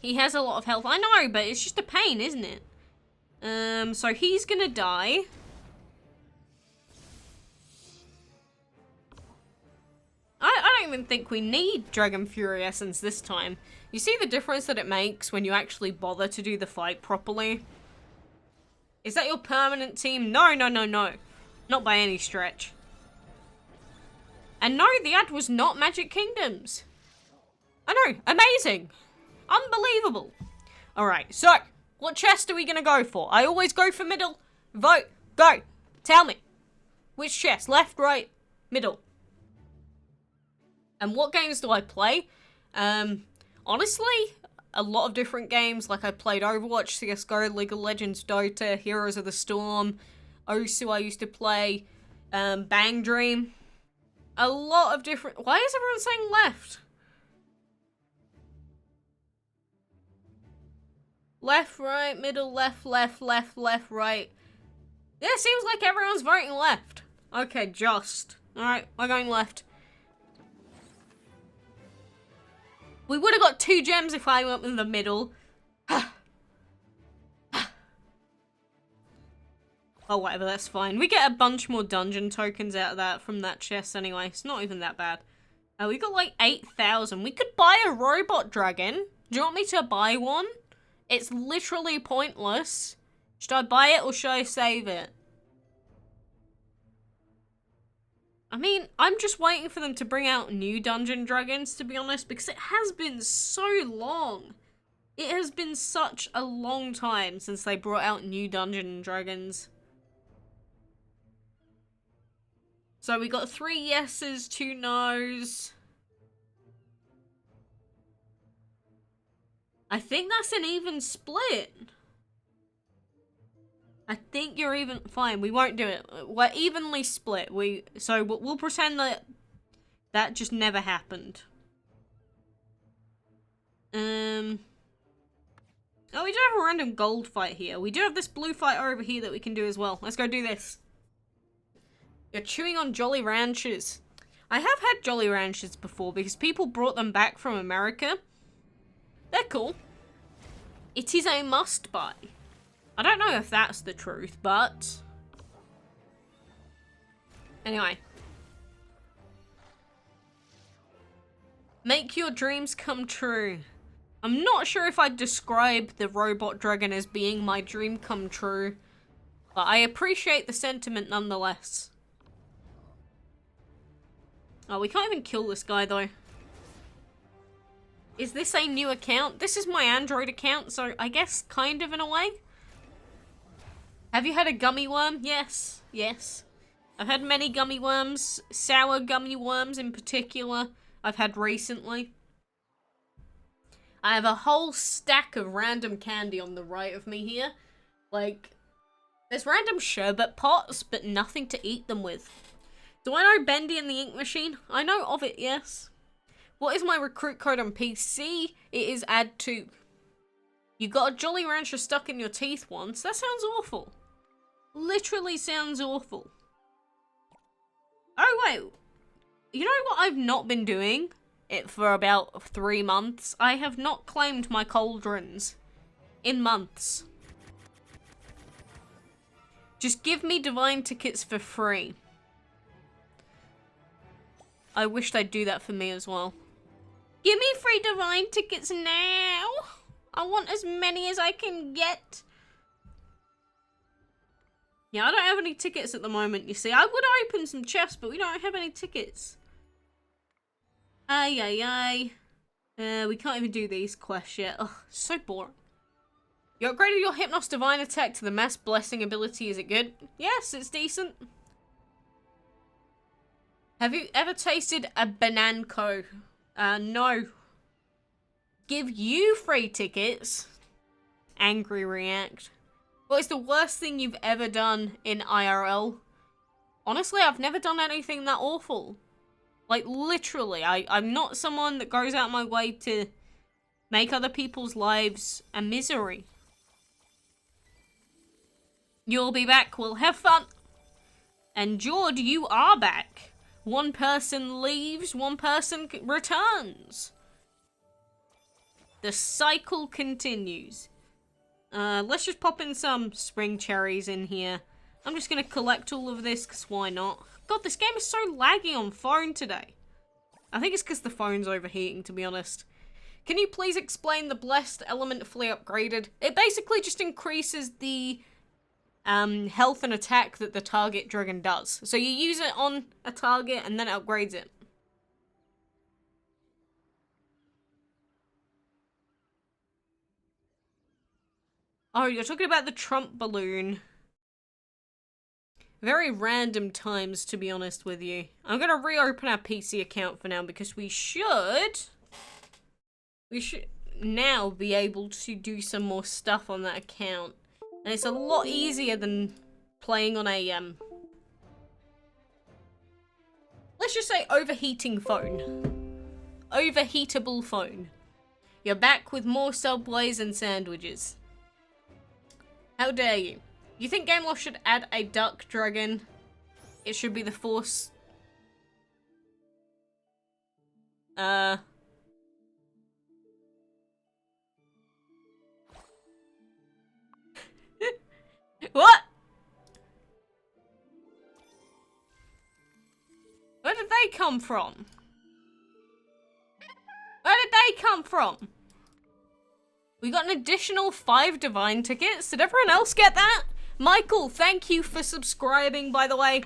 A: He has a lot of health. I know, but it's just a pain, isn't it? So he's gonna die. I don't even think we need Dragon Fury Essence this time. You see the difference that it makes when you actually bother to do the fight properly? Is that your permanent team? No, no, no, no. Not by any stretch. And no, the ad was not Magic Kingdoms. I know, amazing. Unbelievable. Alright, so, what chest are we gonna go for? I always go for middle. Vote. Go. Tell me. Which chest? Left, right, middle. And what games do I play? Honestly, a lot of different games. Like I played Overwatch, CSGO, League of Legends, Dota, Heroes of the Storm, Osu I used to play, Bang Dream. A lot of different... Why is everyone saying left? Left, right, middle, left, left, left, left, right. Yeah, it seems like everyone's voting left. Okay, just. Alright, we're going left. We would have got 2 gems if I went in the middle. Oh, whatever, that's fine. We get a bunch more dungeon tokens out of that from that chest anyway. It's not even that bad. We got like 8,000. We could buy a robot dragon. Do you want me to buy one? It's literally pointless. Should I buy it or should I save it? I mean, I'm just waiting for them to bring out new Dungeon Dragons, to be honest, because it has been so long. It has been such a long time since they brought out new Dungeon Dragons. So we got 3 yeses, 2 nos. I think that's an even split. I think you're even fine. We won't do it. We're evenly split. So we'll pretend that that just never happened. Oh, we do have a random gold fight here. We do have this blue fight over here that we can do as well. Let's go do this. You're chewing on Jolly Ranchers. I have had Jolly Ranchers before because people brought them back from America. They're cool. It is a must buy. I don't know if that's the truth, but... Anyway. Make your dreams come true. I'm not sure if I'd describe the robot dragon as being my dream come true, but I appreciate the sentiment nonetheless. Oh, we can't even kill this guy though. Is this a new account? This is my Android account, so I guess kind of in a way. Have you had a gummy worm? Yes. Yes. I've had many gummy worms. Sour gummy worms in particular I've had recently. I have a whole stack of random candy on the right of me here. Like, there's random sherbet pots, but nothing to eat them with. Do I know Bendy and the Ink Machine? I know of it, yes. What is my recruit code on PC? It is add2. You got a Jolly Rancher stuck in your teeth once? That sounds awful. Literally sounds awful. Oh, wait. You know what I've not been doing? It for about 3 months. I have not claimed my cauldrons. In months. Just give me divine tickets for free. I wish they'd do that for me as well. Give me free divine tickets now. I want as many as I can get. Yeah, I don't have any tickets at the moment, you see. I would open some chests, but we don't have any tickets. Ay, ay, ay. We can't even do these quests yet. Ugh, so boring. You upgraded your Hypnos Divine Attack to the Mass Blessing ability. Is it good? Yes, it's decent. Have you ever tasted a bananco? No. Give you free tickets? Angry react. What is the worst thing you've ever done in IRL? Honestly, I've never done anything that awful. Like, literally, I'm not someone that goes out my way to make other people's lives a misery. You'll be back, we'll have fun. And George, you are back. One person leaves, one person returns. The cycle continues. Let's just pop in some spring cherries in here. I'm just gonna collect all of this, because why not? God, this game is so laggy on phone today. I think it's because the phone's overheating, to be honest. Can you please explain the Blessed Element Flea upgraded? It basically just increases the health and attack that the target dragon does. So you use it on a target and then it upgrades it. Oh, you're talking about the Trump balloon. Very random times, to be honest with you. I'm gonna reopen our PC account for now because we should now be able to do some more stuff on that account. And it's a lot easier than playing on a, let's just say overheating phone. Overheatable phone. You're back with more Subways and sandwiches. How dare you? You think Gameloft should add a duck dragon? It should be the Force. What? Where did they come from? Where did they come from? We got an additional 5 divine tickets. Did everyone else get that? Michael, thank you for subscribing, by the way.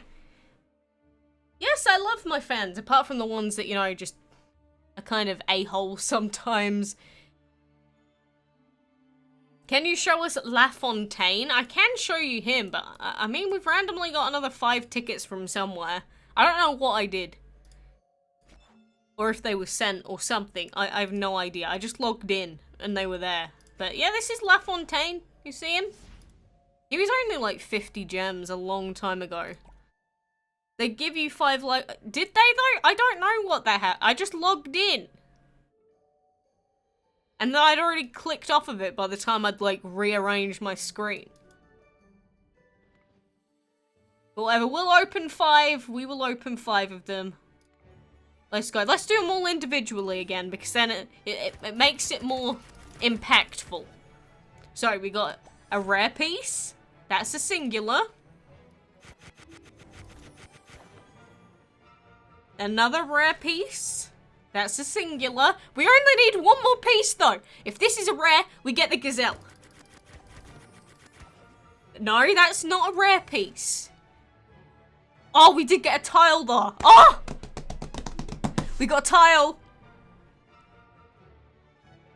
A: Yes, I love my fans, apart from the ones that, you know, just are kind of a-hole sometimes. Can you show us La Fontaine? I can show you him, but I mean, we've randomly got another 5 tickets from somewhere. I don't know what I did. Or if they were sent or something. I have no idea. I just logged in and they were there. But yeah, this is La Fontaine. You see him? He was only like 50 gems a long time ago. They give you 5 like... Did they though? I don't know what that had. I just logged in. And then I'd already clicked off of it by the time I'd like rearranged my screen. But whatever, we'll open 5. We will open 5 of them. Let's go. Let's do them all individually again because then it makes it more impactful. So we got a rare piece. That's a singular. Another rare piece. That's a singular. We only need 1 more piece though. If this is a rare, we get the gazelle. No, that's not a rare piece. Oh, we did get a tile though. Oh! We got a tile.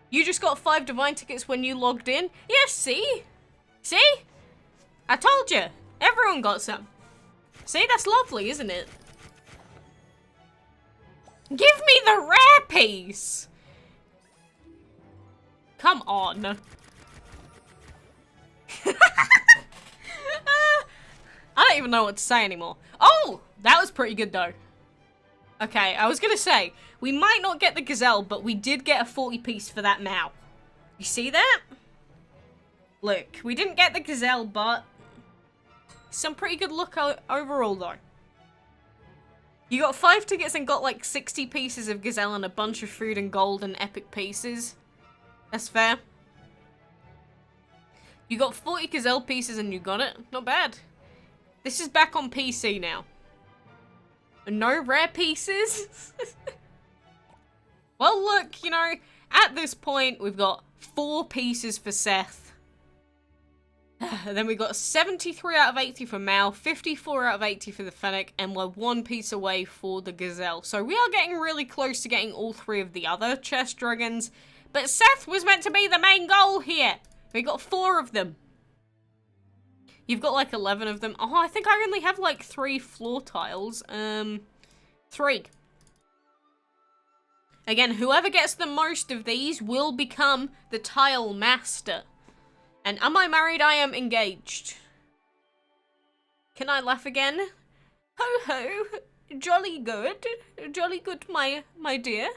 A: You just got 5 divine tickets when you logged in? Yes, see? See? I told you. Everyone got some. See, that's lovely, isn't it? Give me the rare piece! Come on. I don't even know what to say anymore. Oh! That was pretty good though. Okay, I was gonna say, we might not get the gazelle, but we did get a 40 piece for that Mao. You see that? Look, we didn't get the gazelle, but some pretty good look overall though. You got 5 tickets and got like 60 pieces of gazelle and a bunch of food and gold and epic pieces. That's fair. You got 40 gazelle pieces and you got it. Not bad. This is back on PC now. No rare pieces? Well, look, you know, at this point, we've got 4 pieces for Seth. And then we got 73 out of 80 for Mal, 54 out of 80 for the Fennec, and we're 1 piece away for the Gazelle. So we are getting really close to getting all 3 of the other chest dragons. But Seth was meant to be the main goal here. We got 4 of them. You've got like 11 of them. Oh, I think I only have like 3 floor tiles. 3. Again, whoever gets the most of these will become the tile master. And am I married? I am engaged. Can I laugh again? Ho ho, jolly good, my dear.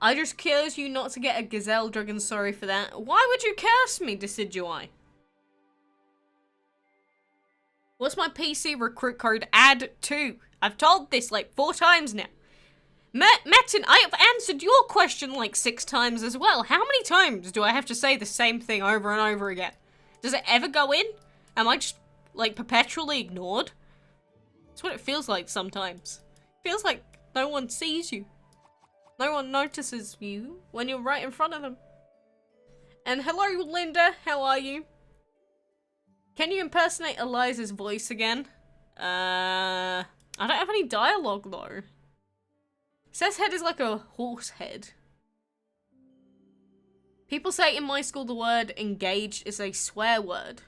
A: I just curse you not to get a gazelle dragon, sorry for that. Why would you curse me, Decidui? What's my PC recruit code? Add 2. I've told this like 4 times now. Metin, I have answered your question like 6 times as well. How many times do I have to say the same thing over and over again? Does it ever go in? Am I just, like, perpetually ignored? That's what it feels like sometimes. It feels like no one sees you. No one notices you when you're right in front of them. And hello, Linda. How are you? Can you impersonate Eliza's voice again? I don't have any dialogue, though. Seth's head is like a horse head. People say in my school the word engaged is a swear word.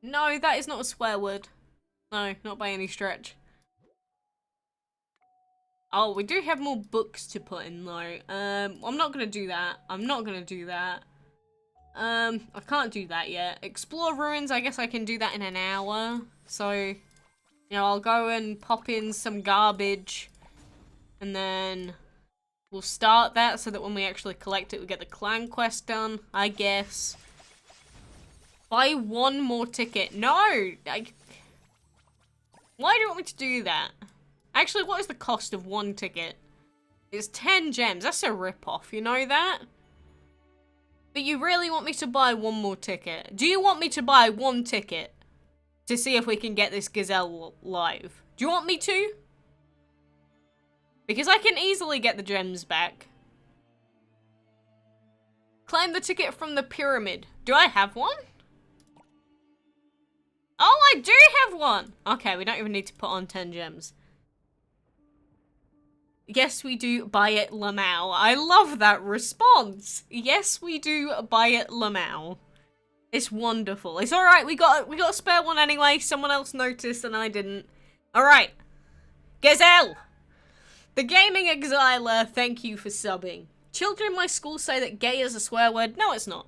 A: No, that is not a swear word. No, not by any stretch. Oh, we do have more books to put in though. I'm not gonna do that. I'm not gonna do that. I can't do that yet. Explore ruins, I guess I can do that in an hour. So, you know, I'll go and pop in some garbage. And then we'll start that so that when we actually collect it, we get the clan quest done, I guess. Buy 1 more ticket. No! Why do you want me to do that? Actually, what is the cost of 1 ticket? It's 10 gems. That's a rip-off, you know that? But you really want me to buy 1 more ticket? Do you want me to buy 1 ticket to see if we can get this gazelle live? Do you want me to? Because I can easily get the gems back. Claim the ticket from the pyramid. Do I have one? Oh, I do have one! Okay, we don't even need to put on 10 gems. Yes, we do buy it Lamau. I love that response. Yes, we do buy it Lamau. It's wonderful. It's alright, we got a spare one anyway. Someone else noticed and I didn't. Alright. Gazelle! The Gaming Exiler, thank you for subbing. Children in my school say that gay is a swear word. No, it's not.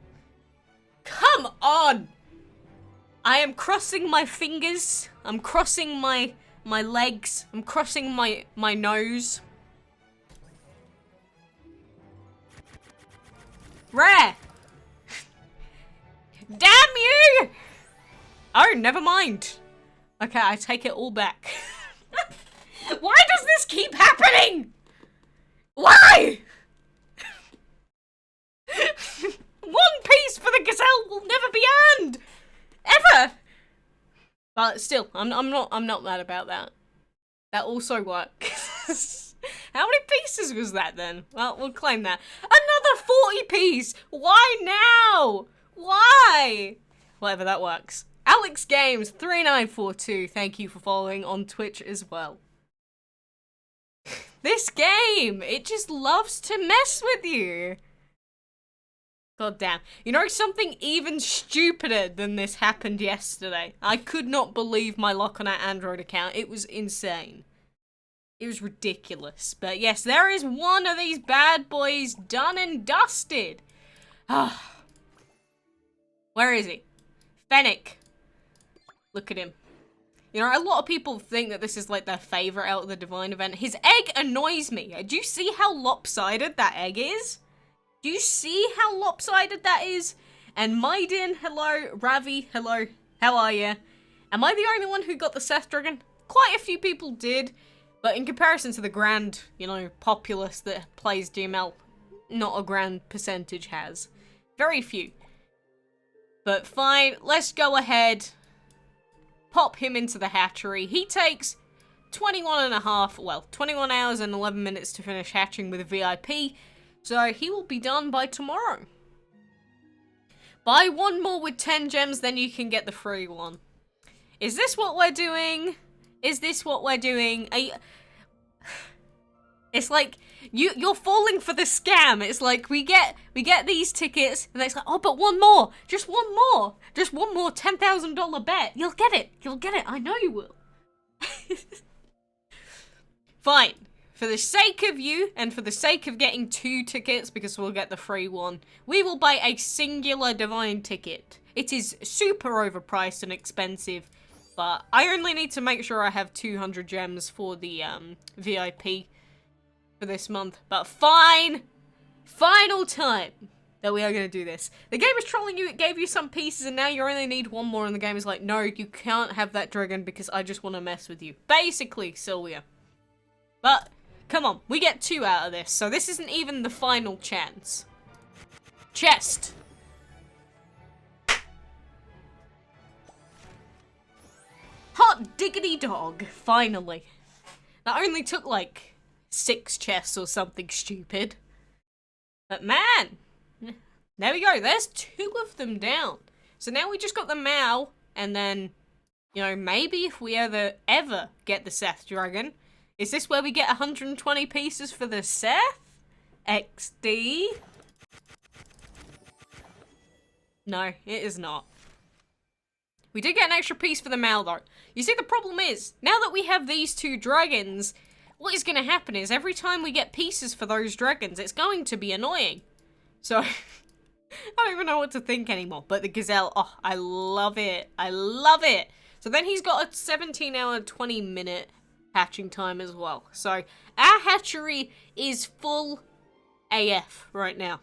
A: Come on! I am crossing my fingers. I'm crossing my legs. I'm crossing my nose. Rare! Damn you! Oh, never mind. Okay, I take it all back. Why does this keep happening? Why? 1 piece for the gazelle will never be earned, ever. But still, I'm not mad about that. That also works. How many pieces was that then? Well, we'll claim that. Another 40 piece. Why now? Why? Whatever, that works. Alex Games 3942. Thank you for following on Twitch as well. This game, it just loves to mess with you. God damn. You know, something even stupider than this happened yesterday. I could not believe my lock on our Android account. It was insane. It was ridiculous. But yes, there is one of these bad boys done and dusted. Where is he? Fennec. Look at him. You know, a lot of people think that this is like their favorite out of the Divine event. His egg annoys me. Do you see how lopsided that egg is? Do you see how lopsided that is? And Maiden, hello. Ravi, hello. How are you? Am I the only one who got the Seth Dragon? Quite a few people did. But in comparison to the grand, you know, populace that plays DML, not a grand percentage has. Very few. But fine, let's go ahead. Pop him into the hatchery. He takes 21 hours and 11 minutes to finish hatching with a VIP. So he will be done by tomorrow. Buy 1 more with 10 gems, then you can get the free one. Is this what we're doing? Is this what we're doing? It's like, you're falling for the scam. It's like, we get these tickets, and it's like, oh, but one more. Just one more. Just one more $10,000 bet. You'll get it. You'll get it. I know you will. Fine. For the sake of you, and for the sake of getting 2 tickets, because we'll get the free one, we will buy a singular divine ticket. It is super overpriced and expensive, but I only need to make sure I have 200 gems for the VIP for this month. But fine! Final time that we are going to do this. The game is trolling you, it gave you some pieces, and now you only need 1 more, and the game is like, no, you can't have that dragon because I just want to mess with you. Basically, Sylvia. But, come on, we get 2 out of this, so this isn't even the final chance. Chest. Hot diggity dog, finally. That only took like 6 chests or something stupid. But man, there we go, there's 2 of them down. So now we just got the Mao, and then, you know, maybe if we ever get the Seth Dragon, is this where we get 120 pieces for the Seth? XD? No, it is not. We did get an extra piece for the Mao though. You see, the problem is, now that we have these 2 dragons, what is going to happen is every time we get pieces for those dragons, it's going to be annoying. So, I don't even know what to think anymore. But the gazelle, oh, I love it. I love it. So then he's got a 17-hour, 20-minute hatching time as well. So, our hatchery is full AF right now.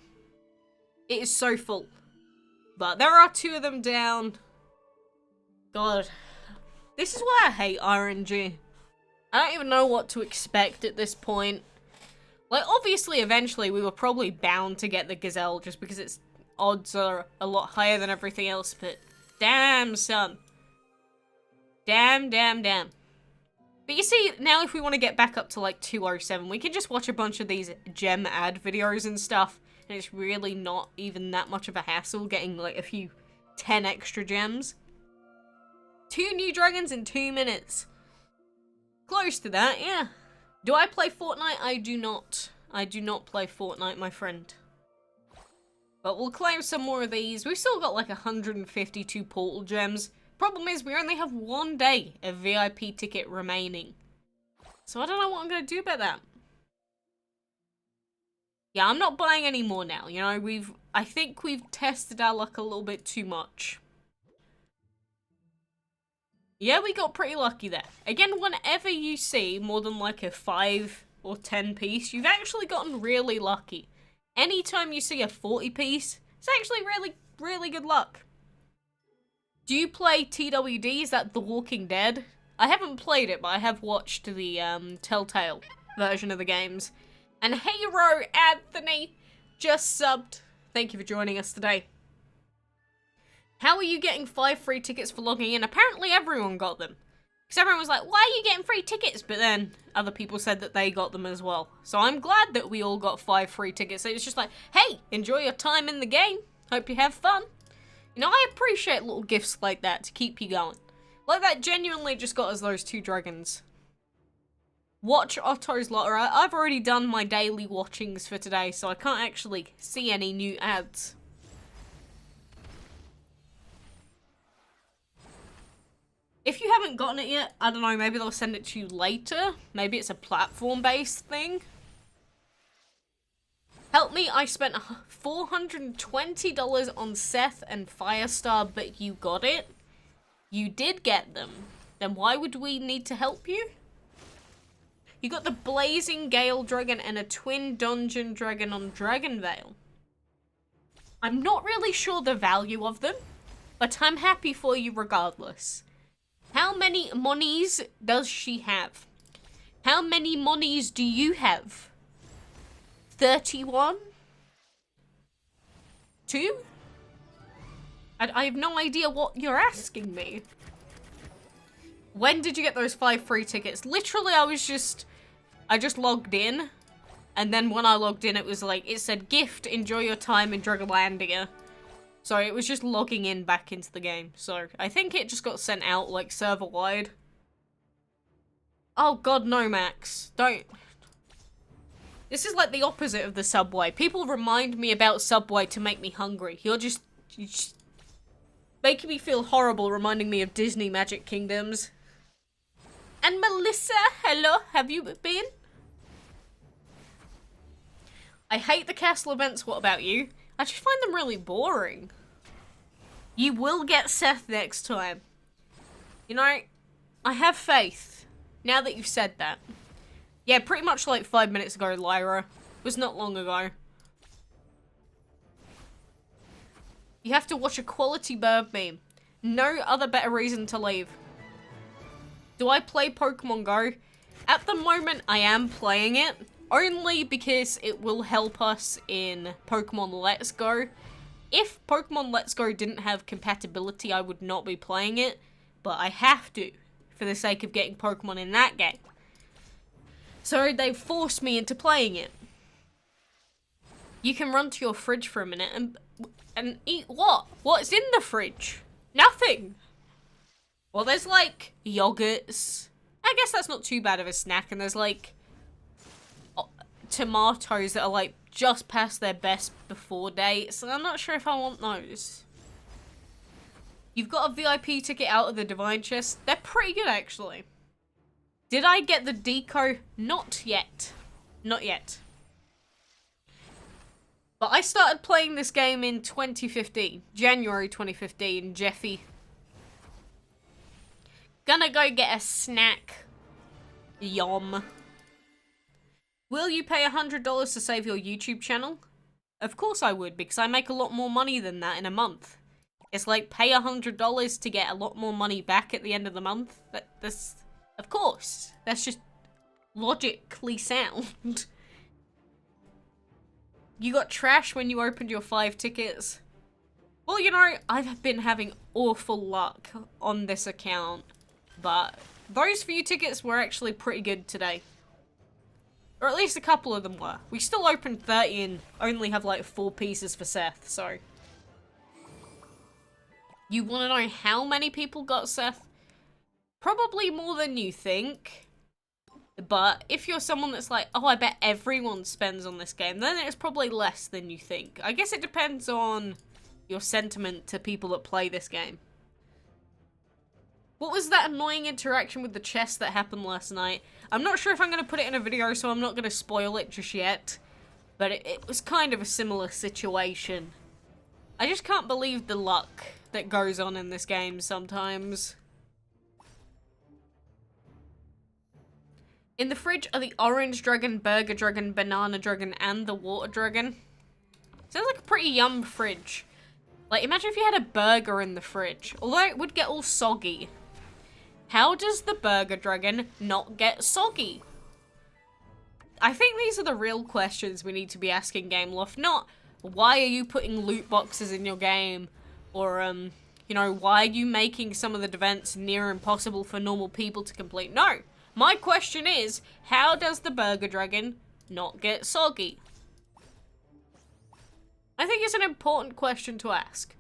A: It is so full. But there are 2 of them down. God, this is why I hate RNG. I don't even know what to expect at this point. Like, obviously, eventually, we were probably bound to get the gazelle just because its odds are a lot higher than everything else, but damn, son. Damn, damn, damn. But you see, now if we want to get back up to, like, 207, we can just watch a bunch of these gem ad videos and stuff, and it's really not even that much of a hassle getting, like, a few 10 extra gems. 2 new dragons in 2 minutes. Close to that, yeah. Do I play Fortnite? I do not. I do not play Fortnite, my friend. But we'll claim some more of these. We've still got like 152 portal gems. Problem is, we only have 1 day of VIP ticket remaining. So I don't know what I'm going to do about that. Yeah, I'm not buying any more now. You know, I think we've tested our luck a little bit too much. Yeah, we got pretty lucky there. Again, whenever you see more than like a 5 or 10 piece, you've actually gotten really lucky. Anytime you see a 40 piece, it's actually really, really good luck. Do you play TWD? Is that The Walking Dead? I haven't played it, but I have watched the Telltale version of the games. And Hero Anthony just subbed. Thank you for joining us today. How are you getting 5 free tickets for logging in? Apparently everyone got them. Because everyone was like, why are you getting free tickets? But then other people said that they got them as well. So I'm glad that we all got 5 free tickets. It's just like, hey, enjoy your time in the game. Hope you have fun. You know, I appreciate little gifts like that to keep you going. Like that genuinely just got us those 2 dragons. Watch Otto's Lottery. I've already done my daily watchings for today, so I can't actually see any new ads. If you haven't gotten it yet, I don't know, maybe they'll send it to you later. Maybe it's a platform-based thing. Help me, I spent $420 on Seth and Firestar, but you got it? You did get them. Then why would we need to help you? You got the Blazing Gale Dragon and a Twin Dungeon Dragon on Dragonvale. I'm not really sure the value of them, but I'm happy for you regardless. How many monies does she have? How many monies do you have? 31? 2? I have no idea what you're asking me. When did you get those 5 free tickets? Literally, I just logged in. And then when I logged in, it was like, it said, gift, enjoy your time in Dragonlandia. So it was just logging in back into the game. So I think it just got sent out, like, server-wide. Oh god, no, Max. Don't. This is like the opposite of the Subway. People remind me about Subway to make me hungry. You're just making me feel horrible, reminding me of Disney Magic Kingdoms. And Melissa, hello, have you been? I hate the castle events, what about you? I just find them really boring. You will get Seth next time. You know, I have faith, now that you've said that. Yeah, pretty much like 5 minutes ago, Lyra. It was not long ago. You have to watch a quality bird meme. No other better reason to leave. Do I play Pokemon Go? At the moment, I am playing it. Only because it will help us in Pokemon Let's Go. If Pokemon Let's Go didn't have compatibility, I would not be playing it. But I have to, for the sake of getting Pokemon in that game. So they forced me into playing it. You can run to your fridge for a minute and eat what? What's in the fridge? Nothing. Well, there's like yogurts. I guess that's not too bad of a snack. And there's like tomatoes that are like just past their best before date. So I'm not sure if I want those. You've got a VIP ticket out of the Divine Chest. They're pretty good, actually. Did I get the Decoy? Not yet. Not yet. But I started playing this game in 2015. January 2015, Jeffy. Gonna go get a snack. Yum. Will you pay $100 to save your YouTube channel? Of course I would, because I make a lot more money than that in a month. It's like pay $100 to get a lot more money back at the end of the month. That's... Of course. That's just logically sound. You got trash when you opened your 5 tickets. Well, you know, I've been having awful luck on this account. But those few tickets were actually pretty good today. Or at least a couple of them were. We still opened 30 and only have like 4 pieces for Seth, so. You want to know how many people got Seth? Probably more than you think. But if you're someone that's like, oh, I bet everyone spends on this game, then it's probably less than you think. I guess it depends on your sentiment to people that play this game. What was that annoying interaction with the chest that happened last night? I'm not sure if I'm going to put it in a video, so I'm not going to spoil it just yet. But it was kind of a similar situation. I just can't believe the luck that goes on in this game sometimes. In the fridge are the Orange Dragon, Burger Dragon, Banana Dragon, and the Water Dragon. Sounds like a pretty yum fridge. Like, imagine if you had a burger in the fridge. Although it would get all soggy. How does the Burger Dragon not get soggy? I think these are the real questions we need to be asking Gameloft. Not, why are you putting loot boxes in your game? Or, you know, why are you making some of the events near impossible for normal people to complete? No. My question is, how does the Burger Dragon not get soggy? I think it's an important question to ask.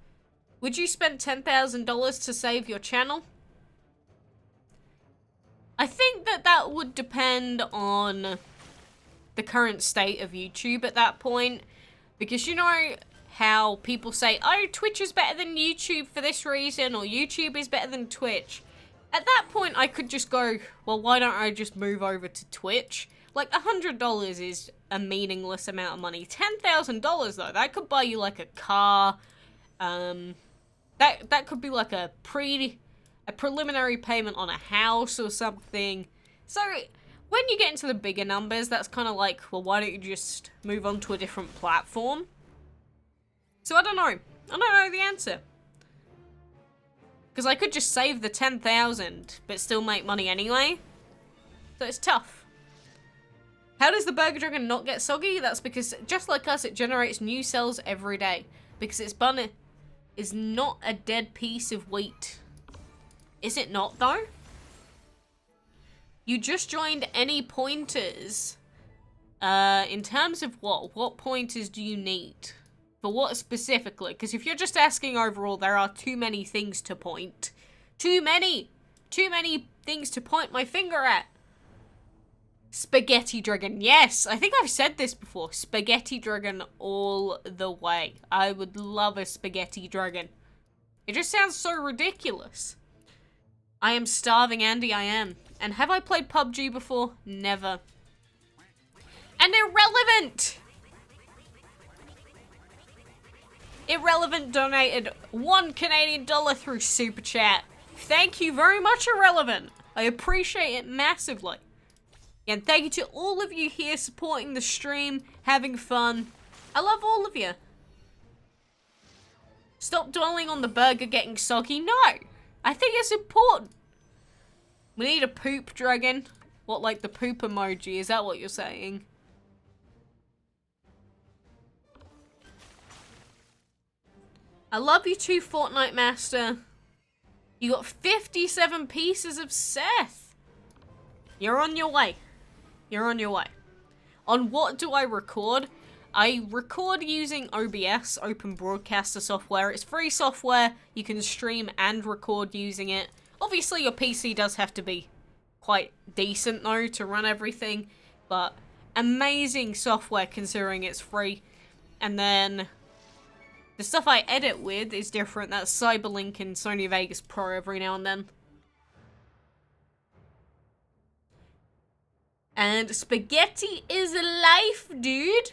A: Would you spend $10,000 to save your channel? I think that would depend on the current state of YouTube at that point. Because you know how people say, oh, Twitch is better than YouTube for this reason, or YouTube is better than Twitch. At that point, I could just go, well, why don't I just move over to Twitch? Like, $100 is a meaningless amount of money. $10,000, though, that could buy you, like, a car. That could be, like, a preliminary payment on a house or something. So, when you get into the bigger numbers, that's kind of like, well, why don't you just move on to a different platform? So, I don't know. I don't know the answer. Because I could just save the 10,000, but still make money anyway. So it's tough. How does the Burger Dragon not get soggy? That's because, just like us, it generates new cells every day. Because its bun is not a dead piece of wheat. Is it not, though? You just joined any pointers. In terms of what? What pointers do you need? For what specifically? Because if you're just asking overall, there are too many things to point. Too many! Too many things to point my finger at. Spaghetti Dragon. Yes, I think I've said this before. Spaghetti Dragon all the way. I would love a Spaghetti Dragon. It just sounds so ridiculous. I am starving, Andy, I am. And have I played PUBG before? Never. And Irrelevant! Irrelevant donated $1 Canadian through Super Chat. Thank you very much, Irrelevant. I appreciate it massively. And thank you to all of you here supporting the stream, having fun. I love all of you. Stop dwelling on the burger getting soggy. No, I think it's important. We need a poop dragon. What, like the poop emoji? Is that what you're saying? I love you too, Fortnite Master. You got 57 pieces of Seth. You're on your way. You're on your way. On what do I record? I record using OBS, Open Broadcaster software. It's free software. You can stream and record using it. Obviously, your PC does have to be quite decent, though, to run everything. But amazing software considering it's free. And then the stuff I edit with is different. That's Cyberlink and Sony Vegas Pro every now and then. And spaghetti is life, dude.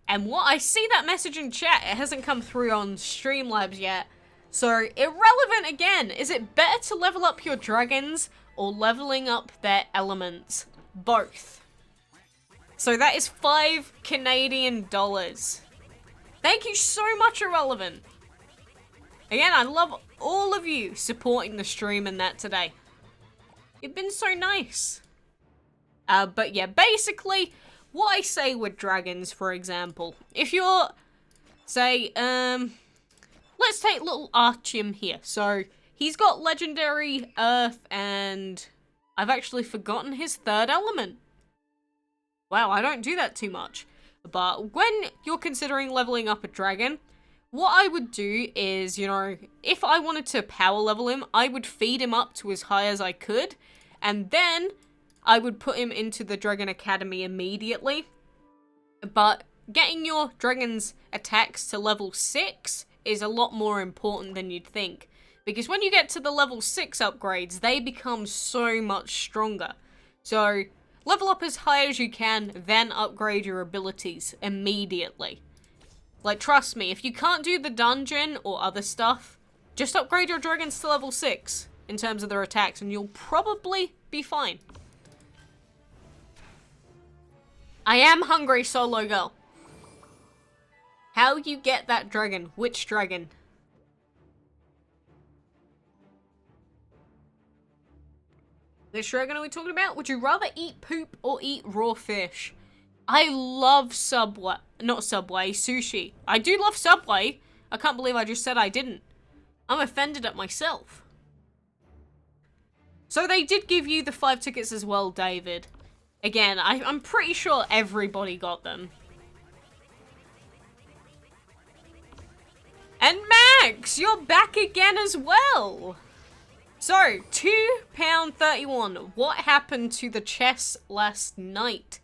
A: And what I see that message in chat, it hasn't come through on Streamlabs yet. So, Irrelevant again. Is it better to level up your dragons or leveling up their elements? Both. So that is $5 Canadian. Thank you so much, Irrelevant. Again, I love all of you supporting the stream and that today. You've been so nice. But yeah, basically, what I say with dragons, for example, if you're, say, let's take little Archim here. So, he's got legendary earth, and I've actually forgotten his third element. Wow, I don't do that too much. But when you're considering leveling up a dragon, what I would do is, you know, if I wanted to power level him, I would feed him up to as high as I could, and then I would put him into the Dragon Academy immediately. But getting your dragon's attacks to level 6 is a lot more important than you'd think. Because when you get to the level 6 upgrades, they become so much stronger. So, level up as high as you can, then upgrade your abilities immediately. Like, trust me, if you can't do the dungeon or other stuff, just upgrade your dragons to level 6 in terms of their attacks, and you'll probably be fine. I am hungry, Solo Girl. How you get that dragon? Which dragon? Which dragon are we talking about? Would you rather eat poop or eat raw fish? I love Subway. Not Subway, sushi. I do love Subway. I can't believe I just said I didn't. I'm offended at myself. So they did give you the 5 tickets as well, David. Again, I'm pretty sure everybody got them. And Max, you're back again as well. So, £2.31. What happened to the chess last night?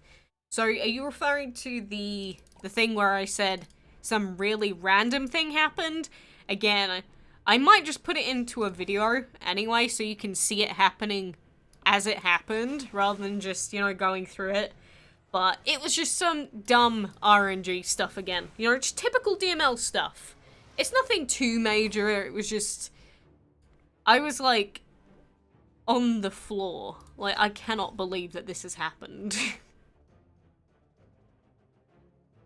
A: So, are you referring to the thing where I said some really random thing happened? Again, I might just put it into a video anyway, so you can see it happening as it happened, rather than just, you know, going through it. But it was just some dumb RNG stuff again. You know, just typical DML stuff. It's nothing too major, it was just, I was like, on the floor. Like, I cannot believe that this has happened.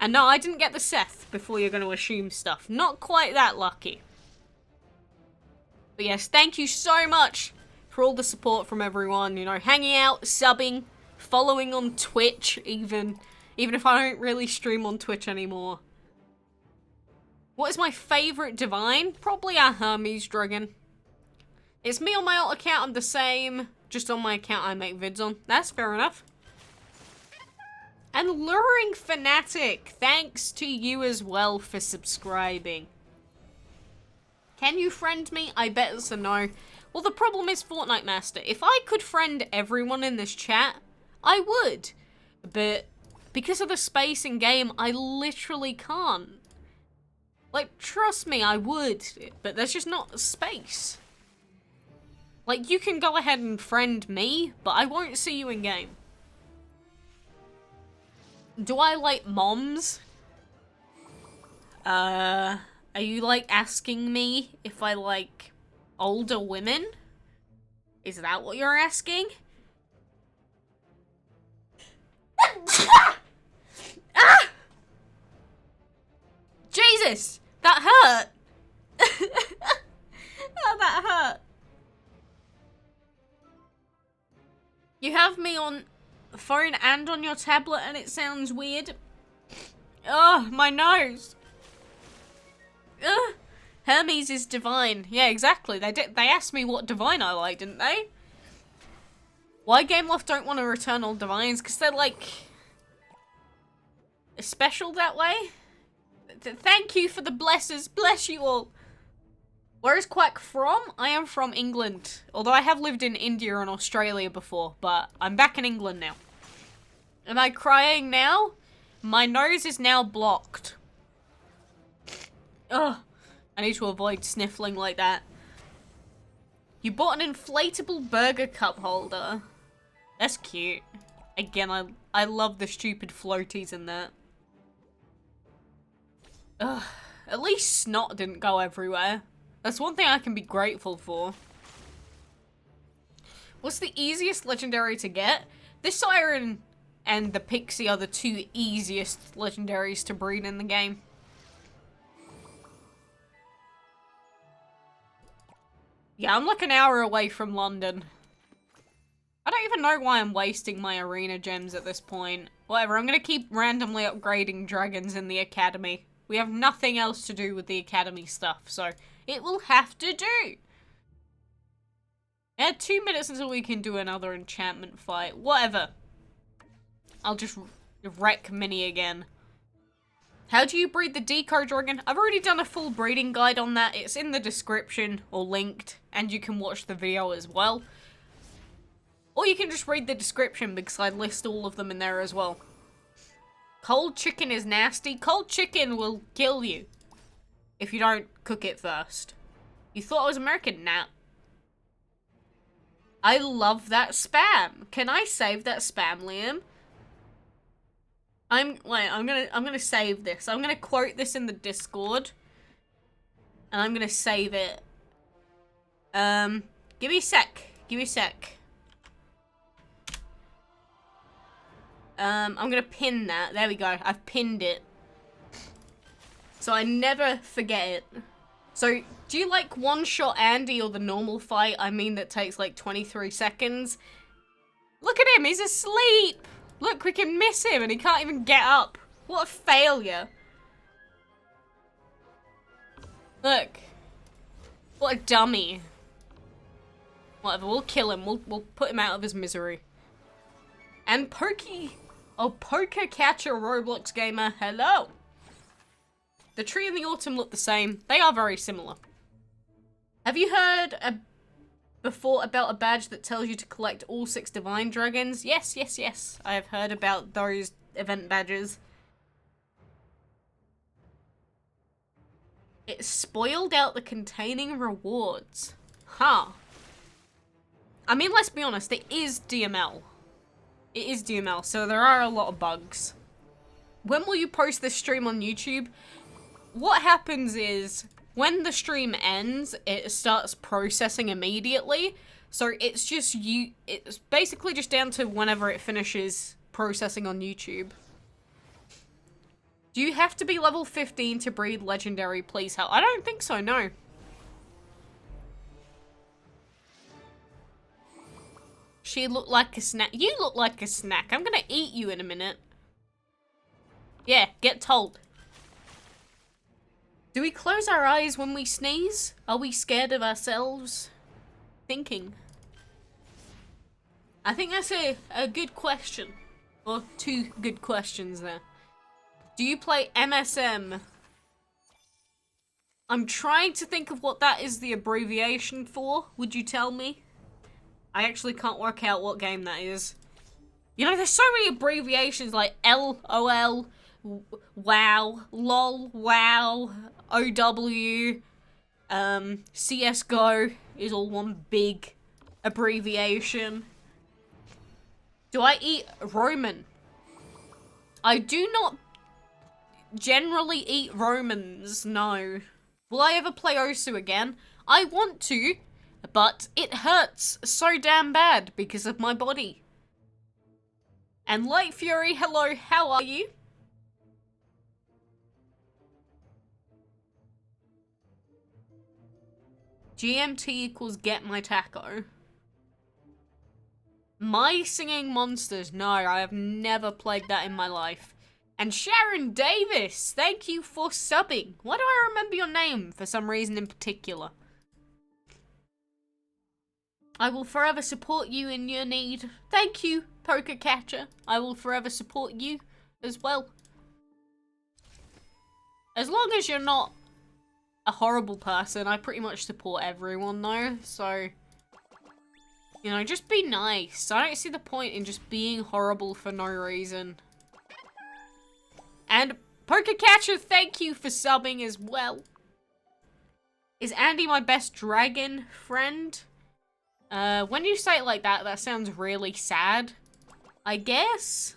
A: And no, I didn't get the Seth before you're going to assume stuff. Not quite that lucky. But yes, thank you so much for all the support from everyone, you know, hanging out, subbing, following on Twitch, even if I don't really stream on Twitch anymore. What is my favourite divine? Probably our Hermes Dragon. It's me on my alt account, I'm the same, just on my account I make vids on. That's fair enough. And Luring Fanatic, thanks to you as well for subscribing. Can you friend me? I bet it's a no. Well, the problem is Fortnite Master. If I could friend everyone in this chat, I would. But because of the space in game, I literally can't. Like, trust me, I would, but there's just not space. Like, you can go ahead and friend me, but I won't see you in game. Do I like moms? Are you, like, asking me if I like older women? Is that what you're asking? Ah! Jesus! That hurt! Oh, that hurt. You have me on the phone and on your tablet and it sounds weird. Oh, my nose. Ugh. Hermes is divine. Yeah, exactly. They asked me what divine I like, didn't they? Why Gameloft don't want to return all divines? Because they're like special that way? Thank you for the blesses. Bless you all. Where is Quack from? I am from England. Although I have lived in India and Australia before, but I'm back in England now. Am I crying now? My nose is now blocked. Ugh. I need to avoid sniffling like that. You bought an inflatable burger cup holder. That's cute. Again, I love the stupid floaties in that. Ugh. At least snot didn't go everywhere. That's one thing I can be grateful for. What's the easiest legendary to get? This Siren and the Pixie are the two easiest legendaries to breed in the game. Yeah, I'm like an hour away from London. I don't even know why I'm wasting my arena gems at this point. Whatever, I'm gonna keep randomly upgrading dragons in the academy. We have nothing else to do with the academy stuff, so it will have to do. Yeah, 2 minutes until we can do another enchantment fight. Whatever. I'll just wreck Minnie again. How do you breed the Decoy Dragon? I've already done a full breeding guide on that. It's in the description or linked, and you can watch the video as well. Or you can just read the description because I list all of them in there as well. Cold chicken is nasty. Cold chicken will kill you if you don't cook it first. You thought I was American? Nah. I love that spam. Can I save that spam, Liam? I'm gonna save this. I'm gonna quote this in the Discord. And I'm gonna save it. Give me a sec. Give me a sec. I'm gonna pin that. There we go. I've pinned it. So I never forget it. So, do you like one-shot Andy or the normal fight? I mean that takes like 23 seconds. Look at him, he's asleep! Look, we can miss him and he can't even get up. What a failure. Look. What a dummy. Whatever, we'll kill him. We'll put him out of his misery. And Pokey. Oh, Poker Catcher Roblox Gamer, hello. The tree and the autumn look the same. They are very similar. Have you heard before about a badge that tells you to collect all 6 divine dragons? Yes, yes, yes. I have heard about those event badges. It spoiled out the containing rewards. Huh. I mean, let's be honest, it is DML. It is DML, so there are a lot of bugs. When will you post this stream on YouTube? What happens is, when the stream ends, it starts processing immediately. So it's just it's basically just down to whenever it finishes processing on YouTube. Do you have to be level 15 to breed legendary? Please help. I don't think so, no. She looked like a snack. You look like a snack. I'm gonna eat you in a minute. Yeah, get told. Do we close our eyes when we sneeze? Are we scared of ourselves? Thinking. I think that's a good question. Or 2 good questions there. Do you play MSM? I'm trying to think of what that is the abbreviation for. Would you tell me? I actually can't work out what game that is. You know, there's so many abbreviations like LOL, WoW, LOL, WoW, OW, CSGO is all one big abbreviation. Do I eat Roman? I do not generally eat Romans, no. Will I ever play Osu again? I want to, but it hurts so damn bad because of my body. And Light Fury, hello, how are you? GMT equals get my taco. My Singing Monsters, no, I have never played that in my life. And Sharon Davis, thank you for subbing. Why do I remember your name for some reason in particular? I will forever support you in your need. Thank you, Poker Catcher. I will forever support you as well. As long as you're not a horrible person, I pretty much support everyone though, so... You know, just be nice. I don't see the point in just being horrible for no reason. And Poker Catcher, thank you for subbing as well. Is Andy my best dragon friend? When you say it like that, that sounds really sad. I guess?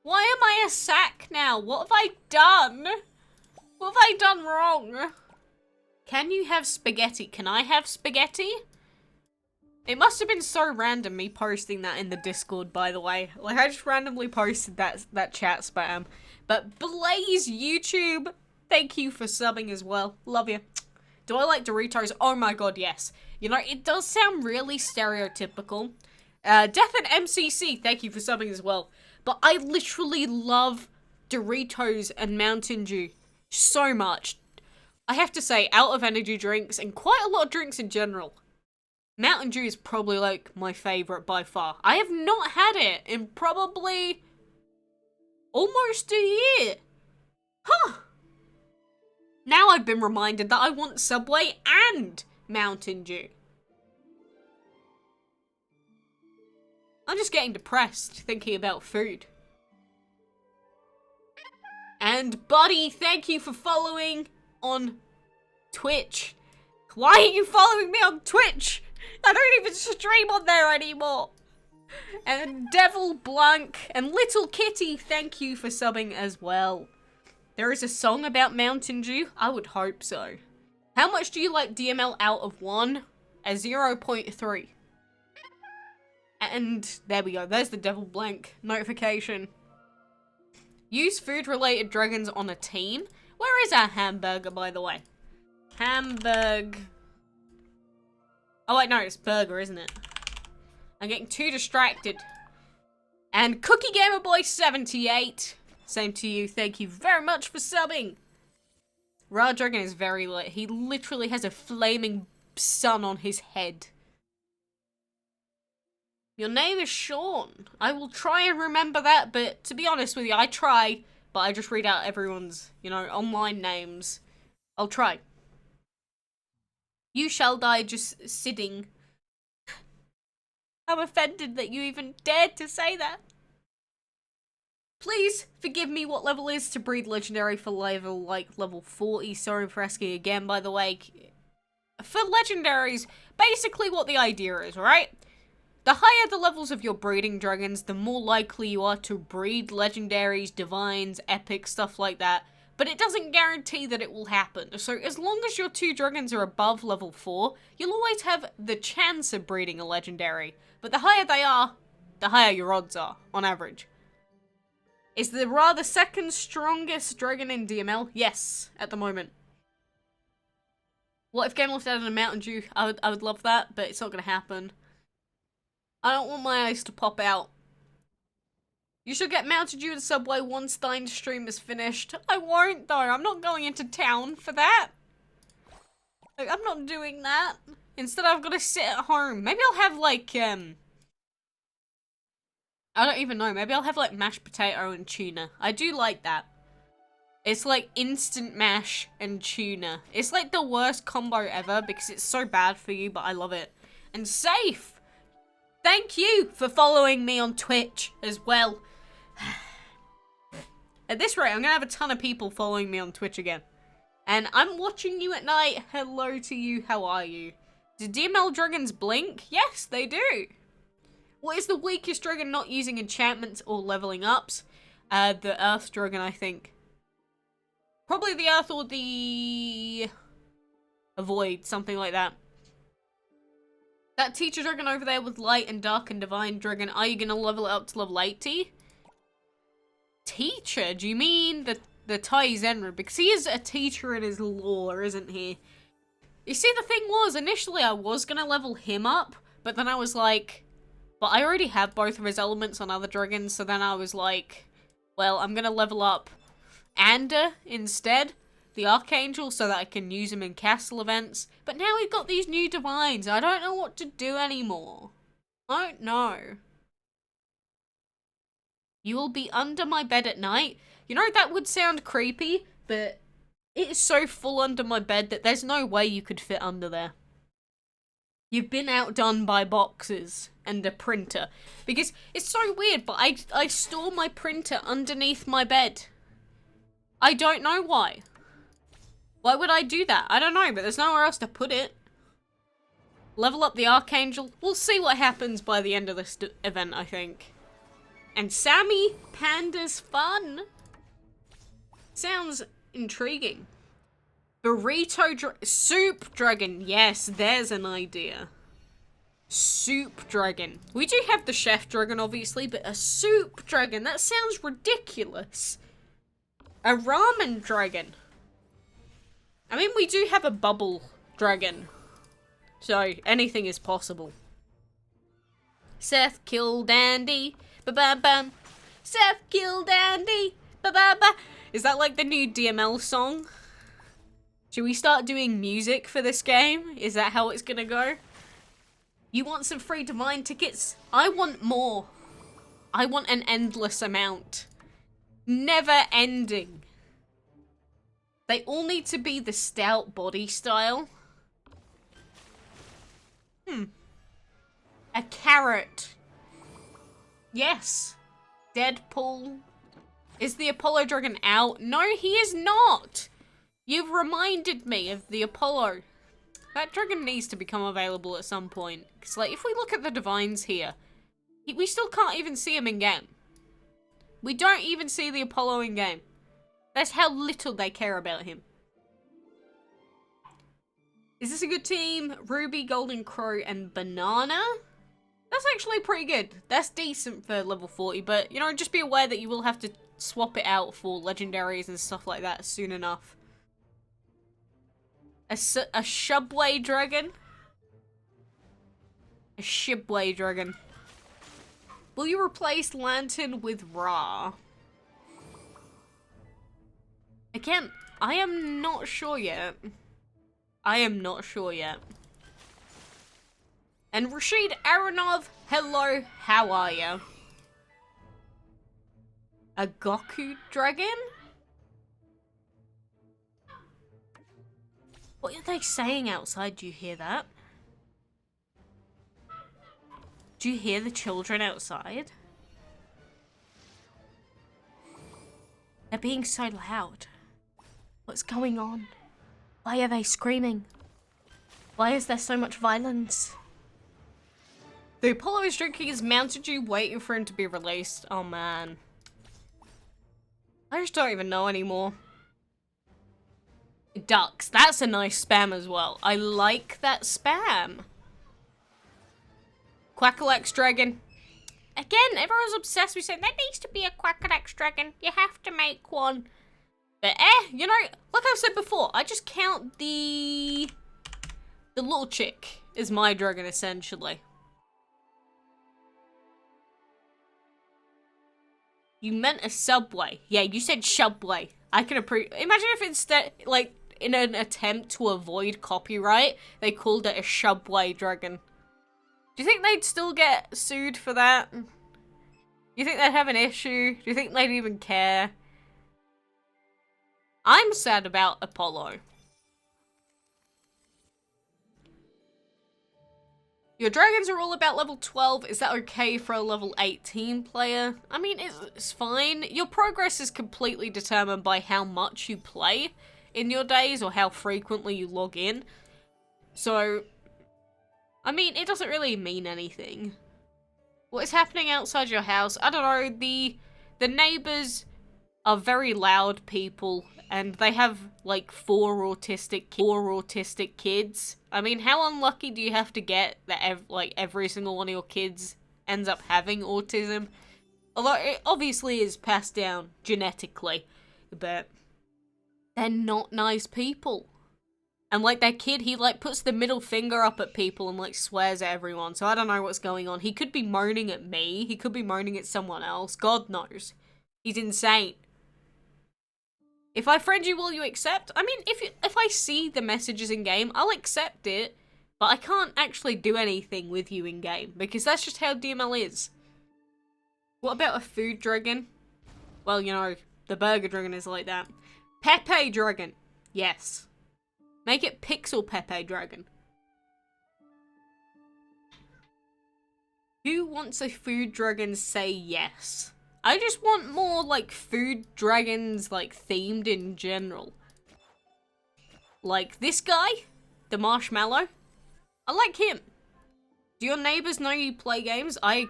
A: Why am I a sack now? What have I done? What have I done wrong? Can you have spaghetti? Can I have spaghetti? It must have been so random me posting that in the Discord, by the way. Like, I just randomly posted that chat spam. But Blaze YouTube, thank you for subbing as well. Love you. Do I like Doritos? Oh my god, yes. You know, it does sound really stereotypical. Death and MCC, thank you for subbing as well. But I literally love Doritos and Mountain Dew so much. I have to say, out of energy drinks, and quite a lot of drinks in general, Mountain Dew is probably, like, my favourite by far. I have not had it in probably almost a year. Huh. Now I've been reminded that I want Subway and Mountain Dew. I'm just getting depressed thinking about food. And Buddy, thank you for following on Twitch. Why are you following me on Twitch? I don't even stream on there anymore. And Devil Blank and Little Kitty, thank you for subbing as well. There is a song about Mountain Dew? I would hope so. How much do you like DML out of 1? A 0.3. And there we go. There's the Devil Blank notification. Use food-related dragons on a team. Where is our hamburger, by the way? Hamburg. Oh, wait, no, it's burger, isn't it? I'm getting too distracted. And Cookie Gamer Boy 78. Same to you. Thank you very much for subbing. Raw Dragon is very lit. He literally has a flaming sun on his head. Your name is Sean. I will try and remember that, but to be honest with you, I try, but I just read out everyone's, you know, online names. I'll try. You shall die just sitting. I'm offended that you even dared to say that. Please forgive me, what level is to breed legendary for level 40? Sorry for asking again, by the way. For legendaries, basically what the idea is, right? The higher the levels of your breeding dragons, the more likely you are to breed legendaries, divines, epics, stuff like that. But it doesn't guarantee that it will happen. So as long as your 2 dragons are above level 4, you'll always have the chance of breeding a legendary. But the higher they are, the higher your odds are, on average. Is the Ra the second strongest dragon in DML? Yes, at the moment. What if Game Loft added a Mountain Dew? I would love that, but it's not going to happen. I don't want my eyes to pop out. You should get Mountain Dew at Subway once Stein's stream is finished. I won't though, I'm not going into town for that. Like, I'm not doing that. Instead I've got to sit at home. Maybe I'll have like, I don't even know, maybe I'll have like mashed potato and tuna. I do like that. It's like instant mash and tuna. It's like the worst combo ever because it's so bad for you, but I love it. And Safe! Thank you for following me on Twitch as well. At this rate, I'm gonna have a ton of people following me on Twitch again. And I'm watching you at night. Hello to you, how are you? Do DML dragons blink? Yes, they do. What is the weakest dragon not using enchantments or leveling ups? The Earth Dragon, I think. Probably the Earth or the Void, something like that. That teacher dragon over there with light and dark and divine dragon, are you gonna level it up to level 80? Teacher? Do you mean the Tai Zenra? Because he is a teacher in his lore, isn't he? You see, the thing was, initially I was gonna level him up, but then I was like, but I already have both of his elements on other dragons, so then I was like, well, I'm gonna level up Ander instead, the Archangel, so that I can use him in castle events. But now we've got these new divines. I don't know what to do anymore. I don't know. You will be under my bed at night. You know, that would sound creepy, but it is so full under my bed that there's no way you could fit under there. You've been outdone by boxes and a printer. Because it's so weird, but I store my printer underneath my bed. I don't know why. Why would I do that? I don't know, but there's nowhere else to put it. Level up the Archangel. We'll see what happens by the end of this event, I think. And Sammy Panda's fun. Sounds intriguing. Burrito Soup Dragon. Yes, there's an idea. Soup Dragon. We do have the Chef Dragon, obviously, but a Soup Dragon. That sounds ridiculous. A Ramen Dragon. I mean, we do have a Bubble Dragon. So, anything is possible. Seth killed Andy. Ba-ba-bam. Seth killed Andy. Ba-ba-ba. Is that like the new DML song? Should we start doing music for this game? Is that how it's gonna go? You want some free divine tickets? I want more. I want an endless amount. Never ending. They all need to be the stout body style. A carrot. Yes. Deadpool. Is the Apollo Dragon out? No, he is not. You've reminded me of the Apollo. That dragon needs to become available at some point. Because, like, if we look at the divines here, we still can't even see him in game. We don't even see the Apollo in game. That's how little they care about him. Is this a good team? Ruby, Golden Crow, and Banana? That's actually pretty good. That's decent for level 40, but, you know, just be aware that you will have to swap it out for legendaries and stuff like that soon enough. A Shubway Dragon? A Shibway Dragon. Will you replace Lantern with Ra? Again, I am not sure yet. I am not sure yet. And Rashid Aronov, hello, how are ya? A Goku Dragon? What are they saying outside? Do you hear that? Do you hear the children outside? They're being so loud. What's going on? Why are they screaming? Why is there so much violence? The Apollo is drinking his Mountain Dew, waiting for him to be released. Oh man. I just don't even know anymore. Ducks. That's a nice spam as well. I like that spam. Quackalakes Dragon. Again, everyone's obsessed with saying there needs to be a Quackalakes Dragon. You have to make one. But you know, like I've said before, I just count the little chick as my dragon, essentially. You meant a Subway. Yeah, you said Shubway. I can appreciate. Imagine if instead, like, in an attempt to avoid copyright, they called it a Shubway Dragon. Do you think they'd still get sued for that? Do you think they'd have an issue? Do you think they'd even care? I'm sad about Apollo. Your dragons are all about level 12. Is that okay for a level 18 player? I mean, it's fine. Your progress is completely determined by how much you play in your days or how frequently you log in. So, I mean, it doesn't really mean anything. What is happening outside your house? I don't know. The neighbors are very loud people, and they have like four autistic kids. I mean, how unlucky do you have to get that every single one of your kids ends up having autism? Although it obviously is passed down genetically, but they're not nice people. And like that kid, he like puts the middle finger up at people and like swears at everyone. So I don't know what's going on. He could be moaning at me. He could be moaning at someone else. God knows. He's insane. If I friend you, will you accept? I mean, if I see the messages in game, I'll accept it, but I can't actually do anything with you in game because that's just how DML is. What about a food dragon? Well, you know, the burger dragon is like that. Pepe dragon. Yes. Make it Pixel Pepe Dragon. Who wants a food dragon? Say yes. I just want more, like, food dragons, like, themed in general. Like this guy, the marshmallow. I like him. Do your neighbors know you play games? I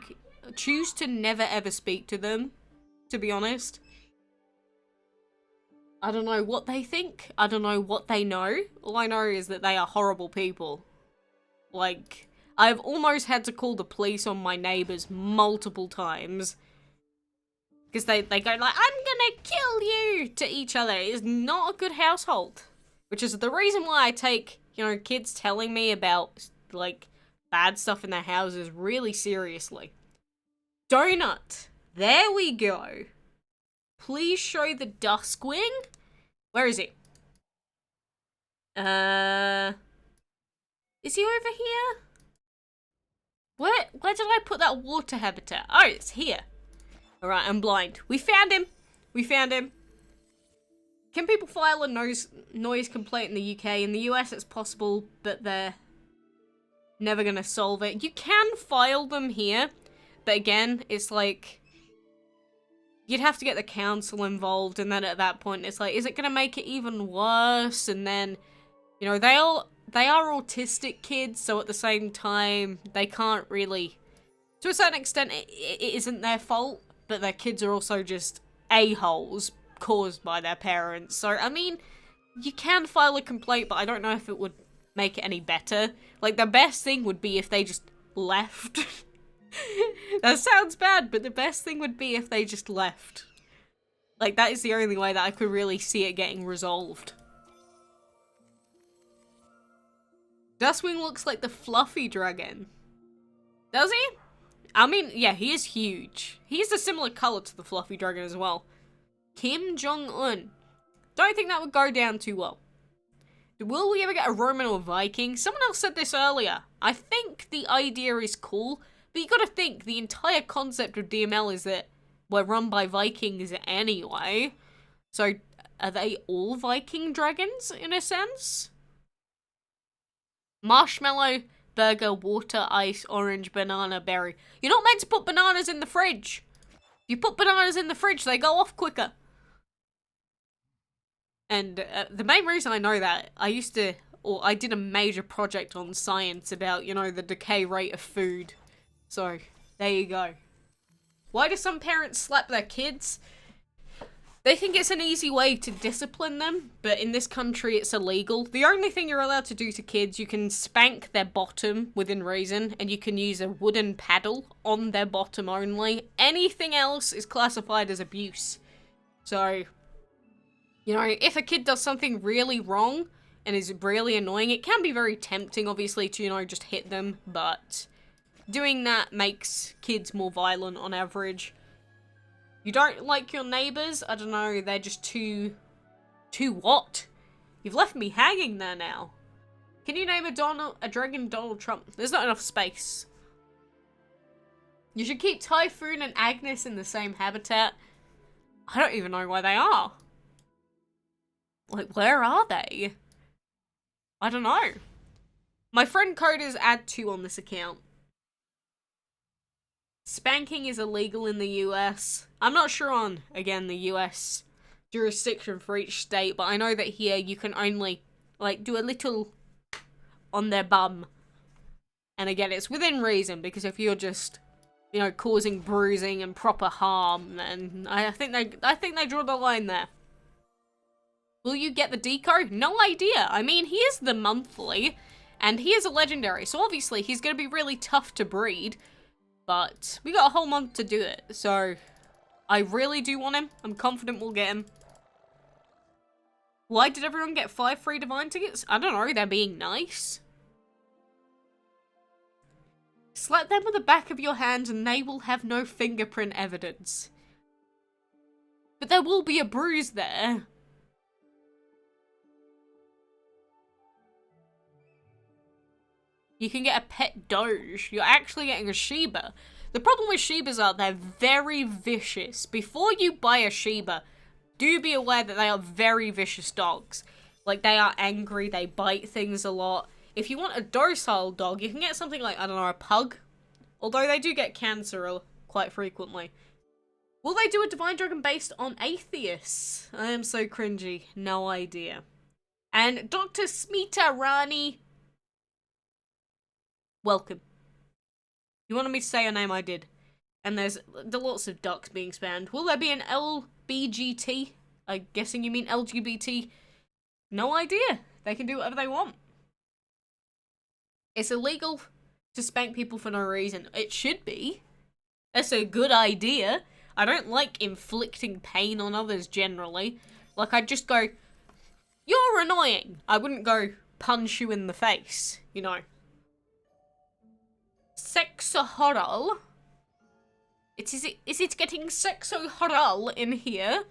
A: choose to never ever speak to them, to be honest. I don't know what they think. I don't know what they know. All I know is that they are horrible people. Like, I've almost had to call the police on my neighbors multiple times. Because they go like, I'm gonna kill you to each other. It is not a good household. Which is the reason why I take, you know, kids telling me about, like, bad stuff in their houses really seriously. Donut. There we go. Please show the Duskwing. Where is he? Is he over here? Where did I put that water habitat? Oh, it's here. Alright, I'm blind. We found him. We found him. Can people file a noise complaint in the UK? In the US it's possible, but they're never gonna solve it. You can file them here, but again, it's like, you'd have to get the council involved, and then at that point it's like, is it gonna make it even worse? And then, you know, they are autistic kids, so at the same time, they can't really, to a certain extent, it isn't their fault, but their kids are also just a-holes caused by their parents. So, I mean, you can file a complaint, but I don't know if it would make it any better. Like, the best thing would be if they just left. That sounds bad, but the best thing would be if they just left. Like, that is the only way that I could really see it getting resolved. Dustwing looks like the fluffy dragon. Does he? I mean, yeah, he is huge. He's a similar color to the fluffy dragon as well. Kim Jong-un. Don't think that would go down too well. Will we ever get a Roman or Viking? Someone else said this earlier. I think the idea is cool, but you gotta think, the entire concept of DML is that we're run by Vikings anyway. So, are they all Viking dragons, in a sense? Marshmallow, burger, water, ice, orange, banana, berry. You're not meant to put bananas in the fridge. If you put bananas in the fridge, they go off quicker. And the main reason I know that, I did a major project on science about, you know, the decay rate of food. So, there you go. Why do some parents slap their kids? They think it's an easy way to discipline them, but in this country it's illegal. The only thing you're allowed to do to kids, you can spank their bottom within reason, and you can use a wooden paddle on their bottom only. Anything else is classified as abuse. So, you know, if a kid does something really wrong and is really annoying, it can be very tempting, obviously, to, you know, just hit them, but doing that makes kids more violent on average. You don't like your neighbors? I don't know, they're just too what? You've left me hanging there now. Can you name a dragon Donald Trump? There's not enough space. You should keep Typhoon and Agnes in the same habitat. I don't even know where they are. Like, where are they? I don't know. My friend code is add2 on this account. Spanking is illegal in the US. I'm not sure on, again, the US jurisdiction for each state, but I know that here you can only, like, do a little on their bum. And again, it's within reason, because if you're just, you know, causing bruising and proper harm, then I think they draw the line there. Will you get the Decoy? No idea. I mean, he is the monthly, and he is a legendary, so obviously he's going to be really tough to breed, but we got a whole month to do it, so I really do want him. I'm confident we'll get him. Why did everyone get 5 free Divine tickets? I don't know, they're being nice. Slap them with the back of your hand and they will have no fingerprint evidence. But there will be a bruise there. You can get a pet Doge. You're actually getting a Shiba. The problem with Shibas are they're very vicious. Before you buy a Shiba, do be aware that they are very vicious dogs. Like, they are angry, they bite things a lot. If you want a docile dog, you can get something like, I don't know, a pug. Although they do get cancer quite frequently. Will they do a Divine Dragon based on atheists? I am so cringy. No idea. And Dr. Smita Rani, welcome. You wanted me to say your name, I did. And there's lots of ducks being spammed. Will there be an LBGT? I'm guessing you mean LGBT. No idea. They can do whatever they want. It's illegal to spank people for no reason. It should be. That's a good idea. I don't like inflicting pain on others generally. Like, I'd just go, you're annoying. I wouldn't go punch you in the face, you know. Sexo-horal. Is it getting sexo-horal in here?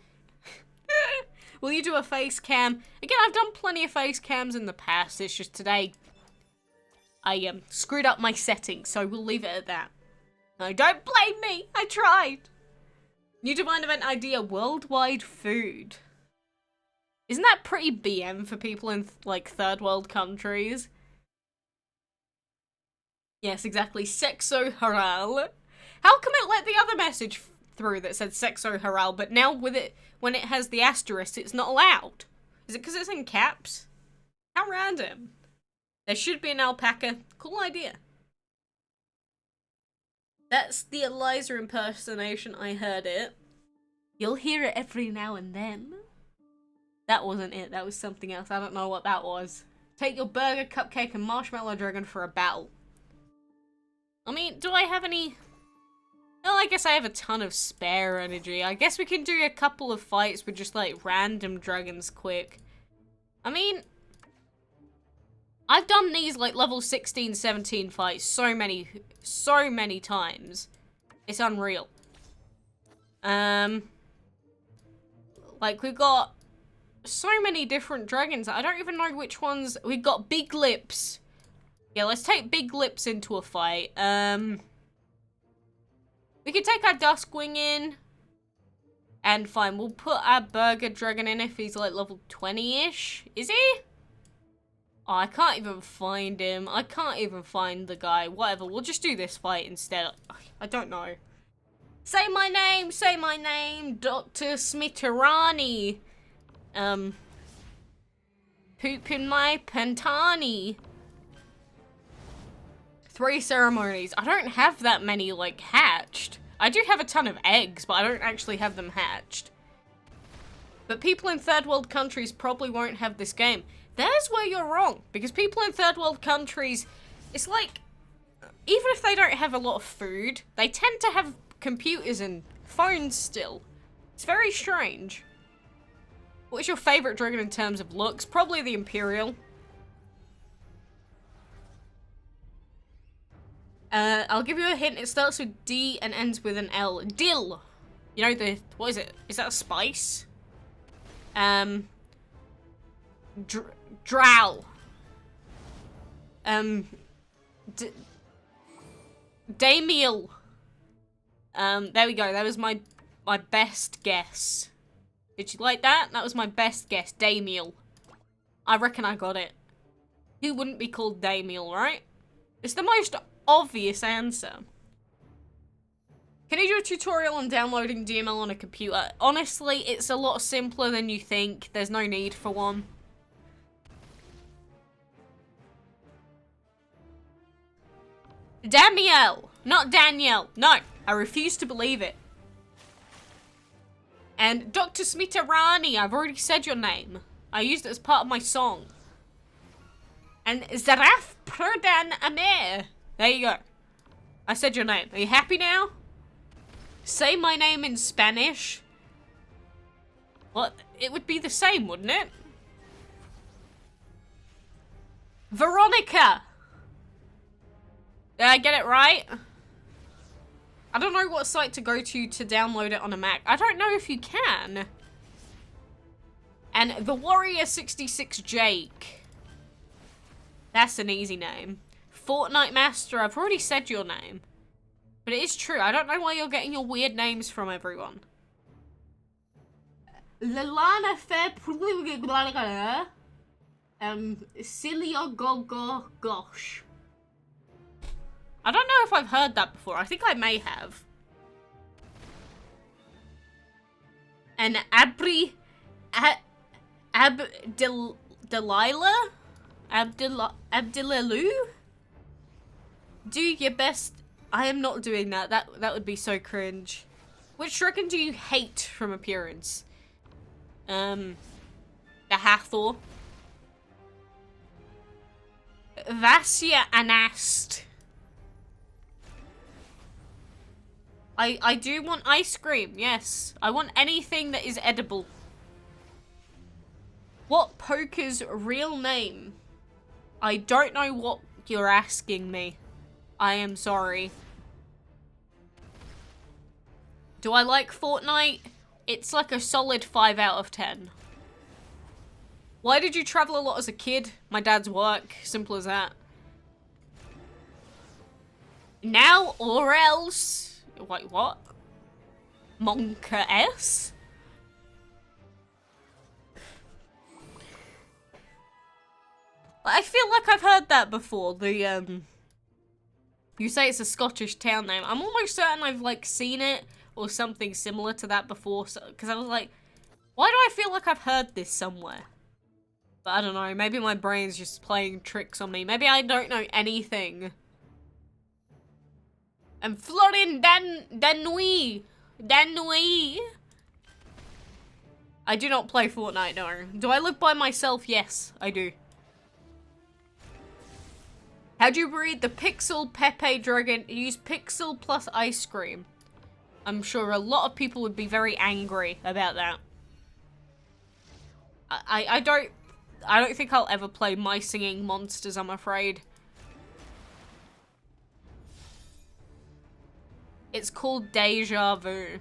A: Will you do a face cam? Again, I've done plenty of face cams in the past. It's just today I screwed up my settings, so we'll leave it at that. No, don't blame me. I tried. New Divine Event idea, worldwide food. Isn't that pretty BM for people in, like, third world countries? Yes, exactly. Sexo-horal. How come it let the other message through that said sexo-horal, but now with it, when it has the asterisk, it's not allowed? Is it because it's in caps? How random. There should be an alpaca. Cool idea. That's the Eliza impersonation, I heard it. You'll hear it every now and then. That wasn't it, that was something else. I don't know what that was. Take your burger, cupcake, and marshmallow dragon for a battle. I mean, do I have any... Well, I guess I have a ton of spare energy. I guess we can do a couple of fights with just, like, random dragons quick. I mean... I've done these, like, level 16, 17 fights so many times. It's unreal. Like, we've got so many different dragons. I don't even know which ones. We've got Big Lips. Yeah, let's take Big Lips into a fight. We could take our Duskwing in. And fine, we'll put our Burger Dragon in if he's, like, level 20-ish. Is he? Oh, I can't even find him. I can't even find the guy. Whatever, we'll just do this fight instead. I don't know. Say my name, Dr. Smitarani. Poop in my pantani. 3 ceremonies. I don't have that many, like, hatched. I do have a ton of eggs, but I don't actually have them hatched. But people in third world countries probably won't have this game. There's where you're wrong, because people in third world countries, it's like, even if they don't have a lot of food, they tend to have computers and phones still. It's very strange. What is your favourite dragon in terms of looks? Probably the Imperial. I'll give you a hint, it starts with D and ends with an L. Dill! You know what is it? Is that a spice? Drow. Dml. There we go. That was my best guess. Did you like that? That was my best guess. Dml. I reckon I got it. Who wouldn't be called Dml, right? It's the most obvious answer. Can you do a tutorial on downloading DML on a computer? Honestly, it's a lot simpler than you think. There's no need for one. Danielle, not Danielle. No, I refuse to believe it. And Dr. Smitarani, I've already said your name. I used it as part of my song. And Zaraf Perdan Amir. There you go. I said your name. Are you happy now? Say my name in Spanish. Well, it would be the same, wouldn't it? Veronica. Did I get it right? I don't know what site to go to download it on a Mac. I don't know if you can. And the Warrior 66 Jake. That's an easy name. Fortnite Master, I've already said your name. But it is true. I don't know why you're getting your weird names from everyone. Lalana Feb. Celia Gogo Gosh. I don't know if I've heard that before. I think I may have. And Delilah? Abdillalu? Do your best. I am not doing that. That would be so cringe. Which dragon do you hate from appearance? The Hathor. Vasya Anast. I do want ice cream, yes. I want anything that is edible. What poker's real name? I don't know what you're asking me. I am sorry. Do I like Fortnite? It's like a solid 5 out of 10. Why did you travel a lot as a kid? My dad's work. Simple as that. Now or else. Wait, what? Monka S? I feel like I've heard that before. The, you say it's a Scottish town name. I'm almost certain I've, like, seen it or something similar to that before. So, because I was like, why do I feel like I've heard this somewhere? But I don't know. Maybe my brain's just playing tricks on me. Maybe I don't know anything. And Florin Danui. I do not play Fortnite, no. Do I live by myself? Yes, I do. How do you breed the Pixel Pepe Dragon? Use Pixel plus ice cream. I'm sure a lot of people would be very angry about that. I don't think I'll ever play My Singing Monsters, I'm afraid. It's called Deja Vu.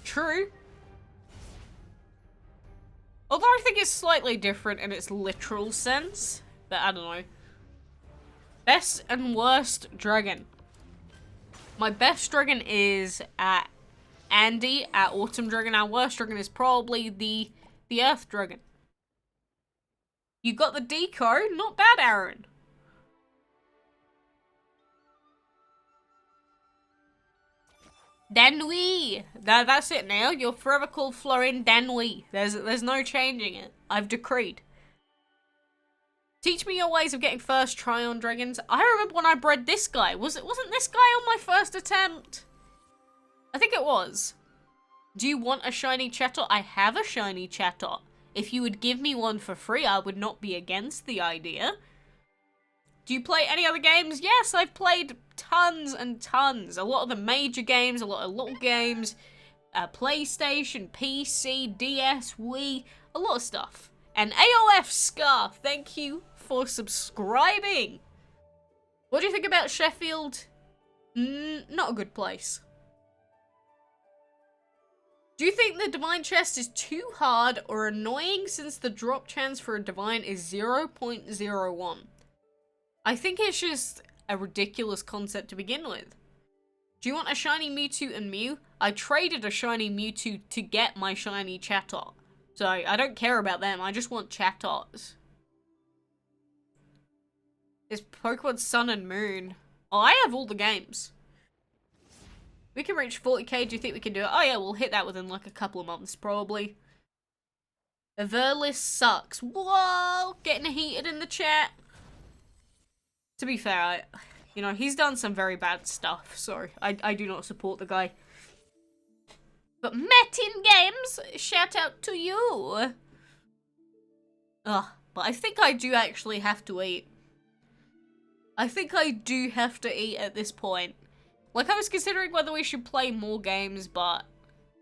A: True. Although I think it's slightly different in its literal sense. But I don't know. Best and worst dragon. My best dragon is Andy, Autumn Dragon. Our worst dragon is probably the Earth Dragon. You got the Decoy. Not bad, Aaron. Danui. That's it now. You're forever called Florin Danui. There's no changing it. I've decreed. Teach me your ways of getting first try on dragons. I remember when I bred this guy. Wasn't this guy on my first attempt? I think it was. Do you want a shiny Chatot? I have a shiny Chatot. If you would give me one for free, I would not be against the idea. Do you play any other games? Yes, I've played tons and tons. A lot of the major games, a lot of little games. PlayStation, PC, DS, Wii, a lot of stuff. And AOF Scarf, thank you for subscribing. What do you think about Sheffield? Not a good place. Do you think the Divine Chest is too hard or annoying since the drop chance for a Divine is 0.01? I think it's just a ridiculous concept to begin with. Do you want a shiny Mewtwo and Mew? I traded a shiny Mewtwo to get my shiny Chatot. So I don't care about them, I just want Chatots. There's Pokemon Sun and Moon. Oh, I have all the games. We can reach 40k. Do you think we can do it? Oh yeah, we'll hit that within like a couple of months, probably. Verlis sucks. Whoa! Getting heated in the chat. To be fair, you know, he's done some very bad stuff, so I do not support the guy. But Metin Games, shout out to you. Ugh, but I think I do actually have to eat. I think I do have to eat at this point. Like, I was considering whether we should play more games, but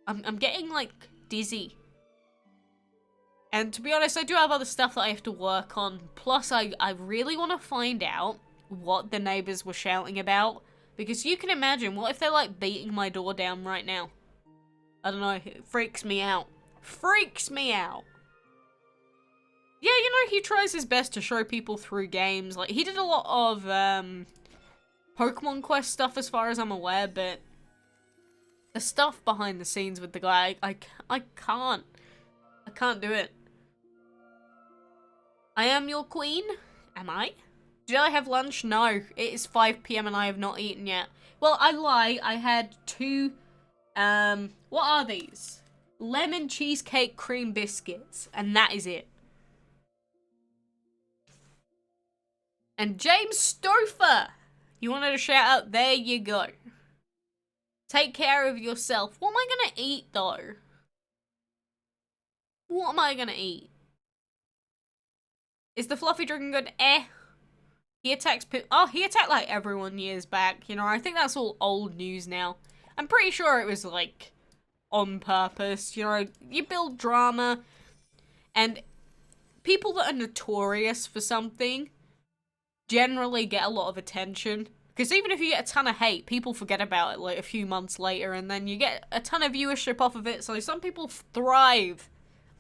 A: I'm getting, like, dizzy. And to be honest, I do have other stuff that I have to work on. Plus, I really want to find out what the neighbors were shouting about. Because you can imagine, what if they're, like, beating my door down right now? I don't know, it freaks me out. Freaks me out. Yeah, you know, he tries his best to show people through games. Like, he did a lot of, Pokemon Quest stuff as far as I'm aware, but the stuff behind the scenes with the guy, I can't. I can't do it. I am your queen? Am I? Did I have lunch? No. It is 5 PM and I have not eaten yet. Well, I lie. I had 2, what are these? Lemon cheesecake cream biscuits. And that is it. And James Stouffer! You wanted a shout out? There you go. Take care of yourself. What am I gonna eat, though? What am I gonna eat? Is the fluffy dragon good? Eh. He attacks oh, he attacked, like, everyone years back. You know, I think that's all old news now. I'm pretty sure it was, like, on purpose. You know, you build drama. And people that are notorious for something generally get a lot of attention. Because even if you get a ton of hate, people forget about it like a few months later, and then you get a ton of viewership off of it, so some people thrive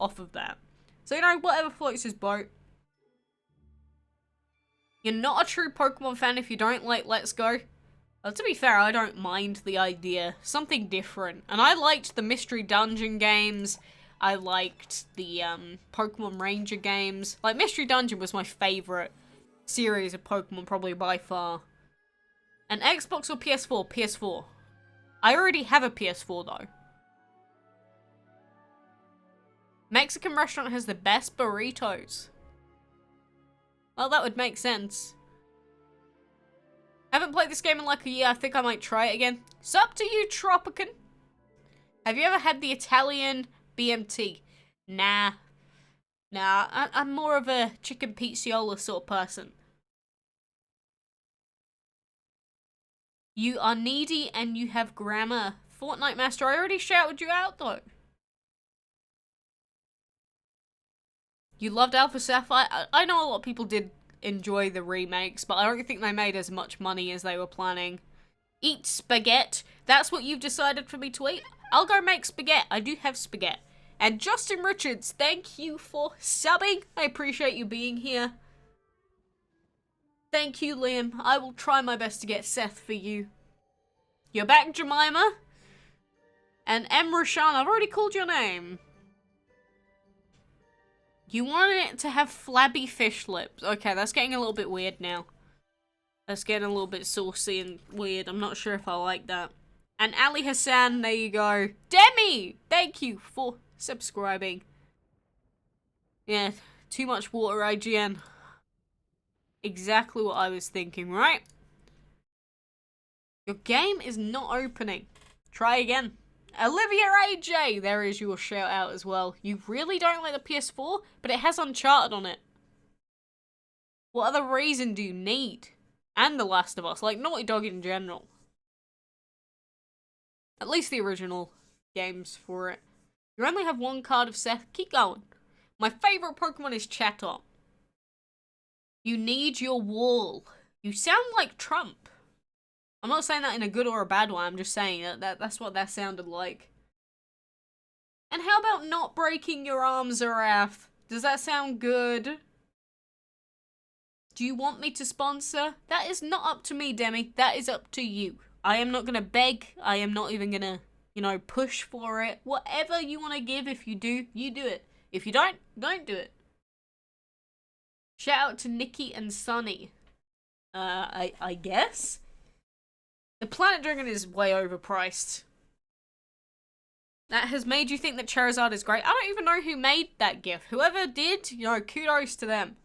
A: off of that. So, you know, whatever floats his boat. You're not a true Pokemon fan if you don't like Let's Go. Well, to be fair, I don't mind the idea. Something different. And I liked the Mystery Dungeon games. I liked the Pokemon Ranger games. Like, Mystery Dungeon was my favourite series of Pokemon, probably by far. An Xbox or PS4? PS4. I already have a PS4 though. Mexican restaurant has the best burritos. Well, that would make sense. Haven't played this game in like a year. I think I might try it again. It's up to you, Tropican. Have you ever had the Italian BMT? Nah. Nah, I'm more of a chicken pizziola sort of person. You are needy and you have grammar. Fortnite Master, I already shouted you out though. You loved Alpha Sapphire? I know a lot of people did enjoy the remakes, but I don't think they made as much money as they were planning. Eat spaghetti. That's what you've decided for me to eat? I'll go make spaghetti. I do have spaghetti. And Justin Richards, thank you for subbing. I appreciate you being here. Thank you, Liam. I will try my best to get Seth for you. You're back, Jemima. And M. Rashan, I've already called your name. You wanted it to have flabby fish lips. Okay, that's getting a little bit weird now. That's getting a little bit saucy and weird. I'm not sure if I like that. And Ali Hassan, there you go. Demi! Thank you for subscribing. Yeah, too much water, IGN. Exactly what I was thinking, right? Your game is not opening. Try again. Olivia AJ, there is your shout out as well. You really don't like the PS4, but it has Uncharted on it. What other reason do you need? And The Last of Us, like Naughty Dog in general. At least the original games for it. You only have one card of Seth. Keep going. My favourite Pokemon is Chatot. You need your wall. You sound like Trump. I'm not saying that in a good or a bad way. I'm just saying that's what that sounded like. And how about not breaking your arms, Araf? Does that sound good? Do you want me to sponsor? That is not up to me, Demi. That is up to you. I am not going to beg. I am not even going to, you know, push for it. Whatever you want to give, if you do, you do it. If you don't do it. Shout out to Nikki and Sunny. I guess? The Planet Dragon is way overpriced. That has made you think that Charizard is great. I don't even know who made that GIF. Whoever did, you know, kudos to them.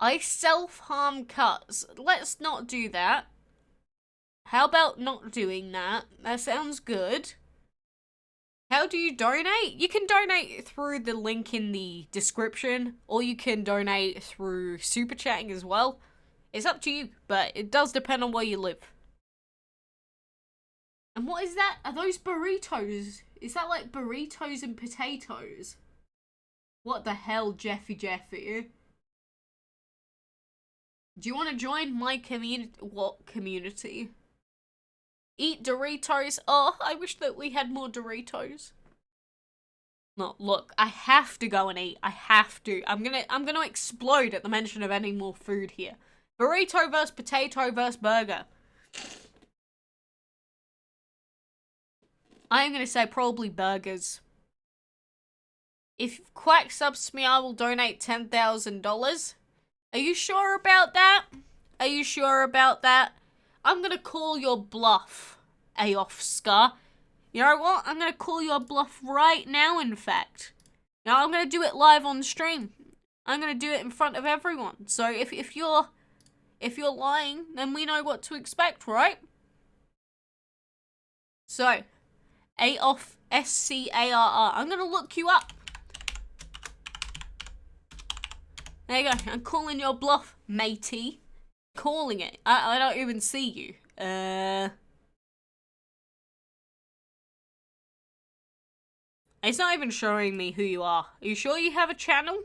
A: I self-harm cuts. Let's not do that. How about not doing that? That sounds good. How do you donate? You can donate through the link in the description, or you can donate through super chatting as well. It's up to you, but it does depend on where you live. And what is that? Are those burritos? Is that like burritos and potatoes? What the hell, Jeffy? Do you want to join my community? What community? Eat Doritos. Oh, I wish that we had more Doritos. No, look, I have to go and eat. I have to. I'm gonna explode at the mention of any more food here. Burrito versus potato versus burger. I'm gonna say probably burgers. If Quack subs me, I will donate $10,000. Are you sure about that? Are you sure about that? I'm gonna call your bluff, Aof-Scar. You know what? I'm gonna call your bluff right now, in fact. Now, I'm gonna do it live on stream. I'm gonna do it in front of everyone. So if you're lying, then we know what to expect, right? So, Aof, S-C-A-R-R. I'm gonna look you up. There you go. I'm calling your bluff, matey. Calling it. I don't even see you. It's not even showing me who you are. Are you sure you have a channel?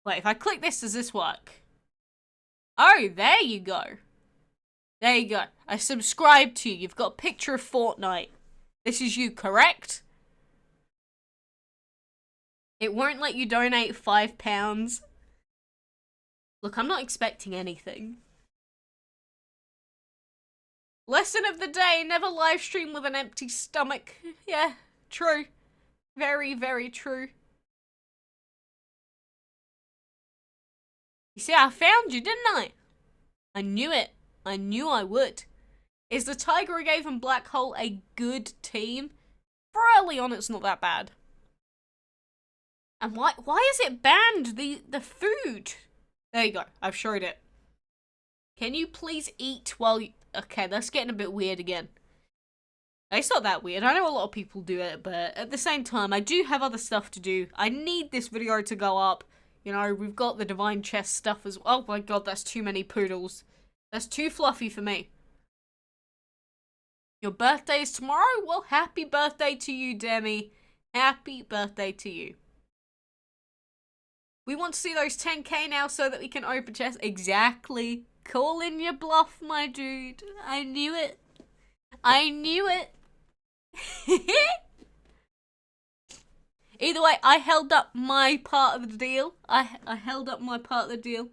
A: Wait, if I click this, does this work? Oh, there you go. There you go. I subscribe to you. You've got a picture of Fortnite. This is you, correct? It won't let you donate £5. Look, I'm not expecting anything. Lesson of the day, never live stream with an empty stomach. Yeah, true. Very, very true. You see, I found you, didn't I? I knew it. I knew I would. Is the Tiger Gave and Black Hole a good team? For early on, it's not that bad. And why is it banned? The food. There you go. I've showed it. Can you please eat while you... Okay, that's getting a bit weird again. It's not that weird. I know a lot of people do it, but at the same time, I do have other stuff to do. I need this video to go up. You know, we've got the Divine Chest stuff as well. Oh my god, that's too many poodles. That's too fluffy for me. Your birthday is tomorrow? Well, happy birthday to you, Demi. Happy birthday to you. We want to see those 10k now so that we can open chests. Exactly. Call in your bluff, my dude. I knew it. I knew it. Either way, I held up my part of the deal. I held up my part of the deal.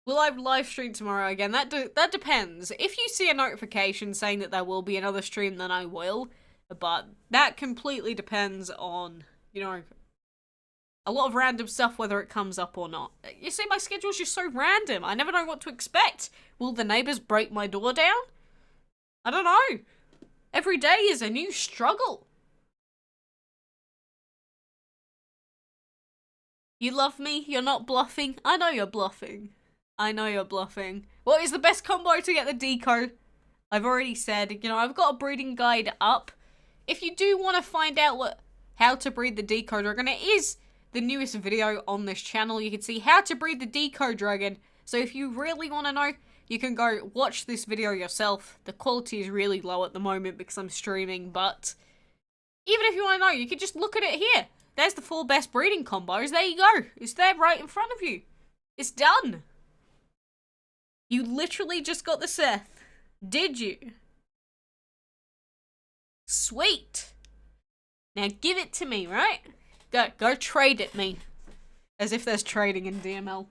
A: Will I live stream tomorrow again? That depends. If you see a notification saying that there will be another stream, then I will. But that completely depends on, you know, a lot of random stuff, whether it comes up or not. You see, my schedule's just so random. I never know what to expect. Will the neighbors break my door down? I don't know. Every day is a new struggle. You love me? You're not bluffing? I know you're bluffing. I know you're bluffing. What is the best combo to get the Decoy? I've already said, you know, I've got a breeding guide up. If you do want to find out how to breed the Decoy Dragon, it is the newest video on this channel. You can see how to breed the Decoy Dragon. So if you really want to know, you can go watch this video yourself. The quality is really low at the moment because I'm streaming, but even if you want to know, you can just look at it here. There's the 4 best breeding combos. There you go. It's there right in front of you. It's done. You literally just got the Seth. Did you? Sweet. Now give it to me, right? Go trade it me. As if there's trading in DML.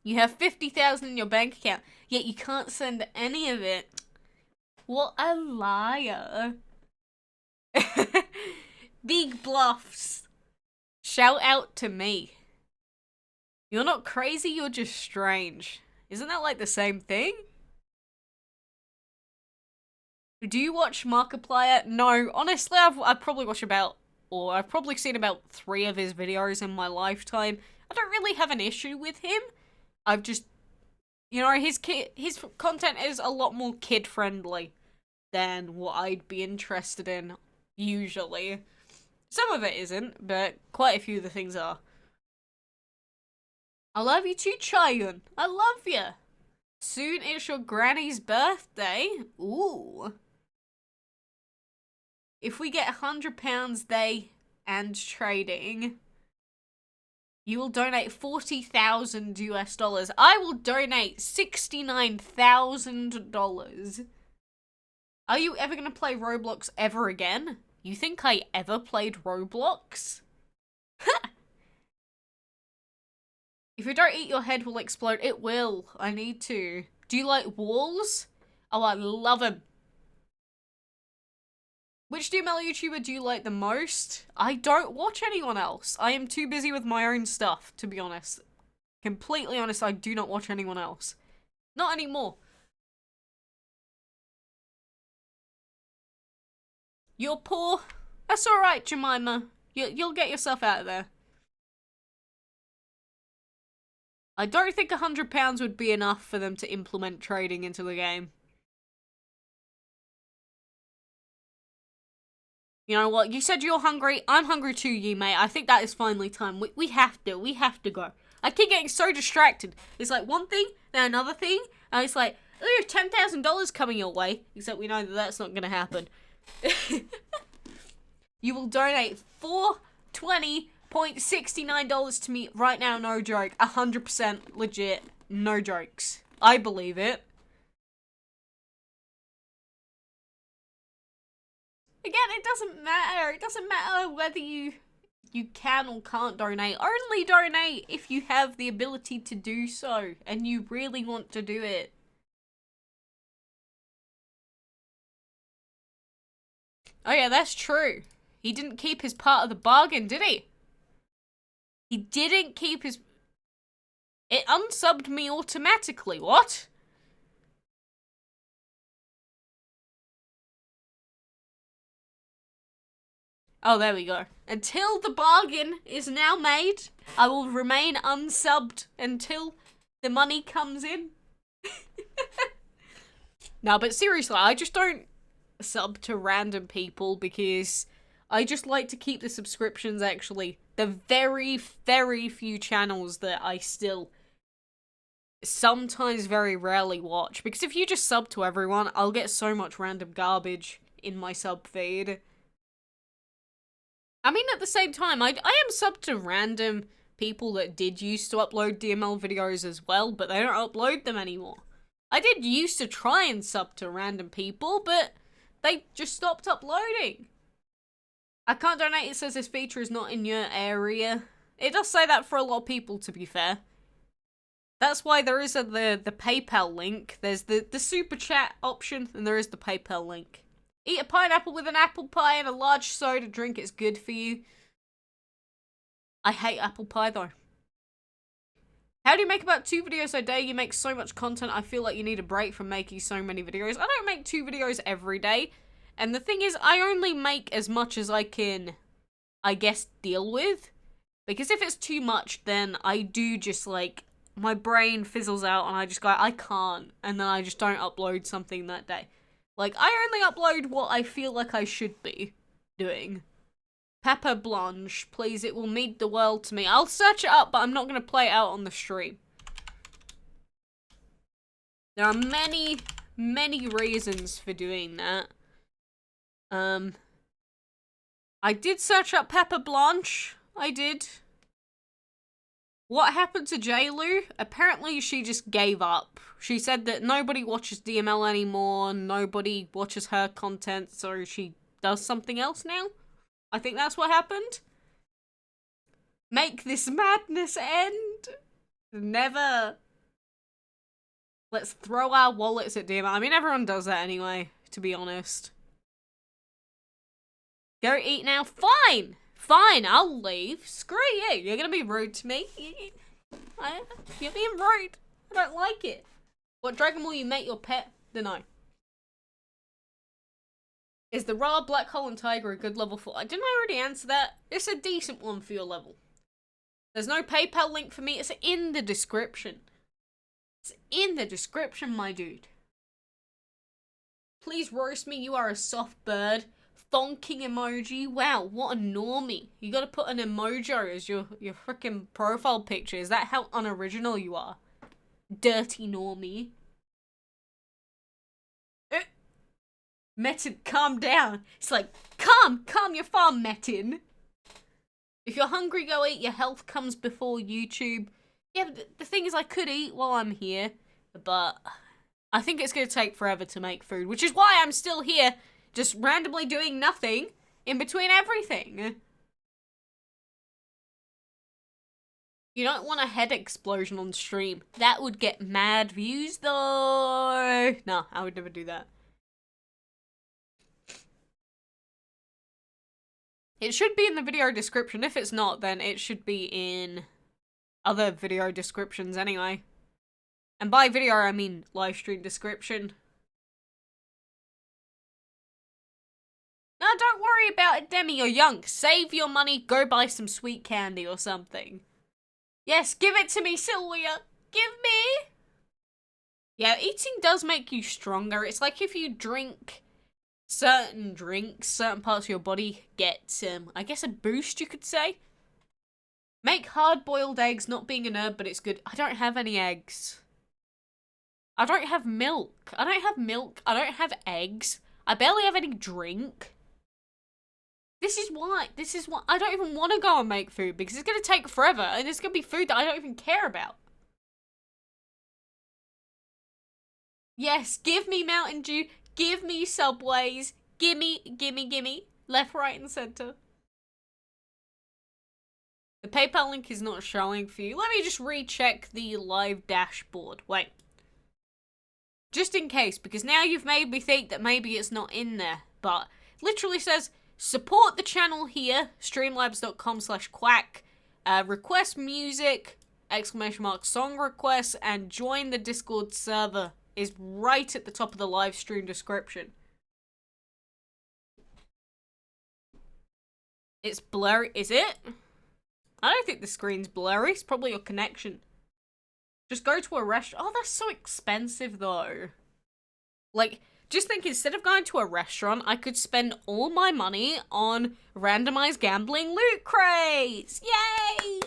A: You have 50,000 in your bank account, yet you can't send any of it. What a liar. Big bluffs. Shout out to me. You're not crazy, you're just strange. Isn't that like the same thing? Do you watch Markiplier? No, honestly, I've probably watched I've probably seen about 3 of his videos in my lifetime. I don't really have an issue with him. I've just, you know, his content is a lot more kid-friendly than what I'd be interested in, usually. Some of it isn't, but quite a few of the things are. I love you too, Chayun. I love you. Soon it's your granny's birthday. Ooh. If we get £100 they and trading, you will donate 40,000 US dollars. I will donate $69,000. Are you ever gonna play Roblox ever again? You think I ever played Roblox? If you don't eat, your head will explode. It will. I need to. Do you like walls? Oh, I love them. Which DML YouTuber do you like the most? I don't watch anyone else. I am too busy with my own stuff, to be honest. Completely honest, I do not watch anyone else. Not anymore. You're poor. That's alright, Jemima. You'll get yourself out of there. I don't think £100 would be enough for them to implement trading into the game. You know what? You said you're hungry. I'm hungry too, you mate. I think that is finally time. We have to go. I keep getting so distracted. It's like one thing, then another thing, and it's like, ooh, $10,000 coming your way. Except we know that that's not going to happen. You will donate $420.69 to me right now, no joke. 100% legit, no jokes. I believe it. Again, it doesn't matter. It doesn't matter whether you can or can't donate. Only donate if you have the ability to do so and you really want to do it. Oh yeah, that's true. He didn't keep his part of the bargain, did he? He didn't keep his... It unsubbed me automatically, what? Oh, there we go. Until the bargain is now made, I will remain unsubbed until the money comes in. No, but seriously, I just don't sub to random people because I just like to keep the subscriptions, actually. The very, very few channels that I still sometimes very rarely watch. Because if you just sub to everyone, I'll get so much random garbage in my sub feed. I mean, at the same time, I am subbed to random people that did used to upload DML videos as well, but they don't upload them anymore. I did used to try and sub to random people, but they just stopped uploading. I can't donate, it says this feature is not in your area. It does say that for a lot of people, to be fair. That's why there is the PayPal link. There's the super chat option, and there is the PayPal link. Eat a pineapple with an apple pie and a large soda drink. It's good for you. I hate apple pie, though. How do you make about 2 videos a day? You make so much content, I feel like you need a break from making so many videos. I don't make 2 videos every day. And the thing is, I only make as much as I can, I guess, deal with. Because if it's too much, then I do just, like, my brain fizzles out and I just go, I can't. And then I just don't upload something that day. Like, I only upload what I feel like I should be doing. Pepper Blanche, please, it will mean the world to me. I'll search it up, but I'm not going to play it out on the stream. There are many, many reasons for doing that. I did search up Pepper Blanche. I did. What happened to JLu? Apparently she just gave up. She said that nobody watches DML anymore, nobody watches her content, so she does something else now. I think that's what happened. Make this madness end. Never. Let's throw our wallets at DML. I mean, everyone does that anyway, to be honest. Go eat now. Fine! Fine, I'll leave. Screw you. You're gonna be rude to me. You're being rude. I don't like it. What dragon will you make your pet? Dunno. Is the Ra, Black Hole, and Tiger a good level 4? Didn't I already answer that? It's a decent one for your level. There's no PayPal link for me. It's in the description. It's in the description, my dude. Please roast me. You are a soft bird. Thonking emoji. Wow, what a normie. You gotta put an emoji as your freaking profile picture. Is that how unoriginal you are? Dirty normie. Metin, calm down. It's like, calm your farm, Metin. If you're hungry, go eat. Your health comes before YouTube. Yeah, but the thing is, I could eat while I'm here, but I think it's gonna take forever to make food, which is why I'm still here, just randomly doing nothing in between everything. You don't want a head explosion on stream. That would get mad views, though. No, I would never do that. It should be in the video description. If it's not, then it should be in other video descriptions anyway. And by video, I mean live stream description. No, don't worry about it, Demi. You're young. Save your money. Go buy some sweet candy or something. Yes, give it to me, Sylvia. Give me. Yeah, eating does make you stronger. It's like if you drink certain drinks, certain parts of your body get, I guess a boost, you could say. Make hard-boiled eggs, not being a nerd, but it's good. I don't have any eggs. I don't have milk. I don't have milk. I don't have eggs. I barely have any drink. This is why I don't even want to go and make food, because it's going to take forever, and it's going to be food that I don't even care about. Yes, give me Mountain Dew. Give me Subways. Gimme. Left, right, and center. The PayPal link is not showing for you. Let me just recheck the live dashboard. Wait. Just in case, because now you've made me think that maybe it's not in there. But it literally says, support the channel here, streamlabs.com/quack, request music, ! Song requests, and join the Discord server is right at the top of the live stream description. It's blurry, is it? I don't think the screen's blurry, it's probably your connection. Just go to a restaurant. Oh, that's so expensive though. Like, just think, instead of going to a restaurant, I could spend all my money on randomized gambling loot crates. Yay!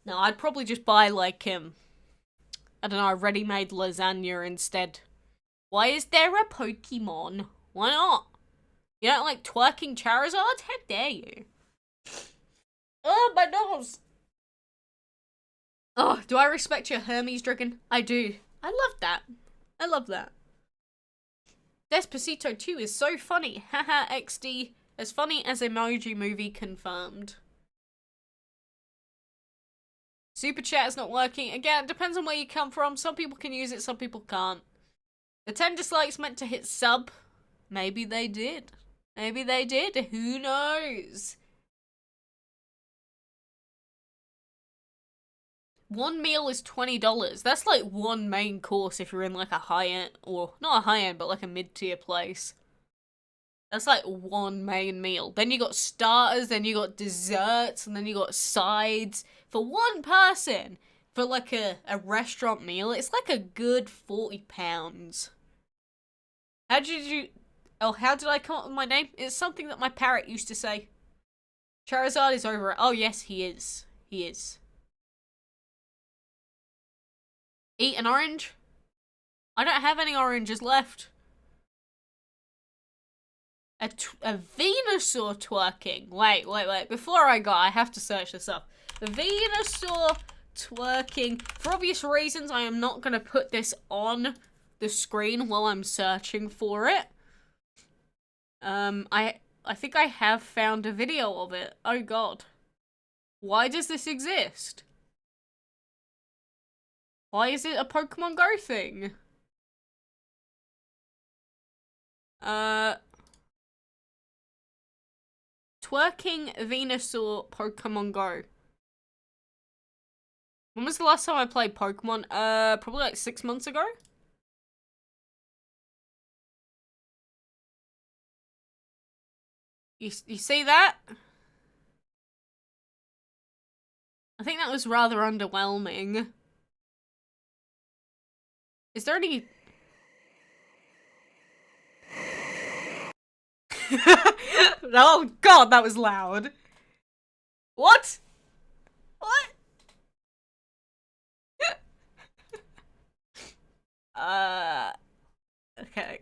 A: No, I'd probably just buy like, I don't know, a ready-made lasagna instead. Why is there a Pokemon? Why not? You don't like twerking Charizard? How dare you? Oh, my nose! Oh, do I respect your Hermes Dragon? I do. I love that. I love that. Despacito 2 is so funny. Haha, XD. As funny as Emoji Movie confirmed. Super chat is not working. Again, it depends on where you come from. Some people can use it, some people can't. The 10 dislikes meant to hit sub. Maybe they did. Maybe they did. Who knows? One meal is $20. That's like one main course if you're in like a high-end, or not a high-end, but like a mid-tier place. That's like one main meal. Then you got starters, then you got desserts, and then you got sides. For one person, for like a restaurant meal, it's like a good £40. How did I come up with my name? It's something that my parrot used to say. Charizard is over it. Oh yes, he is. He is. Eat an orange? I don't have any oranges left. A Venusaur twerking. Wait. Before I go, I have to search this up. The Venusaur twerking. For obvious reasons, I am not going to put this on the screen while I'm searching for it. I think I have found a video of it. Oh god. Why does this exist? Why is it a Pokemon Go thing? Twerking Venusaur Pokemon Go. When was the last time I played Pokemon? Probably like 6 months ago. You see that? I think that was rather underwhelming. Is there any... Oh god, that was loud. What? What? Okay.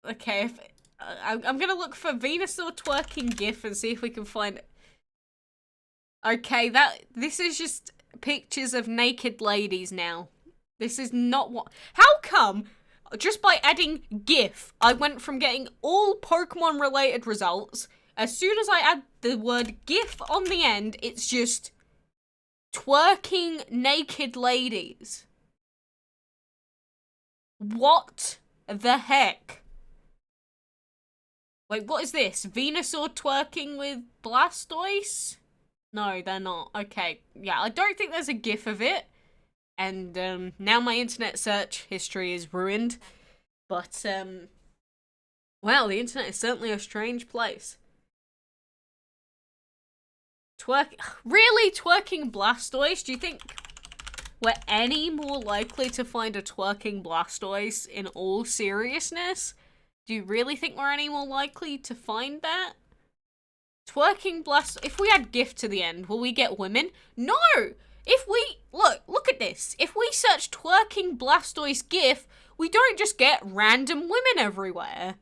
A: Okay, if, I'm gonna look for Venusaur twerking gif and see if we can find it. Okay, this is just pictures of naked ladies now. This is not what... How come, just by adding gif, I went from getting all Pokemon related results, as soon as I add the word gif on the end, it's just twerking naked ladies. What the heck? Wait, what is this? Venusaur twerking with Blastoise? No, they're not. Okay, yeah, I don't think there's a gif of it. And now my internet search history is ruined. But, wow, the internet is certainly a strange place. Really? Twerking Blastoise? Do you think we're any more likely to find a twerking Blastoise in all seriousness? Do you really think we're any more likely to find that? Twerking Blastoise. If we add GIF to the end, will we get women? No! If we... Look at this. If we search twerking Blastoise GIF, we don't just get random women everywhere.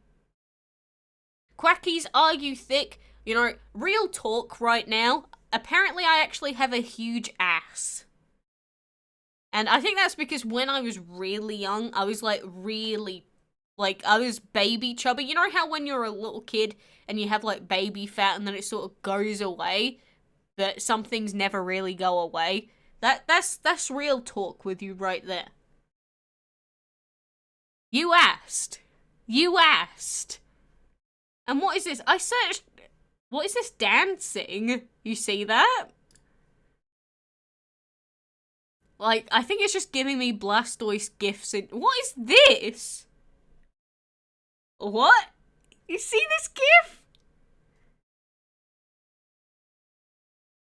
A: Quackies, are you thick? You know, real talk right now. Apparently I actually have a huge ass. And I think that's because when I was really young, I was like really... Like, I was baby chubby. You know how when you're a little kid and you have, like, baby fat and then it sort of goes away? But some things never really go away? That's real talk with you right there. You asked. You asked. And what is this? I searched... What is this dancing? You see that? Like, I think it's just giving me Blastoise gifs in... What is this? What? You see this gif?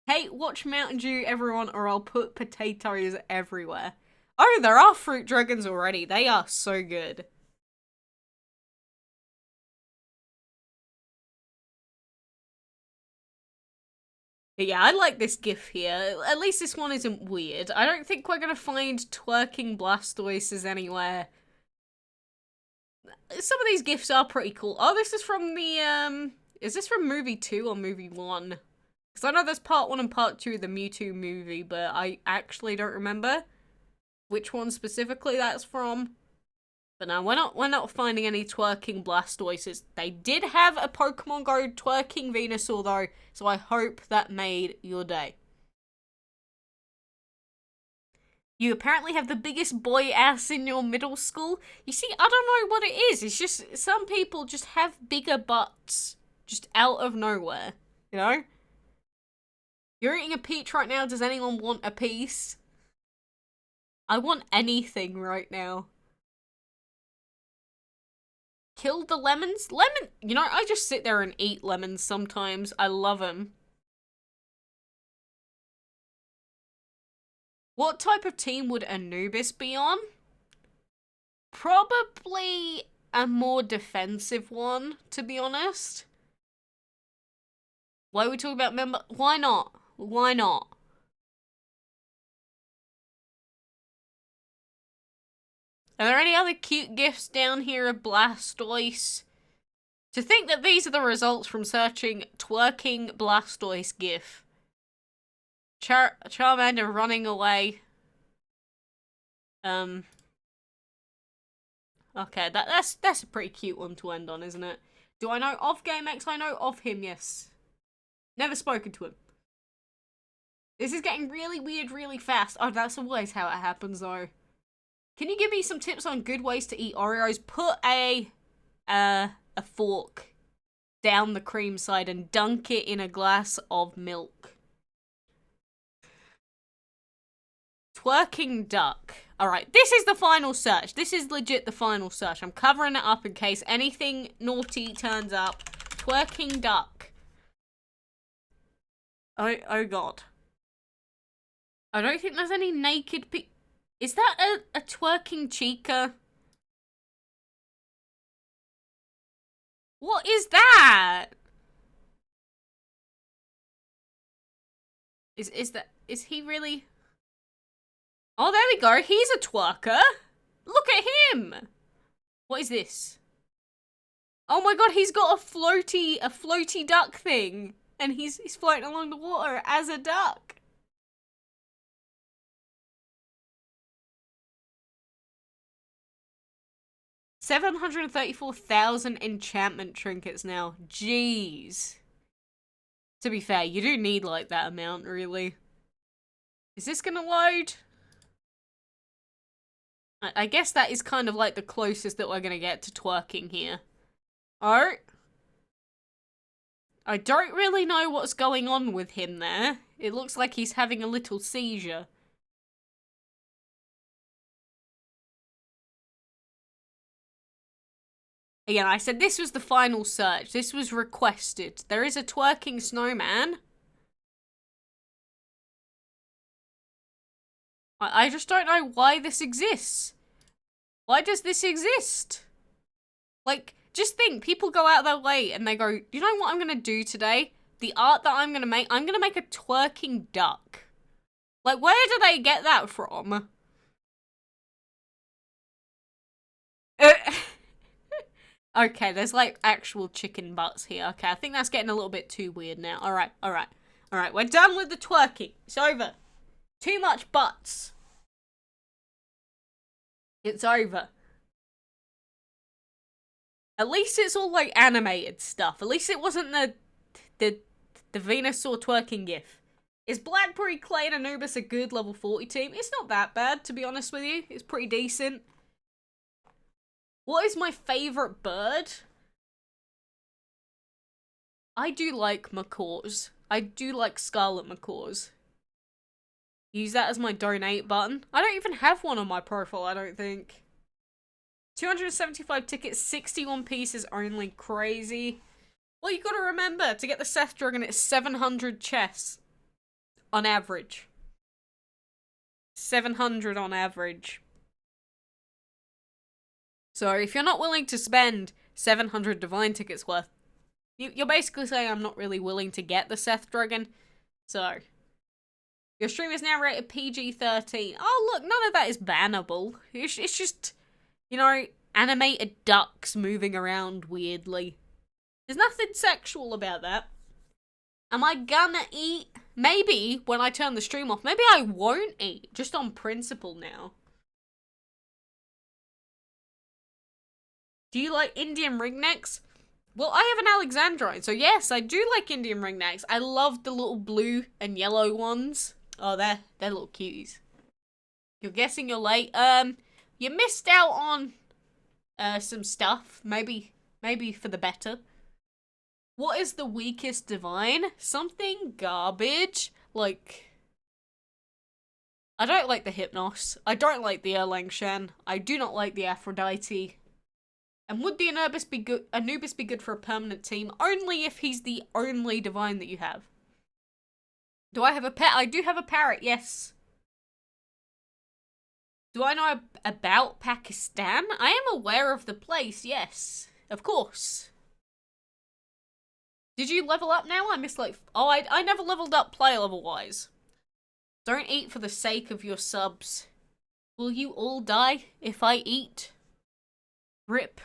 A: Hey, watch Mountain Dew, everyone, or I'll put potatoes everywhere. Oh, there are fruit dragons already. They are so good. But yeah, I like this gif here. At least this one isn't weird. I don't think we're gonna find twerking Blastoises anywhere. Some of these gifs are pretty cool. Oh, this is from the, is this from movie 2 or movie 1? Because I know there's part 1 and part 2 of the Mewtwo movie, but I actually don't remember which one specifically that's from. But no, we're not finding any twerking Blastoises. They did have a Pokemon Go twerking Venusaur though, so I hope that made your day. You apparently have the biggest boy ass in your middle school. You see, I don't know what it is. It's just some people just have bigger butts just out of nowhere, you know? You're eating a peach right now. Does anyone want a piece? I want anything right now. Kill the lemons? You know, I just sit there and eat lemons sometimes. I love them. What type of team would Anubis be on? Probably a more defensive one, to be honest. Why are we talking about member? Why not? Why not? Are there any other cute gifs down here of Blastoise? To think that these are the results from searching twerking Blastoise gif. Charmander running away. Okay, that's a pretty cute one to end on, isn't it? Do I know of GameX? I know of him, yes. Never spoken to him. This is getting really weird really fast. Oh, that's always how it happens though. Can you give me some tips on good ways to eat Oreos? Put a fork down the cream side and dunk it in a glass of milk. Twerking duck. Alright, this is the final search. This is legit the final search. I'm covering it up in case anything naughty turns up. Twerking duck. Oh god. I don't think there's any naked Is that a twerking chica? What is that? Is he really? Oh, there we go. He's a twerker. Look at him. What is this? Oh my god, he's got a floaty duck thing. And he's floating along the water as a duck. $734,000 enchantment trinkets now. Jeez. To be fair, you do need like that amount, really. Is this gonna load? I guess that is kind of like the closest that we're gonna get to twerking here. Oh. I don't really know what's going on with him there. It looks like he's having a little seizure. Again, I said this was the final search. This was requested. There is a twerking snowman. I just don't know why this exists. Why does this exist? Like, just think, people go out their way and they go, you know what I'm gonna do today? The art that I'm gonna make a twerking duck. Like, where do they get that from? Okay, there's like actual chicken butts here. Okay, I think that's getting a little bit too weird now. Alright, we're done with the twerking. It's over. Too much butts. It's over. At least it's all like animated stuff. At least it wasn't the Venusaur twerking gif. Is Blackberry Clay and Anubis a good level 40 team? It's not that bad, to be honest with you. It's pretty decent. What is my favourite bird? I do like macaws. I do like scarlet macaws. Use that as my donate button. I don't even have one on my profile, I don't think. 275 tickets, 61 pieces only. Crazy. Well, you gotta remember, to get the Seth Dragon, it's 700 chests. On average. 700 on average. So, if you're not willing to spend 700 Divine tickets worth, you're basically saying I'm not really willing to get the Seth Dragon. So, your stream is now rated PG-13. Oh, look, none of that is bannable. It's just, you know, animated ducks moving around weirdly. There's nothing sexual about that. Am I gonna eat? Maybe when I turn the stream off. Maybe I won't eat, just on principle now. Do you like Indian ringnecks? Well, I have an Alexandrine, so yes, I do like Indian ringnecks. I love the little blue and yellow ones. Oh, they're little cuties. You're guessing you're late. You missed out on some stuff. Maybe for the better. What is the weakest divine? Something garbage. Like, I don't like the Hypnos. I don't like the Erlangshan. I do not like the Aphrodite. And would the Anubis be good for a permanent team? Only if he's the only divine that you have. Do I have a pet? I do have a parrot, yes. Do I know about Pakistan? I am aware of the place, yes. Of course. Did you level up now? I missed like... Oh, I never leveled up player level-wise. Don't eat for the sake of your subs. Will you all die if I eat? Rip.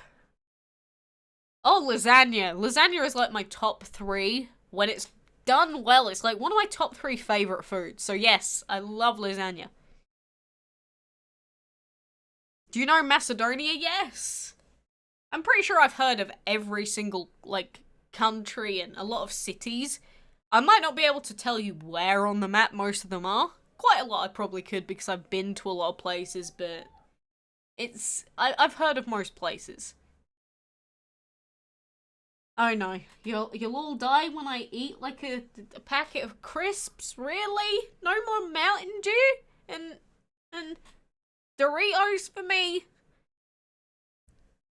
A: Oh, lasagna. Lasagna is like my top 3. When it's done well, it's like one of my top 3 favourite foods. So yes, I love lasagna. Do you know Macedonia? Yes. I'm pretty sure I've heard of every single, like, country and a lot of cities. I might not be able to tell you where on the map most of them are. Quite a lot I probably could because I've been to a lot of places, but I've heard of most places. Oh no, you'll all die when I eat like a packet of crisps. Really? No more Mountain Dew and Doritos for me.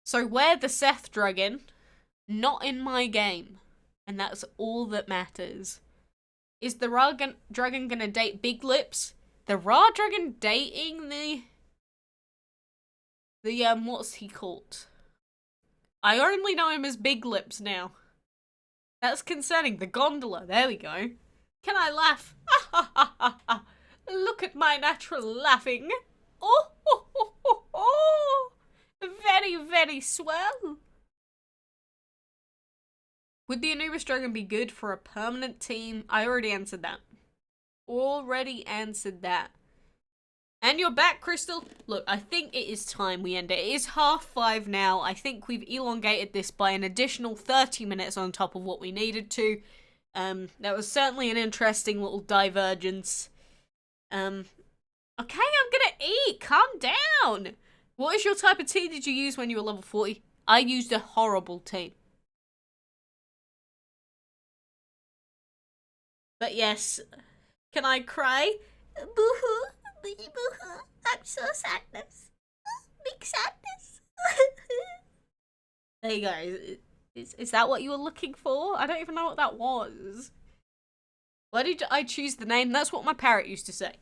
A: So we're the Seth Dragon, not in my game, and that's all that matters. Is the dragon gonna date Big Lips? The Ra Dragon dating the what's he called? I only know him as Big Lips now. That's concerning. The gondola. There we go. Can I laugh? Look at my natural laughing. Oh, oh, oh, oh, oh. Very, very swell. Would the Anubis Dragon be good for a permanent team? I already answered that. And you're back, Crystal. Look, I think it is time we end it. It is 5:30 now. I think we've elongated this by an additional 30 minutes on top of what we needed to. That was certainly an interesting little divergence. Okay, I'm gonna eat. Calm down. What is your type of tea did you use when you were level 40? I used a horrible tea. But yes, can I cry? Boo-hoo. Boo-hoo. I'm so sadness. Big sadness. There you go. Is that what you were looking for? I don't even know what that was. Why did I choose the name? That's what my parrot used to say.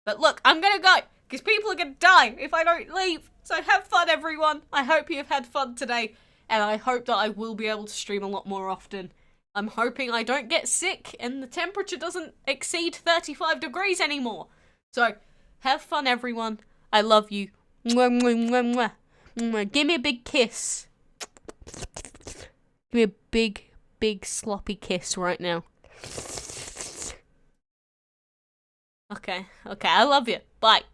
A: But look, I'm gonna go, because people are gonna die if I don't leave. So have fun, everyone. I hope you have had fun today, and I hope that I will be able to stream a lot more often. I'm hoping I don't get sick and the temperature doesn't exceed 35 degrees anymore. So, have fun, everyone. I love you. Mwah, mwah, mwah, mwah. Mwah. Give me a big kiss. Give me a big, big sloppy kiss right now. Okay, I love you. Bye.